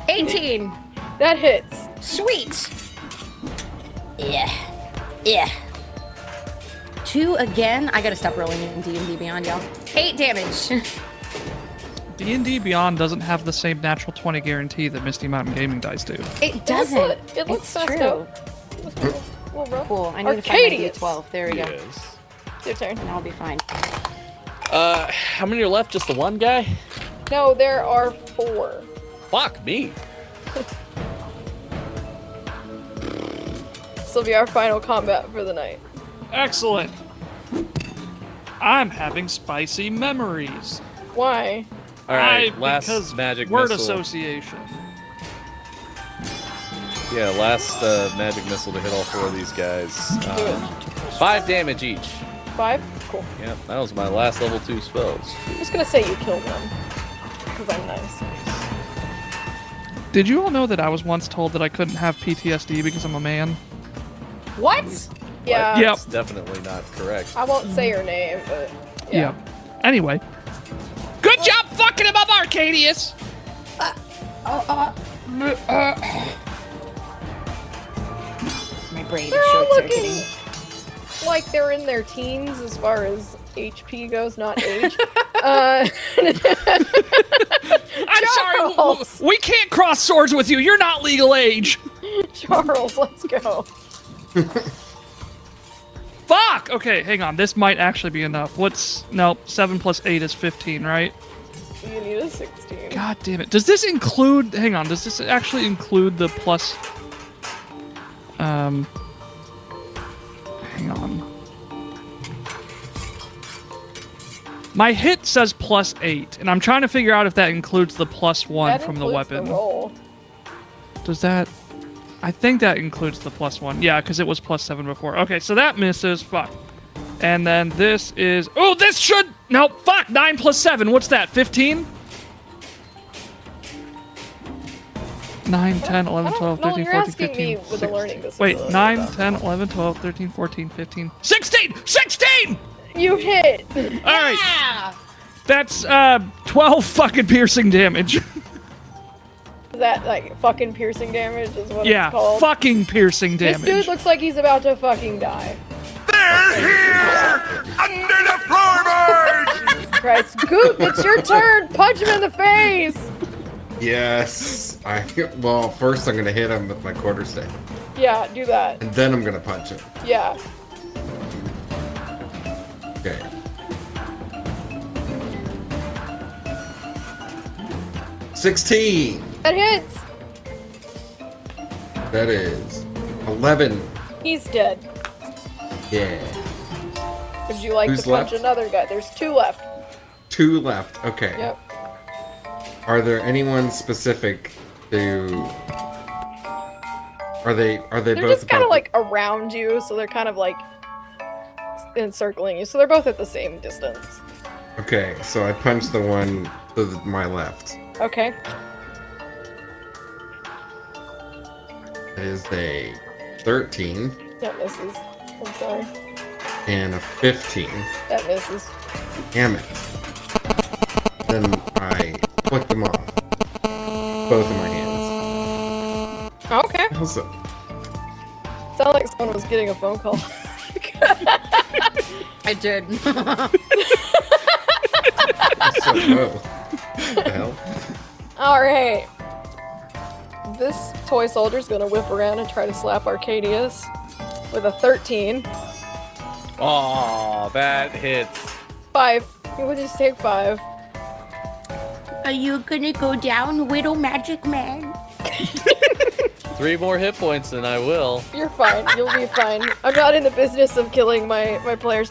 18. That hits. Sweet. Yeah. Yeah. 2 again. I gotta stop rolling in D&D Beyond, y'all. 8 damage. D&D Beyond doesn't have the same natural 20 guarantee that Misty Mountain Gaming dice do. It doesn't. It looks It's fast true. out. Well, rough. Cool. I need to find my Arcadius. D12. There we go. Yes. It's your turn. And I'll be fine. How many are left? Just the one guy? No, there are 4. Fuck me. This will be our final combat for the night. Excellent. I'm having spicy memories. Why? All right, because last magic word missile. association. Yeah, last magic missile to hit all 4 of these guys. Do it. 5 damage each. 5? Cool. Yep, that was my last level 2 spells. I'm just gonna say you killed them. Because I'm nice. Did you all know that I was once told that I couldn't have PTSD because I'm a man? What? Yeah. Yep. That's definitely not correct. I won't say your name, but yeah. Anyway. Good job fucking him up, Arcadius! My brain They're is all short looking circuiting. like they're in their teens as far as HP goes, not age. I'm sorry, Charles. we can't cross swords with you. You're not legal age. Charles, let's go. Fuck! Okay, hang on. This might actually be enough. Nope, 7 plus 8 is 15, right? You need a 16. God damn it. Does this include... Hang on, does this actually include the plus... Hang on. My hit says plus 8, and I'm trying to figure out if that includes the plus 1 That from the includes weapon. roll. Does that... I think that includes the plus 1. Yeah, because it was plus 7 before. Okay, so that misses. Fuck. And then this is... Oh, this should... No, fuck! 9 plus 7. What's that? 15? 9, 10, 11, 12, Nolan, 13, you're 14, asking 15, me with a 16. learning Wait, disability 9, about 10, 11, 12, 13, 14, 15, 16! 16! You hit! Alright, Yeah! that's 12 fucking piercing damage. that like fucking piercing damage is what Yeah, it's called. fucking piercing This damage. dude looks like he's about to fucking die. They're here! Under the floorboards! Jesus Christ. Goop, it's your turn! Punch him in the face! Yes. Well, first I'm gonna hit him with my quarterstaff, Yeah, do that. and then I'm gonna punch him. Yeah. Okay. $16. That hits! That is 11. He's dead. Yeah. Would you like Who's to punch left? another guy? There's 2 left. 2 left. Okay. Yep. Are there anyone specific to? Are they They're both just kind of about- like around you, so they're kind of like encircling you. So they're both at the same distance. Okay, so I punched the one to my left. Okay. It is a 13 That misses. I'm sorry. and a 15. That misses. Damn it. Then I flick them off. Both of my hands. Okay. Also, Sounded like someone was getting a phone call. I did. so whoa. What the hell? Alright. This toy soldier's gonna whip around and try to slap Arcadius with a 13. Oh, that hits. 5. He would just take 5. Are you gonna go down, Widow Magic Man? 3 more hit points and I will. You're fine. You'll be fine. I'm not in the business of killing my players.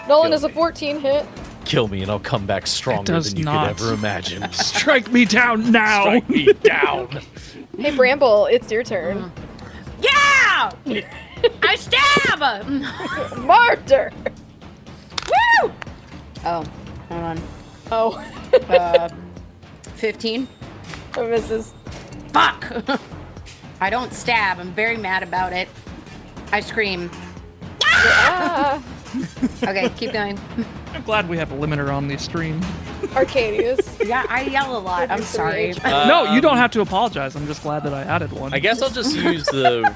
Nolan Kill is a me. 14 hit. Kill me and I'll come back stronger does than you not. could ever imagine. Strike me down now. Strike me down. Hey, Bramble, it's your turn. Yeah! I stab! Martyr! Woo! Oh, hold on. Oh, 15. that misses. Fuck! I don't stab. I'm very mad about it. I scream. Ah, Okay, keep going. I'm glad we have a limiter on the stream. Arcadius. Yeah, I yell a lot. I'm sorry. No, you don't have to apologize. I'm just glad that I added one. I guess I'll just use the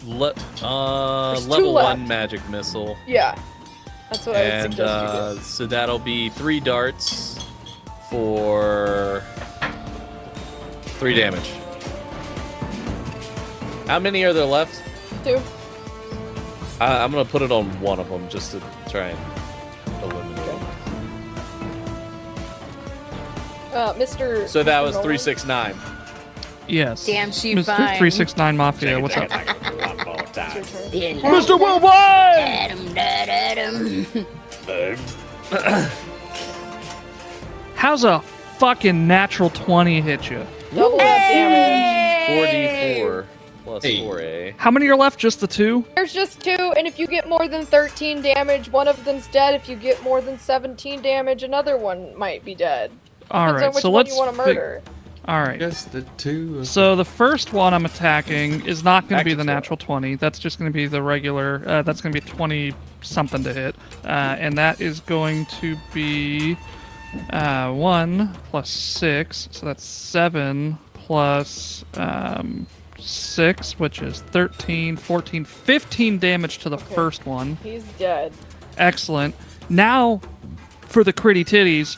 level left. 1 magic missile. Yeah, that's what I would And suggest you do. so that'll be 3 darts for 3 damage. How many are there left? 2. I'm gonna put it on one of them just to try and eliminate it. Mr. So that Mr. was Nolan? 369. Yes. Damn, she Mr. fine. 369 Mafia, what's up? One more time. Mr. Worldwide! How's a fucking natural 20 hit you? Double that damage. 4d4 plus Hey. 4a. How many are left? Just the 2? There's just 2, and if you get more than 13 damage, one of them's dead. If you get more than 17 damage, another one might be dead. All Depends on right, which so one let's. you want to murder. All right. Just the 2. So the first one I'm attacking is not going to be Active the throw. natural 20. That's just going to be the regular. That's going to be 20 something to hit, and that is going to be 1 plus 6. So that's 7 plus 6, which is 13, 14, 15 damage to the first one. He's dead. Excellent. Now for the critty titties.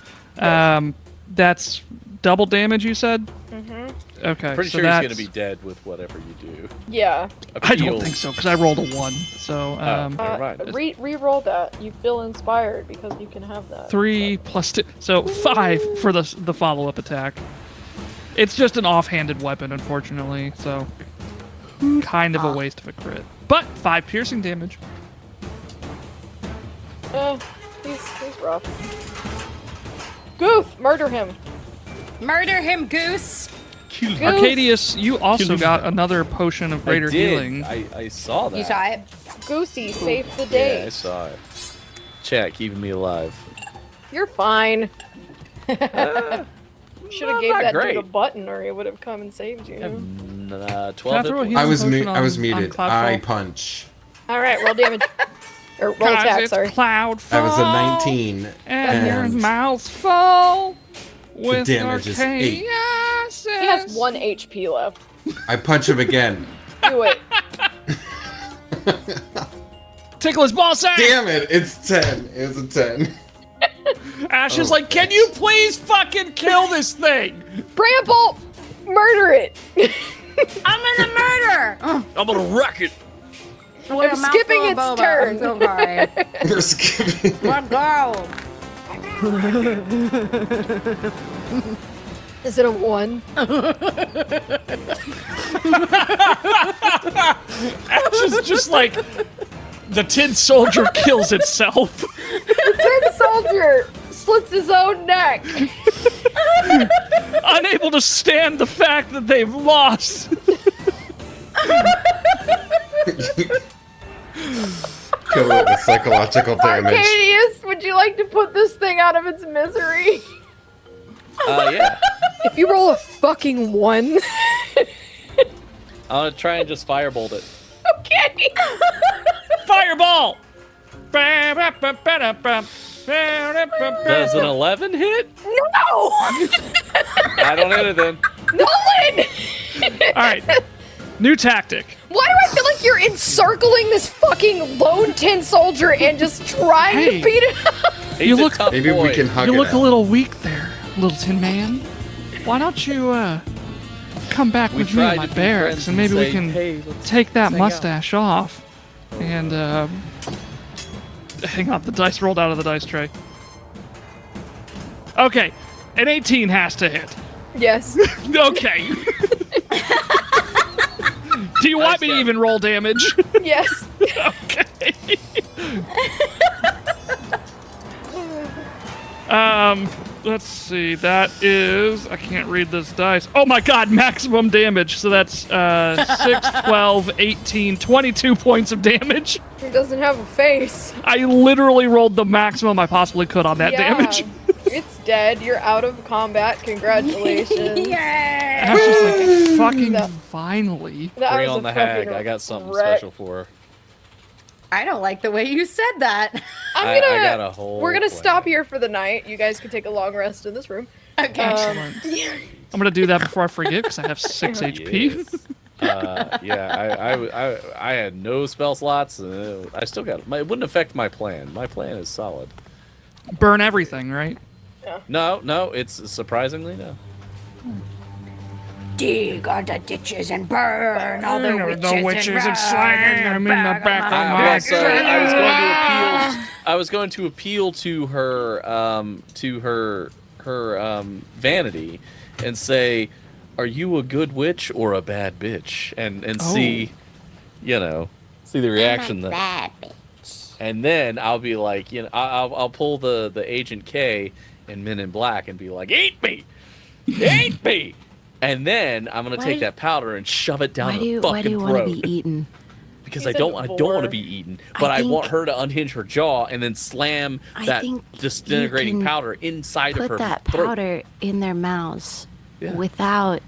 That's double damage, you said? Mm-hmm. Okay. Pretty so sure he's that's... gonna be dead with whatever you do. Yeah. I don't Appeal. think so, because I rolled a 1. So, Never mind. Re-roll that. You feel inspired because you can have that. 3 plus 2. So 5 for the follow-up attack. It's just an offhanded weapon, unfortunately, so kind of a waste of a crit. But 5 piercing damage. He's rough. Goof! Murder him! Murder him, Goose! Goof! Arcadius, you also got another potion of greater I did. healing. I saw that. You saw it? Goosey, save the Yeah, day. I saw it. Chat, keeping me alive. You're fine. Should have gave not that dude great. a button or he would have come and saved you. 12 Can I hit throw a points. healing I was potion I was on muted. Cloud I Fall? punch. Alright, roll damage. Or roll Guys, attack, it's sorry. Cloud I was a Fall, 19. And your and mouths fall with damage is 8. Arcadius. princess. He has 1 HP left. I punch him again. Do it. Tickle his ball sack. Damn it! It's 10. It's a 10. Ash is like, can you please fucking kill this thing? Bramble, murder it. I'm in the murder. I'm gonna wreck it. I'm skipping its turn. I'm so sorry. We're skipping. Let go. Is it a 1? Ash is just like, the tin soldier kills itself. The tin soldier slits his own neck. Unable to stand the fact that they've lost. Kill it with psychological damage. Arcadius, would you like to put this thing out of its misery? Yeah. If you roll a fucking 1. I'll try and just firebolt it. Okay. Fireball! Does an 11 hit? No! I don't hit it then. Nolan! All right, new tactic. Why do I feel like you're encircling this fucking lone tin soldier and just trying Hey. to beat it up? He's You a look- tough Maybe boy. we can hug You it look a out. little weak there, little tin man. Why don't you come back We with me tried in my to be barracks friends and maybe we say, can "Hey, let's take that hang out." mustache off. And hang on, the dice rolled out of the dice tray. Okay, an 18 has to hit. Yes. Okay. Do you want me to even roll damage? Yes. Okay. Let's see. That is, I can't read this dice. Oh my god, maximum damage. So that's 6, 12, 18, 22 points of damage. He doesn't have a face. I literally rolled the maximum I possibly could on that damage. It's dead. You're out of combat. Congratulations. Yeah. I was just like, fucking No. finally. That Bring was on a the hag. fucking I got something wreck. special for her. I don't like the way you said that. I'm gonna. I got a whole we're gonna plan. stop here for the night. You guys can take a long rest in this room. Okay. I'm gonna do that before I forget because I have 6 HP. Yes. Yeah, I had no spell slots. I still got it. It wouldn't affect my plan. My plan is solid. Burn everything, right? No, it's surprisingly no. Dig all the ditches and burn all the witches, and slime them in the back of my I was going to appeal to her vanity and say, "Are you a good witch or a bad bitch?" And see, see the reaction then. Bad. And then I'll be like, I'll pull the Agent K and Men in Black and be like, "Eat me, eat me." And then I'm gonna take that powder and shove it down her fucking why do you throat. want to be eaten? Because He's I don't a want boar. to be eaten, but I think- want her to unhinge her jaw and then slam I that think disintegrating you can powder inside of Put her that throat. powder in their mouths Yeah. without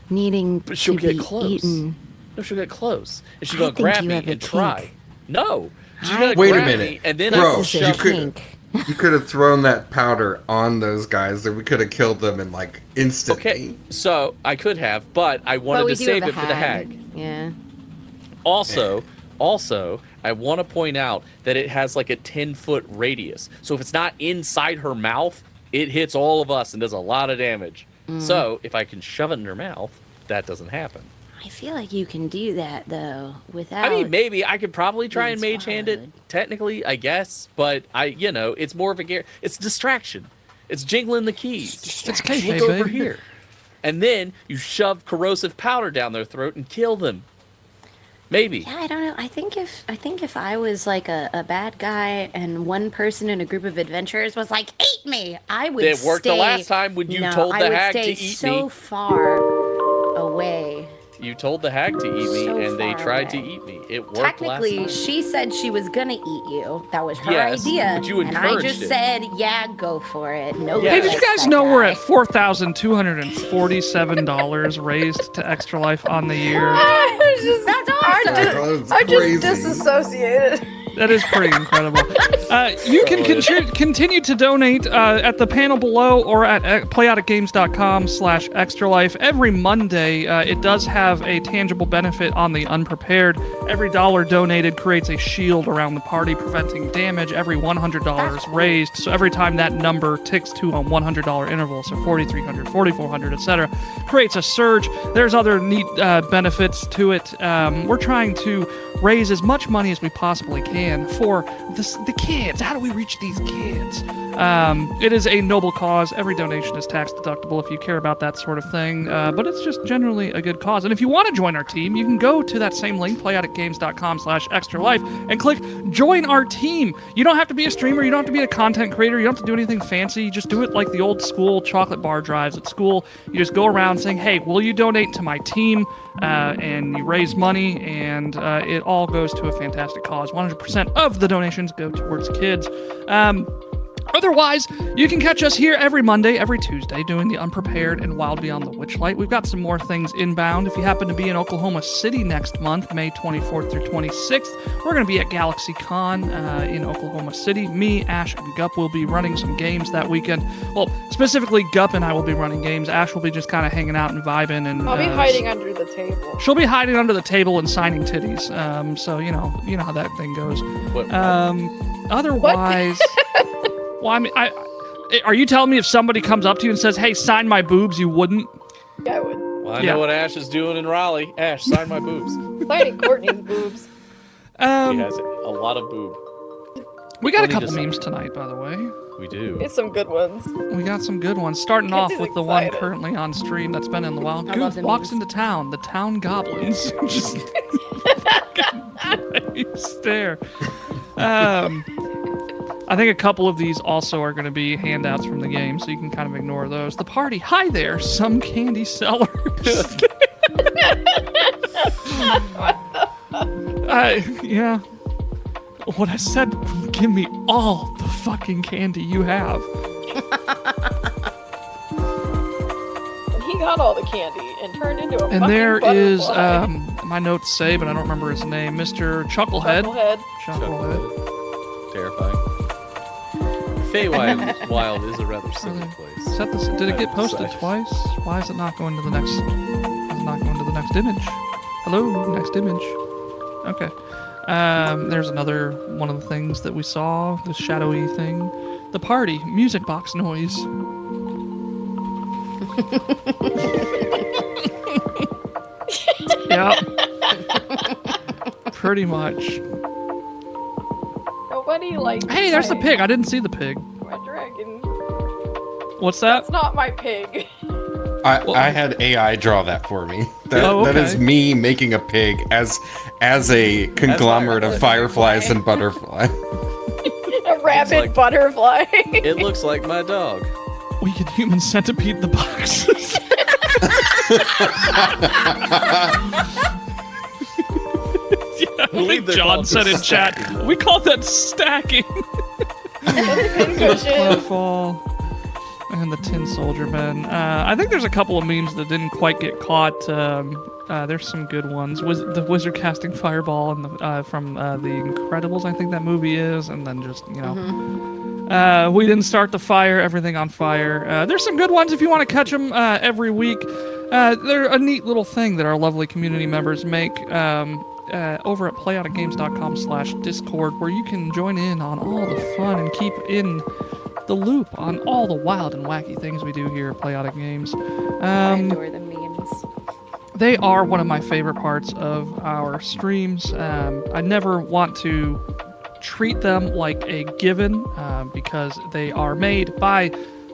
needing But she'll to get be close. eaten. No, she'll get close, and she's I gonna think grab you me have a and try. kink. No, she's I gonna Wait a grab minute. me, and then Bro, I This is you a could- kink. You could have thrown that powder on those guys, and we could have killed them in like instantly. Okay, so I could have, but I wanted But we to do save have it a for the hag. Yeah. Also, I want to point out that it has like a 10-foot radius. So if it's not inside her mouth, it hits all of us and does a lot of damage. So if I can shove it in her mouth, that doesn't happen. I feel like you can do that though without. I mean, maybe I could probably try and being mage hand it. swallowed. Technically, I guess, but it's more of a it's distraction. It's jingling the keys. It's kayfabe, Look over baby. here, and then you shove corrosive powder down their throat and kill them. Maybe. Yeah, I don't know. I think if I was like a bad guy and one person in a group of adventurers was like, "Eat me," I would. It worked the stay- last time when you No, told I the would hag stay to eat so me. far away. You told the hag to eat me, So and they far tried to away. eat me. It worked Technically, last time. she said she was gonna eat you. That was her Yes, idea. but you and I encouraged just it. said, "Yeah, go for it." No. Yeah. Hey, did you guys know we're at $4,247 raised to Extra Life on the year? I just, That's I awesome. just, That's I just crazy. disassociated. That is pretty incredible. You can continue to donate at the panel below or at playoticgames.com/extralife. Every Monday, it does have a tangible benefit on the unprepared. Every $1 donated creates a shield around the party, preventing damage. Every $100 raised, so every time that number ticks to a $100 interval, so 4,300, 4,400, etc., creates a surge. There's other neat benefits to it. We're trying to raise as much money as we possibly can for the kids. How do we reach these kids? It is a noble cause. Every donation is tax deductible if you care about that sort of thing, but it's just generally a good cause. And if you want to join our team, you can go to that same link, playoticgames.com/extralife, and click join our team. You don't have to be a streamer. You don't have to be a content creator. You don't have to do anything fancy. You just do it like the old school chocolate bar drives at school. You just go around saying, hey, will you donate to my team? And you raise money, and it all goes to a fantastic cause. 100% of the donations go towards kids. Otherwise, you can catch us here every Monday, every Tuesday, doing the Unprepared and Wild Beyond the Witchlight. We've got some more things inbound. If you happen to be in Oklahoma City next month, May 24th through 26th, we're going to be at GalaxyCon in Oklahoma City. Me, Ash, and Gup will be running some games that weekend. Well, specifically, Gup and I will be running games. Ash will be just kind of hanging out and vibing. And I'll be hiding under the table. She'll be hiding under the table and signing titties. So, you know how that thing goes. Otherwise... Well, I mean, are you telling me if somebody comes up to you and says, hey, sign my boobs, you wouldn't? Yeah, I would. Well, I know what Ash is doing in Raleigh. Ash, sign my boobs. Signing Courtney's boobs. She has a lot of boob. We got a couple memes tonight, by the way. We do. It's some good ones. We got some good ones. Starting off with the one currently on stream that's been in the wild. Goof walks into town. The town goblins. Just stare. I think a couple of these also are going to be handouts from the game, so you can kind of ignore those. The party. Hi there, some candy sellers. Yeah. What I said, give me all the fucking candy you have. And he got all the candy and turned into a and fucking there is, butterfly. my notes say, but I don't remember his name, Mr. Chucklehead. Chucklehead. Terrifying. Feywild is a rather silly place. Did it get posted twice? Why is it not going to the next? Image? Hello, next image. Okay. There's another one of the things that we saw. The shadowy thing. The party music box noise. Yeah. Pretty much. Nobody likes. Hey, there's the pig. I didn't see the pig. My dragon. What's that? That's not my pig. I had AI draw that for me. okay. That is me making a pig as a conglomerate of fireflies and butterfly. A rabid butterfly. It looks like my dog. We can human centipede the boxes. Yeah, I think John said in chat, we call that stacking. Fall and the Tin Soldier Men. I think there's a couple of memes that didn't quite get caught. There's some good ones. The wizard casting fireball and from The Incredibles, I think that movie is, and then just we didn't start the fire, everything on fire. There's some good ones if you want to catch them every week. They're a neat little thing that our lovely community members make. Over at playoticgames.com/discord, where you can join in on all the fun and keep in the loop on all the wild and wacky things we do here at Playotic Games. I adore the memes. They are one of my favorite parts of our streams. I never want to treat them like a given because they are made by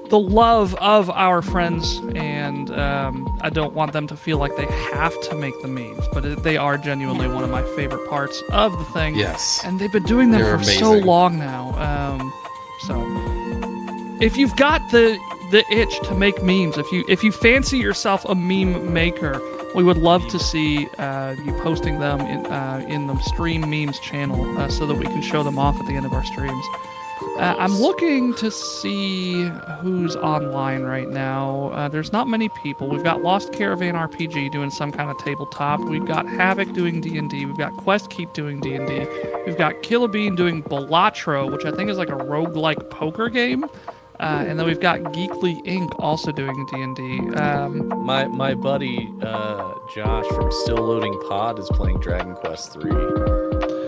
the love of our friends, and I don't want them to feel like they have to make the memes, but they are genuinely one of my favorite parts of the thing. Yes. And they've been doing them They're for amazing. so long now. So if you've got the itch to make memes, if you fancy yourself a meme maker, we would love to see you posting them in the Stream Memes channel so that we can show them off at the end of our streams. I'm looking to see who's online right now. There's not many people. We've got Lost Caravan RPG doing some kind of tabletop. We've got Havoc doing D&D. We've got Quest Keep doing D&D. We've got Killabean doing Balatro, which I think is like a roguelike poker game. And then we've got Geekly Inc. also doing D&D. My buddy Josh from Still Loading Pod is playing Dragon Quest 3.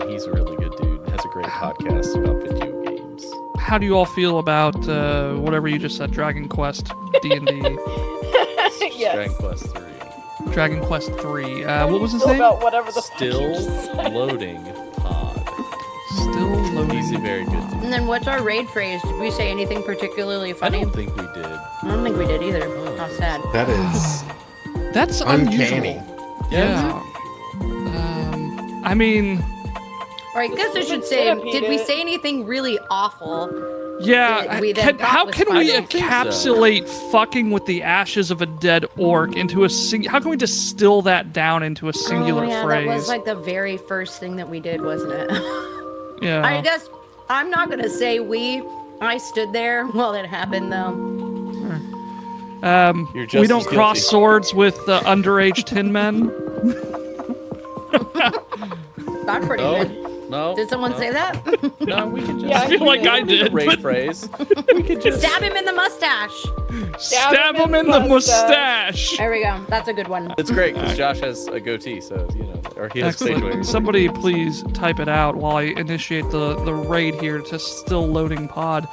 He's a really good dude. Has a great podcast about video games. How do you all feel about whatever you just said, Dragon Quest D&D? Yes. Dragon Quest 3. Dragon Quest 3. What was his Feel name? about whatever the fuck you Still just said. Loading Pod. Still loading. He's a very good dude. And then what's our raid phrase? Did we say anything particularly I funny? don't think we did. I don't think we did either. How sad. That is That's uncanny. unusual. Yeah. I mean, Or I guess I should say, did we say anything really awful? yeah. that we then thought How was can funny? we I don't think so. encapsulate fucking with the ashes of a dead orc into a how can we distill that down into a singular oh, yeah, phrase? That was like the very first thing that we did, wasn't it? yeah. I guess I'm not gonna say we. I stood there while it happened, though. You're just We don't as cross guilty. swords with underage tin men. That's pretty No, good. no. Did someone say that? No, we could just. Yeah, I feel like I The did. raid but phrase. We could just. Stab him in the mustache. Stab him in the mustache. There we go. That's a good one. It's great because Josh has a goatee, so or he has stage Excellent. wings. Somebody please type it out while I initiate the raid here to Still Loading Pod.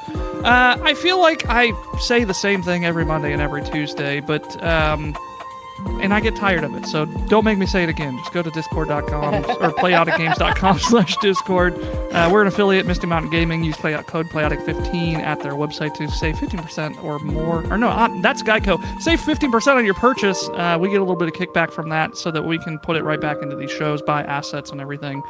I feel like I say the same thing every Monday and every Tuesday, but and I get tired of it, so don't make me say it again. Just go to discord.com or playoticgames.com/discord. We're an affiliate, Misty Mountain Gaming. Use code Playotic15 at their website to save 15% or more. Or no, that's Geico. Save 15% on your purchase. We get a little bit of kickback from that so that we can put it right back into these shows, buy assets and everything,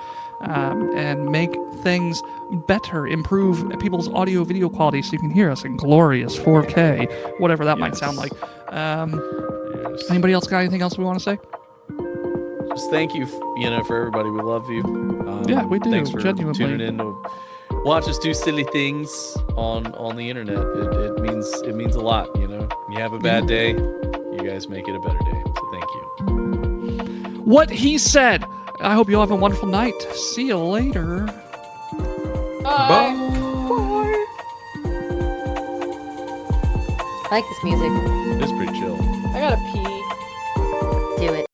and make things better, improve people's audio video quality so you can hear us in glorious 4K, whatever that might sound like. Yes. Anybody else got anything else we want to say? Just thank you, for everybody. We love you. Yeah, we do, Thanks for genuinely. tuning in to watch us do silly things on the internet. It means a lot. You have a bad day, you guys make it a better day. So thank you. What he said. I hope you all have a wonderful night. See you later. Bye. I like this music. It's pretty chill. I gotta pee. Do it.